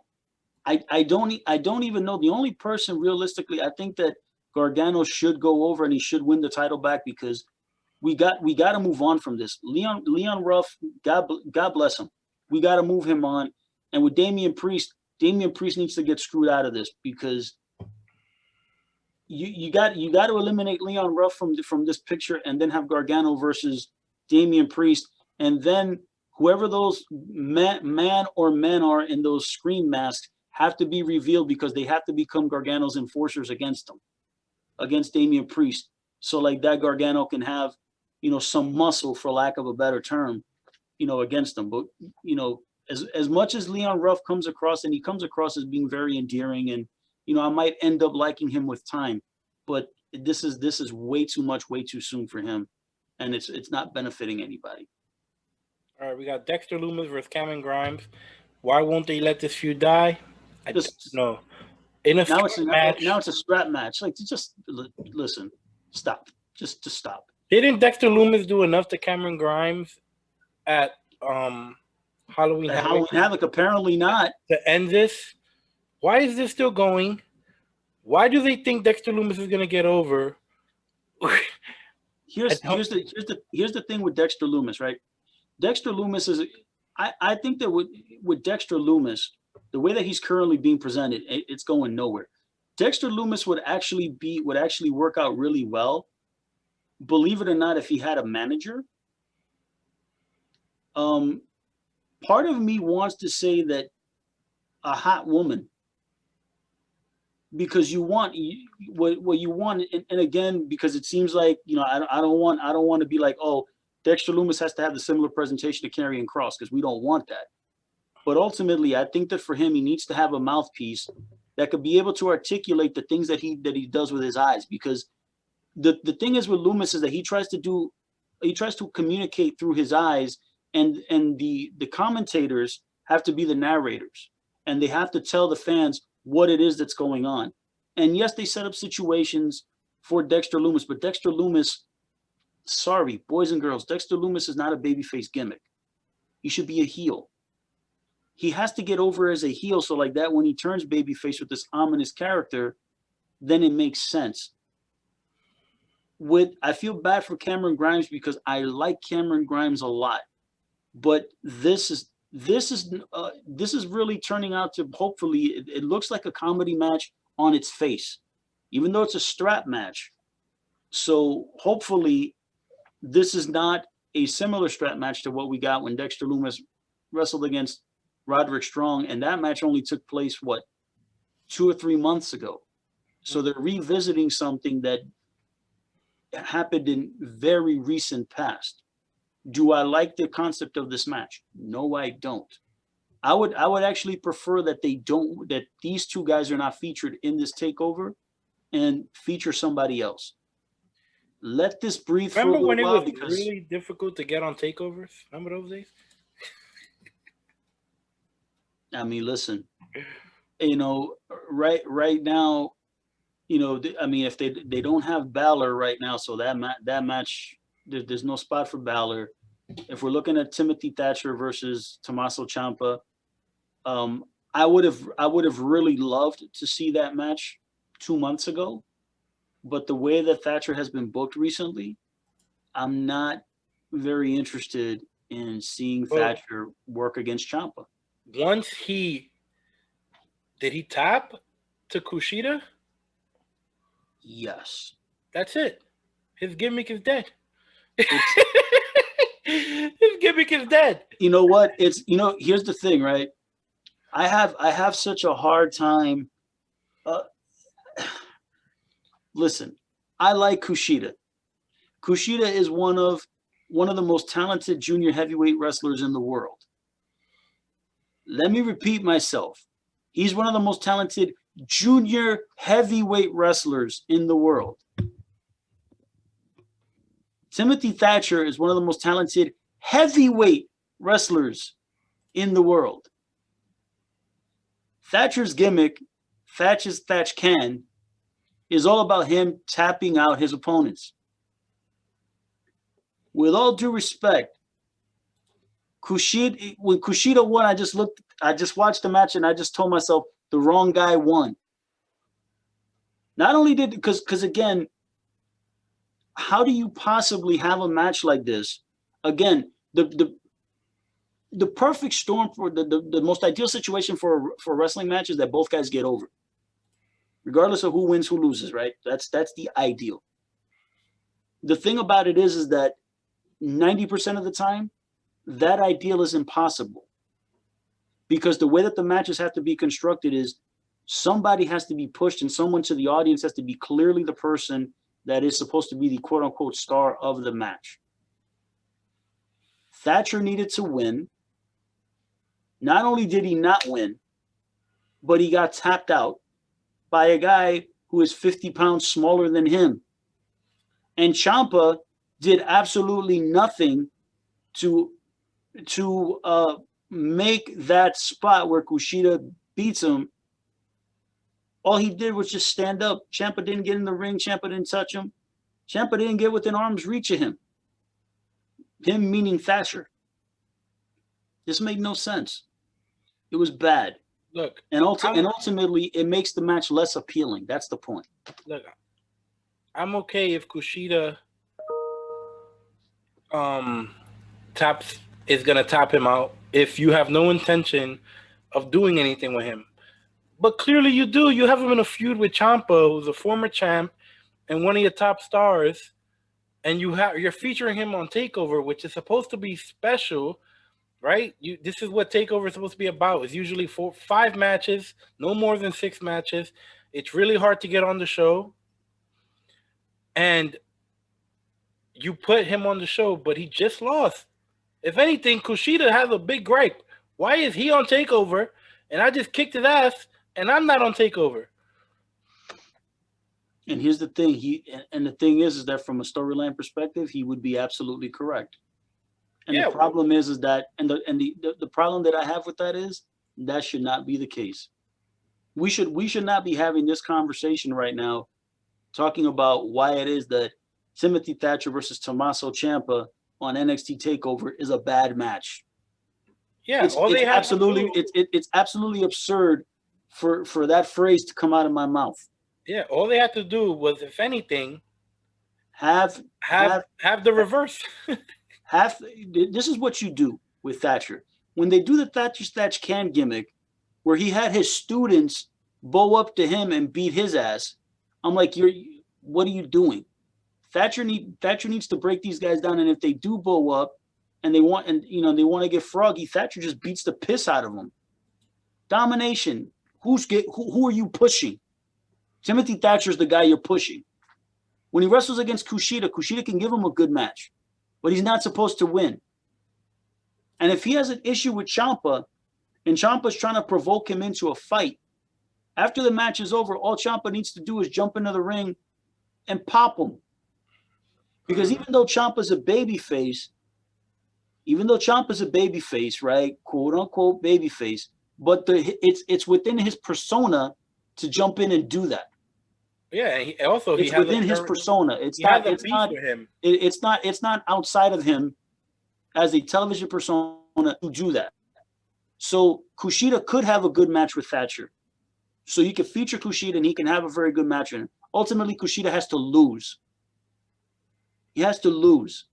I don't even know. The only person realistically, I think that Gargano should go over and he should win the title back, because we got to move on from this. Leon Ruff, God bless him. We got to move him on. And with Damian Priest needs to get screwed out of this, because you got to eliminate Leon Ruff from this picture, and then have Gargano versus Damian Priest, and then whoever those man or men are in those scream masks have to be revealed, because they have to become Gargano's enforcers against Damian Priest. So like that Gargano can have, some muscle, for lack of a better term, against them. But, as much as Leon Ruff comes across, and he comes across as being very endearing, and, I might end up liking him with time, but this is way too much, way too soon for him. And it's not benefiting anybody. All right, we got Dexter Lumis versus Cameron Grimes. Why won't they let this feud die? I don't know. Now it's a scrap match. Like, just listen, stop. Just stop. Didn't Dexter Lumis do enough to Cameron Grimes at Halloween Havoc? Apparently not. To end this, why is this still going? Why do they think Dexter Lumis is gonna get over? Here's the thing with Dexter Lumis, right? Dexter Lumis is, I think that with Dexter Lumis, the way that he's currently being presented, it's going nowhere. Dexter Lumis would actually work out really well. Believe it or not, if he had a manager. Part of me wants to say that a hot woman, because you want what you want, and again, because it seems like, you know, I don't want to be like, oh, Dexter Lumis has to have the similar presentation to Karrion Kross, because we don't want that. But ultimately, I think that for him, he needs to have a mouthpiece that could be able to articulate the things that he does with his eyes. Because the thing is with Lumis is that he tries to communicate through his eyes, and the commentators have to be the narrators, and they have to tell the fans what it is that's going on. And yes, they set up situations for Dexter Lumis, but Dexter Lumis, sorry, boys and girls, Dexter Lumis is not a babyface gimmick. He should be a heel. He has to get over as a heel, so like that when he turns babyface with this ominous character, then it makes sense. I feel bad for Cameron Grimes because I like Cameron Grimes a lot, but this is really turning out to, hopefully, it looks like a comedy match on its face, even though it's a strap match. So hopefully this is not a similar strap match to what we got when Dexter Lumis wrestled against Roderick Strong, and that match only took place, 2 or 3 months ago. So they're revisiting something that happened in very recent past. Do I like the concept of this match? No, I don't. I would actually prefer that that these two guys are not featured in this takeover and feature somebody else. Let this breathe for a little while. Remember when it was really difficult to get on takeovers? Remember those days? I mean, listen, you know, right now, you know, I mean, if they don't have Balor right now, so that match, there's no spot for Balor. If we're looking at Timothy Thatcher versus Tommaso Ciampa, I would have really loved to see that match 2 months ago, but the way that Thatcher has been booked recently, I'm not very interested in seeing Thatcher work against Ciampa. Did he tap to Kushida? Yes. That's it. His gimmick is dead. His gimmick is dead. You know what? Here's the thing, right? I have such a hard time. Listen, I like Kushida. Kushida is one of the most talented junior heavyweight wrestlers in the world. Let me repeat myself. He's one of the most talented junior heavyweight wrestlers in the world. Timothy Thatcher is one of the most talented heavyweight wrestlers in the world. Thatcher's gimmick, Thatch Can, is all about him tapping out his opponents. With all due respect, when Kushida won, I just watched the match and I just told myself the wrong guy won. Not only because again, how do you possibly have a match like this? Again, the perfect storm for the most ideal situation for a wrestling match is that both guys get over, regardless of who wins, who loses, right? That's the ideal. The thing about it is that 90% of the time, that ideal is impossible, because the way that the matches have to be constructed is somebody has to be pushed and someone to the audience has to be clearly the person that is supposed to be the quote unquote star of the match. Thatcher needed to win. Not only did he not win, but he got tapped out by a guy who is 50 pounds smaller than him. And Ciampa did absolutely nothing to make that spot where Kushida beats him. All he did was just stand up. Ciampa didn't get in the ring. Ciampa didn't touch him. Ciampa didn't get within arm's reach of him. Him meaning Thatcher. This made no sense. It was bad. Look, and ultimately, it makes the match less appealing. That's the point. Look, I'm okay if Kushida is gonna tap him out if you have no intention of doing anything with him. But clearly you do. You have him in a feud with Ciampa, who's a former champ and one of your top stars, and you're featuring him on Takeover, which is supposed to be special, right? This is what Takeover is supposed to be about. It's usually 5 matches, no more than 6 matches. It's really hard to get on the show, and you put him on the show, but he just lost. If anything, Kushida has a big gripe. Why is he on Takeover, and I just kicked his ass, and I'm not on Takeover? And here's the thing: the thing is that from a storyline perspective, he would be absolutely correct. And the problem is that the problem that I have with that is that should not be the case. We should not be having this conversation right now, talking about why it is that Timothy Thatcher versus Tommaso Ciampa on NXT Takeover is a bad match. Yeah, it's absolutely absurd for that phrase to come out of my mouth. Yeah, all they had to do was, if anything, have the reverse. This is what you do with Thatcher. When they do the Thatch Can gimmick, where he had his students bow up to him and beat his ass, I'm like, what are you doing? Thatcher needs to break these guys down, and if they do bow up and they want to get froggy, Thatcher just beats the piss out of them. Domination. Who are you pushing? Timothy Thatcher's the guy you're pushing. When he wrestles against Kushida, Kushida can give him a good match, but he's not supposed to win. And if he has an issue with Ciampa, and Ciampa's trying to provoke him into a fight, after the match is over, all Ciampa needs to do is jump into the ring and pop him. Because even though Ciampa's a babyface, right, quote unquote babyface, but it's within his persona to jump in and do that. Yeah, it's within his persona. It's not outside of him as a television persona to do that. So Kushida could have a good match with Thatcher. So you can feature Kushida and he can have a very good match in it. Ultimately, Kushida has to lose. He has to lose.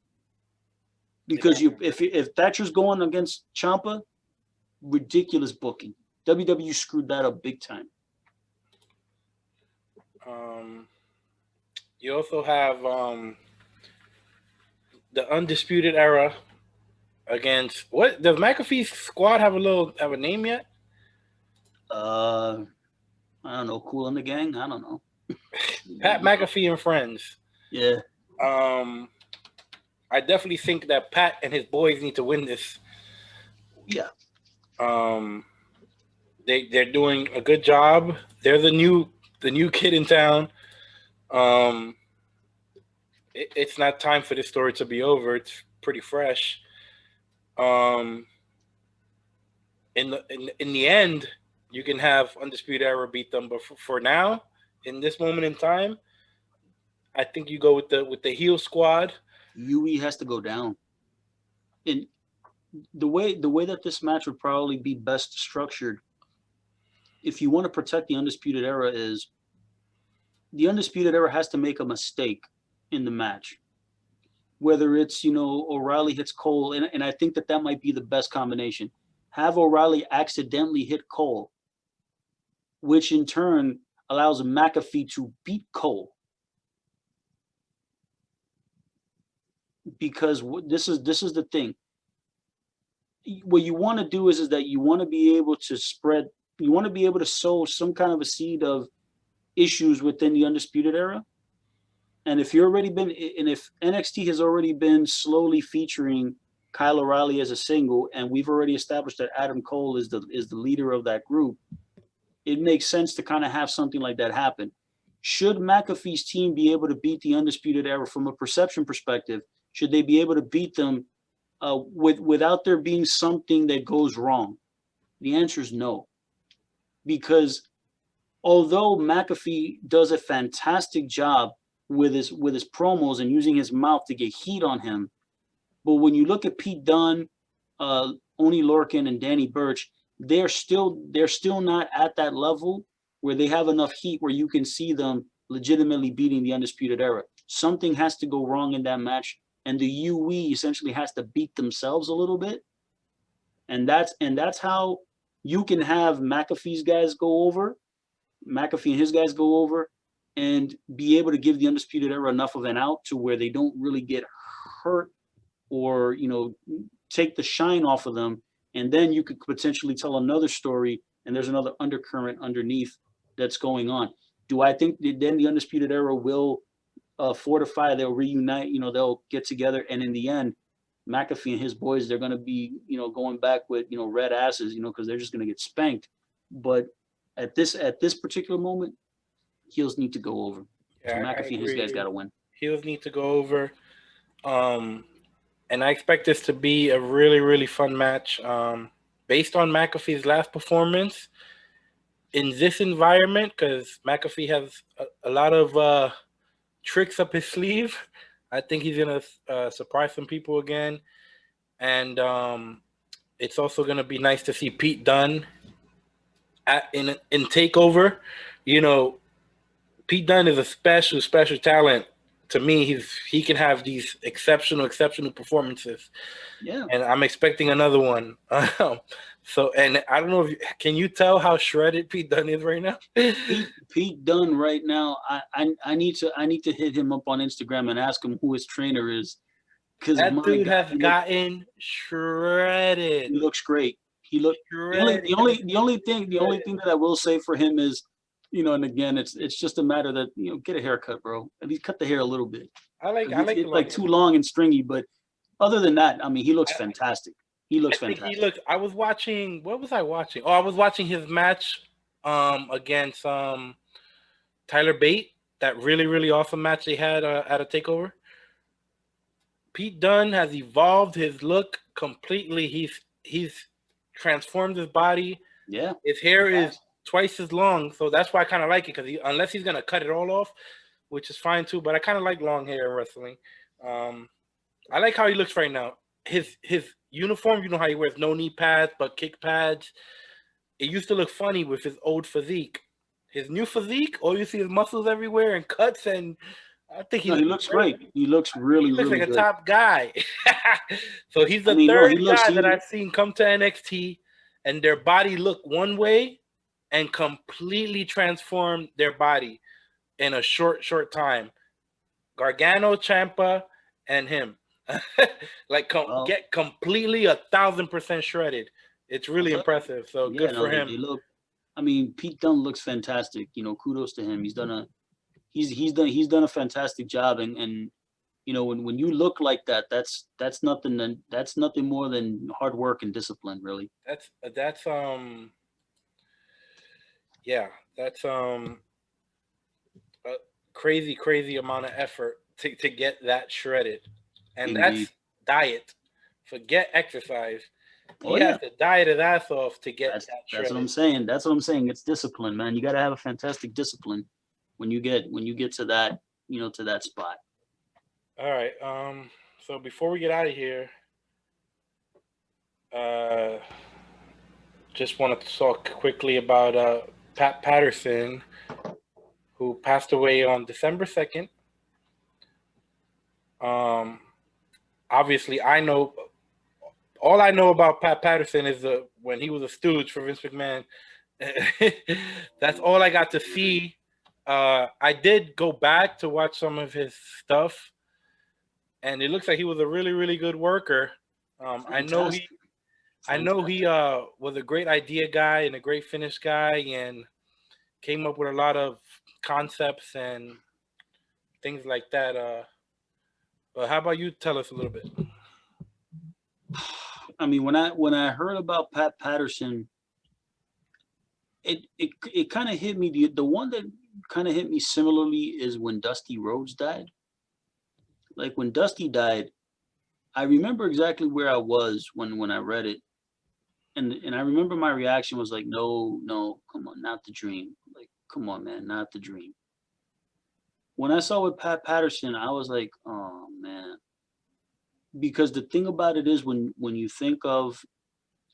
Because if Thatcher's going against Ciampa, ridiculous booking. WWE screwed that up big time. You also have the Undisputed Era against what? Does McAfee's squad have a name yet? I don't know. Cool in the Gang? I don't know. Pat McAfee and friends. Yeah. I definitely think that Pat and his boys need to win this. Yeah. They're doing a good job. They're the new kid in town. It's not time for this story to be over. It's pretty fresh. In the end, you can have Undisputed Era beat them, but for now, in this moment in time, I think you go with the heel squad. UE has to go down. And the way that this match would probably be best structured, if you want to protect the Undisputed Era, is the Undisputed Era has to make a mistake in the match. Whether it's, O'Reilly hits Cole, and I think that might be the best combination. Have O'Reilly accidentally hit Cole, which in turn allows McAfee to beat Cole. Because this is the thing. What you want to do is that you want to be able to sow some kind of a seed of issues within the Undisputed Era. And if if NXT has already been slowly featuring Kyle O'Reilly as a single, and we've already established that Adam Cole is the leader of that group, it makes sense to kind of have something like that happen. Should McAfee's team be able to beat the Undisputed Era from a perception perspective? Should they be able to beat them without there being something that goes wrong? The answer is no. Because although McAfee does a fantastic job with his promos and using his mouth to get heat on him, but when you look at Pete Dunne, Oney Lorcan, and Danny Burch, they're still not at that level where they have enough heat where you can see them legitimately beating the Undisputed Era. Something has to go wrong in that match, and the UE essentially has to beat themselves a little bit, and that's how you can have McAfee and his guys go over, and be able to give the Undisputed Era enough of an out to where they don't really get hurt or, take the shine off of them. And then you could potentially tell another story, and there's another undercurrent underneath that's going on. Do I think that then the Undisputed Era will fortify, they'll reunite, they'll get together, and in the end, McAfee and his boys, they're going to be, going back with, red asses, because they're just going to get spanked. But at this particular moment, heels need to go over. So Yeah, McAfee and his guys got to win. Heels need to go over. And I expect this to be a really, really fun match. Based on McAfee's last performance in this environment, because McAfee has a lot of tricks up his sleeve. I think he's going to surprise some people again. And it's also going to be nice to see Pete Dunne in TakeOver. Pete Dunne is a special talent. To me, he can have these exceptional performances. Yeah. And I'm expecting another one. So, and I don't know can you tell how shredded Pete Dunne is right now? Pete Dunne right now, I need to hit him up on Instagram and ask him who his trainer is. Because that dude has gotten shredded. He looks great. The only thing that I will say for him is, and again, it's just a matter that, get a haircut, bro. At least cut the hair a little bit. I like it's like too long and stringy, but other than that, I mean, he looks fantastic. He looks fantastic. I was watching. What was I watching? Oh, I was watching his match against Tyler Bate. That really, really awesome match they had at a TakeOver. Pete Dunne has evolved his look completely. He's transformed his body. Yeah. His hair is twice as long, so that's why I kind of like it, because unless he's gonna cut it all off, which is fine too, but I kind of like long hair in wrestling. I like how he looks right now. His uniform, how he wears no knee pads but kick pads. It used to look funny with his old physique. His new physique, all you see is muscles everywhere and cuts, and I think he looks great. He looks really like good. A top guy. So he's the third guy that I've seen come to NXT, and their body look one way and completely transform their body in a short time. Gargano, Ciampa, and him. Get completely 1,000% shredded. It's really impressive. So good for him. Pete Dunne looks fantastic. Kudos to him. He's done a fantastic job. And when you look like that, that's nothing more than hard work and discipline, really. That's a crazy amount of effort to get that shredded. And Indeed. That's diet. Forget exercise. He has to diet his ass off to get that shredded. That's what I'm saying. It's discipline, man. You got to have a fantastic discipline when you get to that, to that spot. All right. So before we get out of here, just wanted to talk quickly about Pat Patterson, who passed away on December 2nd. Obviously, all I know about Pat Patterson is when he was a stooge for Vince McMahon. That's all I got to see. I did go back to watch some of his stuff, and it looks like he was a really, really good worker. I know he was a great idea guy and a great finish guy, and came up with a lot of concepts and things like that. But how about you tell us a little bit? When I heard about Pat Patterson, it kind of hit me. The one that kind of hit me similarly is when Dusty Rhodes died. Like when Dusty died, I remember exactly where I was when I read it, and I remember my reaction was like, no, come on, not the dream. Like, come on, man, not the dream. When I saw with Pat Patterson, I was like, oh man. Because the thing about it is when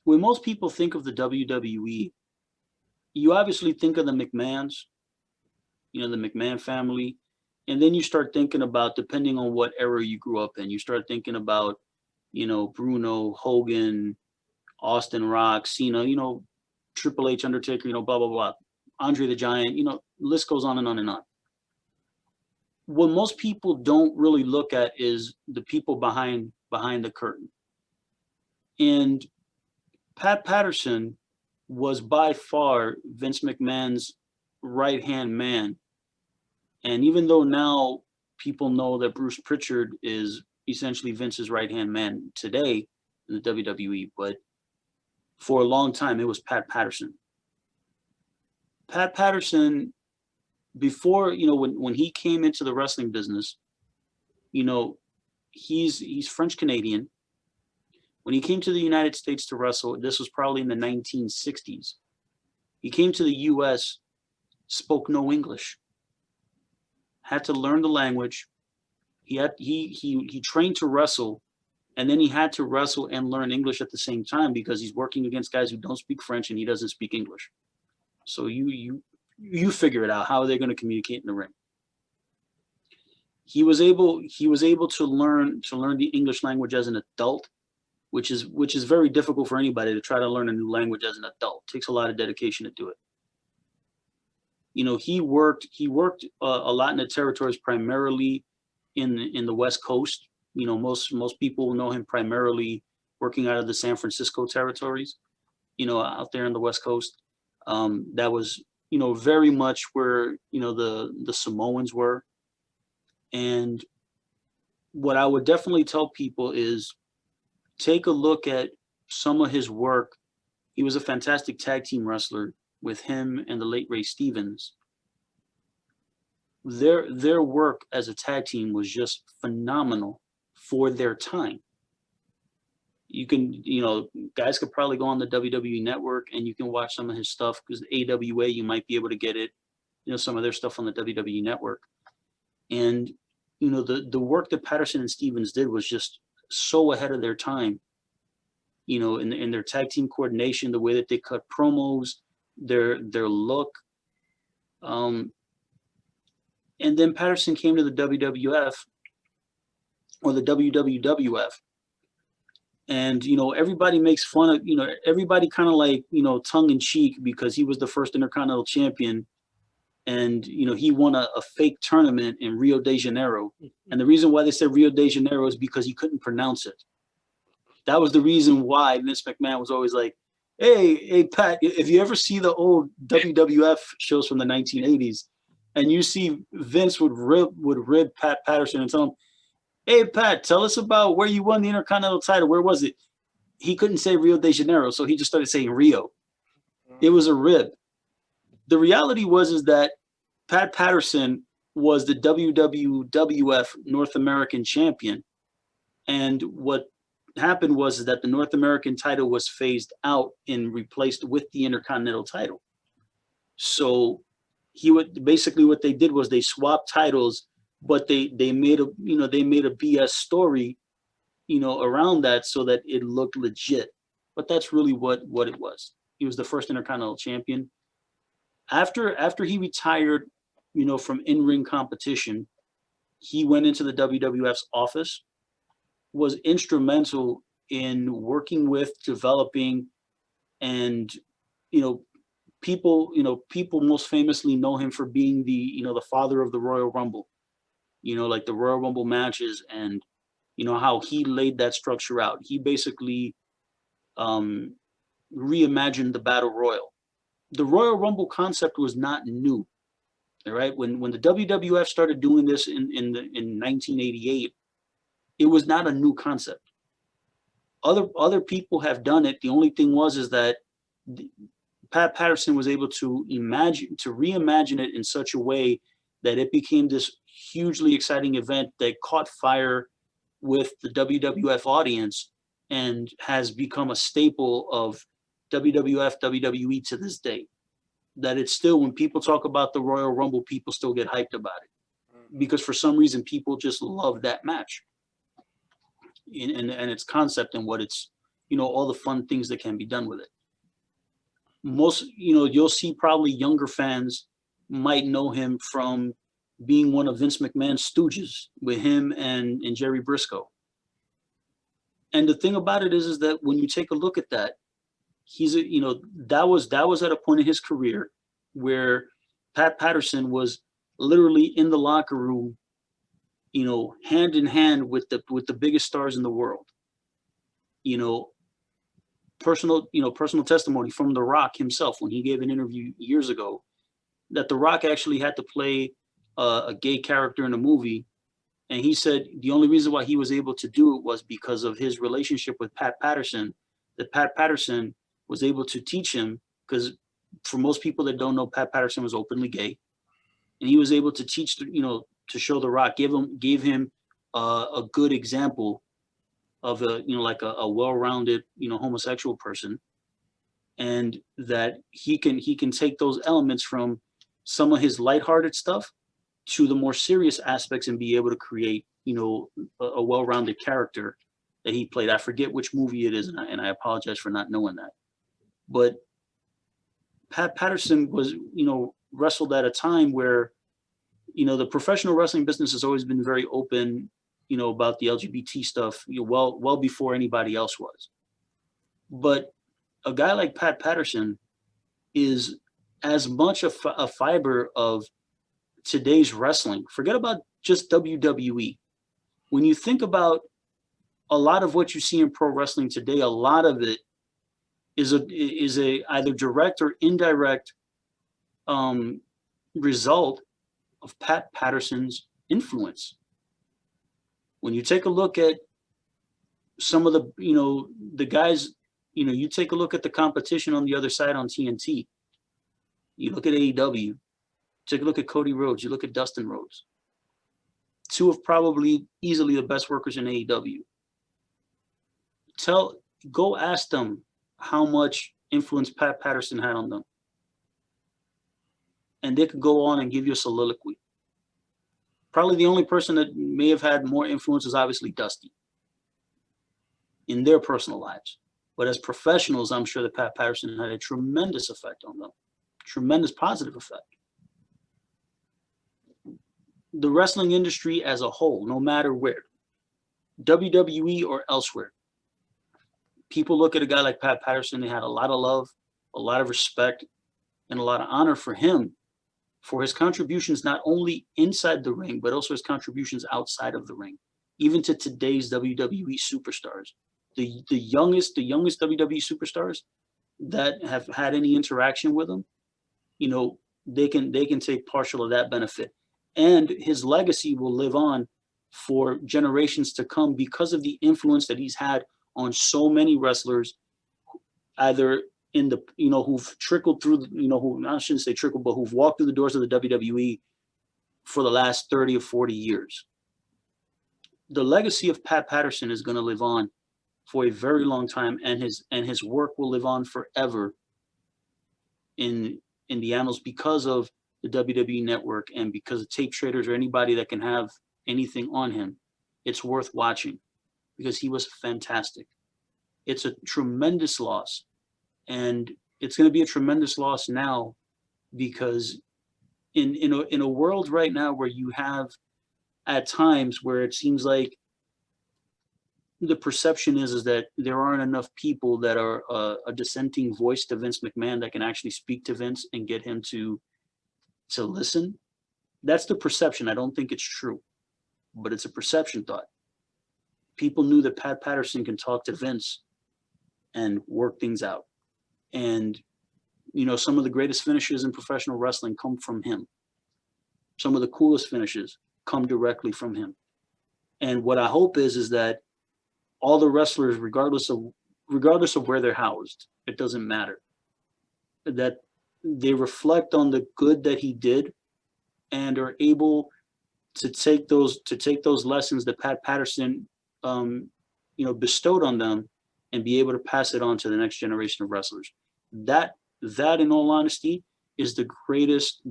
most people think of the WWE, you obviously think of the McMahons, the McMahon family. And then you start thinking about, depending on what era you grew up in, you start thinking about, Bruno, Hogan, Austin Rock, Cena, Triple H, Undertaker, blah, blah, blah, Andre the Giant, list goes on and on and on. What most people don't really look at is the people behind the curtain. And Pat Patterson was by far Vince McMahon's right-hand man. And even though now people know that Bruce Pritchard is essentially Vince's right-hand man today in the WWE, but for a long time, it was Pat Patterson. Pat Patterson, before, when he came into the wrestling business, he's French-Canadian. When he came to the United States to wrestle, this was probably in the 1960s. He came to the US, spoke no English, had to learn the language. He trained to wrestle, and then he had to wrestle and learn English at the same time because he's working against guys who don't speak French and he doesn't speak English. So you figure it out. How are they going to communicate in the ring? He was able to learn the English language as an adult, which is very difficult for anybody to try to learn a new language as an adult. It takes a lot of dedication to do it. He worked a lot in the territories, primarily in the West Coast. Most people know him primarily working out of the San Francisco territories, out there on the West Coast. That was, very much where, the Samoans were. And what I would definitely tell people is take a look at some of his work. He was a fantastic tag team wrestler with him and the late Ray Stevens. Their work as a tag team was just phenomenal for their time. You can, guys could probably go on the WWE Network and you can watch some of his stuff, because AWA, you might be able to get it, some of their stuff on the WWE Network. And, the work that Patterson and Stevens did was just so ahead of their time, in their tag team coordination, the way that they cut promos, their look. And then Patterson came to the WWF, or the WWF. And, everybody makes fun of, everybody kind of like, tongue in cheek, because he was the first Intercontinental Champion. And, he won a fake tournament in Rio de Janeiro. And the reason why they said Rio de Janeiro is because he couldn't pronounce it. That was the reason why Vince McMahon was always like, hey, Pat, if you ever see the old WWF shows from the 1980s, and you see Vince would rib Pat Patterson and tell him, hey, Pat, tell us about where you won the Intercontinental title. Where was it? He couldn't say Rio de Janeiro, so he just started saying Rio. It was a rib. The reality is that Pat Patterson was the WWF North American champion. And what happened was that the North American title was phased out and replaced with the Intercontinental title. So basically what they did was they swapped titles, but they made a BS story, around that so that it looked legit. But that's really what it was. He was the first Intercontinental champion. After he retired, from in-ring competition, he went into the WWF's office, was instrumental in working with, developing, and, people most famously know him for being the father of the Royal Rumble, like the Royal Rumble matches, and, how he laid that structure out. He basically reimagined the Battle Royal. The Royal Rumble concept was not new. All right, when the WWF started doing this in 1988, it was not a new concept. Other people have done it. The only thing is that Pat Patterson was able to reimagine it in such a way that it became this hugely exciting event that caught fire with the WWF audience and has become a staple of WWF, WWE to this day. That it's still, when people talk about the Royal Rumble, people still get hyped about it, because for some reason people just love that match and its concept and what it's, all the fun things that can be done with it. Most, you'll see probably younger fans might know him from being one of Vince McMahon's stooges with him and Jerry Briscoe. And the thing about it is that when you take a look at that, he's a, that was at a point in his career where Pat Patterson was literally in the locker room, hand in hand with the biggest stars in the world. Personal testimony from The Rock himself when he gave an interview years ago that The Rock actually had to play a gay character in a movie. And he said the only reason why he was able to do it was because of his relationship with Pat Patterson, that Pat Patterson was able to teach him, because for most people that don't know, Pat Patterson was openly gay. And he was able to teach, to show The Rock, gave him a good example of like a well-rounded, homosexual person. And that he can take those elements from some of his lighthearted stuff to the more serious aspects and be able to create, a well-rounded character that he played. I forget which movie it is, and I apologize for not knowing that. But Pat Patterson was, wrestled at a time where, the professional wrestling business has always been very open, about the LGBT stuff, well before anybody else was. But a guy like Pat Patterson is as much a fiber of today's wrestling. Forget about just WWE. When you think about a lot of what you see in pro wrestling today, a lot of it is a either direct or indirect result of Pat Patterson's influence. When you take a look at some of the guys, you take a look at the competition on the other side on TNT. You look at AEW. Take a look at Cody Rhodes. You look at Dustin Rhodes. Two of probably easily the best workers in AEW. Go ask them how much influence Pat Patterson had on them. And they could go on and give you a soliloquy. Probably the only person that may have had more influence is obviously Dusty in their personal lives. But as professionals, I'm sure that Pat Patterson had a tremendous effect on them. Tremendous positive effect. The wrestling industry as a whole, no matter where, WWE or elsewhere, people look at a guy like Pat Patterson, they had a lot of love, a lot of respect, and a lot of honor for him, for his contributions not only inside the ring, but also his contributions outside of the ring, even to today's WWE superstars. The youngest WWE superstars that have had any interaction with him, they can take partial of that benefit. And his legacy will live on for generations to come because of the influence that he's had on so many wrestlers, either in the, who've trickled through, I shouldn't say trickled, but who've walked through the doors of the WWE for the last 30 or 40 years. The legacy of Pat Patterson is going to live on for a very long time, and his work will live on forever in the annals because of the WWE network and because of tape traders or anybody that can have anything on him. It's worth watching because he was fantastic. It's a tremendous loss, and it's going to be a tremendous loss now because in a world right now where you have at times where it seems like the perception is that there aren't enough people that are a dissenting voice to Vince McMahon that can actually speak to Vince and get him to listen. That's the perception. I don't think it's true, but it's a perception thought. People knew that Pat Patterson can talk to Vince and work things out. And, some of the greatest finishes in professional wrestling come from him. Some of the coolest finishes come directly from him. And what I hope is that all the wrestlers, regardless of where they're housed, it doesn't matter, that they reflect on the good that he did and are able to take those lessons that Pat Patterson bestowed on them and be able to pass it on to the next generation of wrestlers. That in all honesty is the greatest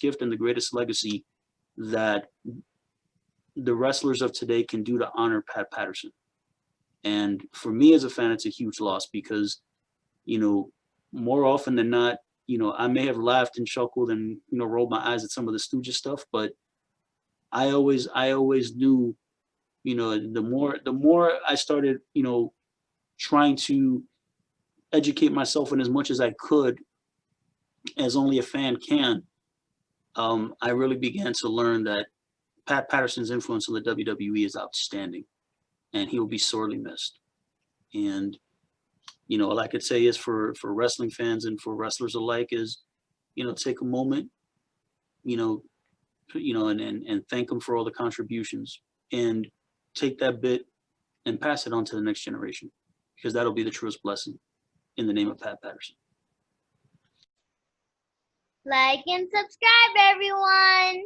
gift and the greatest legacy that the wrestlers of today can do to honor Pat Patterson. And for me as a fan, it's a huge loss because, more often than not, I may have laughed and chuckled and, rolled my eyes at some of the Stooges stuff, but I always knew, the more I started, trying to educate myself in as much as I could, as only a fan can, I really began to learn that Pat Patterson's influence on the WWE is outstanding, and he will be sorely missed. And, you know, all I could say is for wrestling fans and for wrestlers alike is, you know, take a moment, and thank them for all the contributions, and take that bit and pass it on to the next generation, because that'll be the truest blessing in the name of Pat Patterson. Like and subscribe, everyone.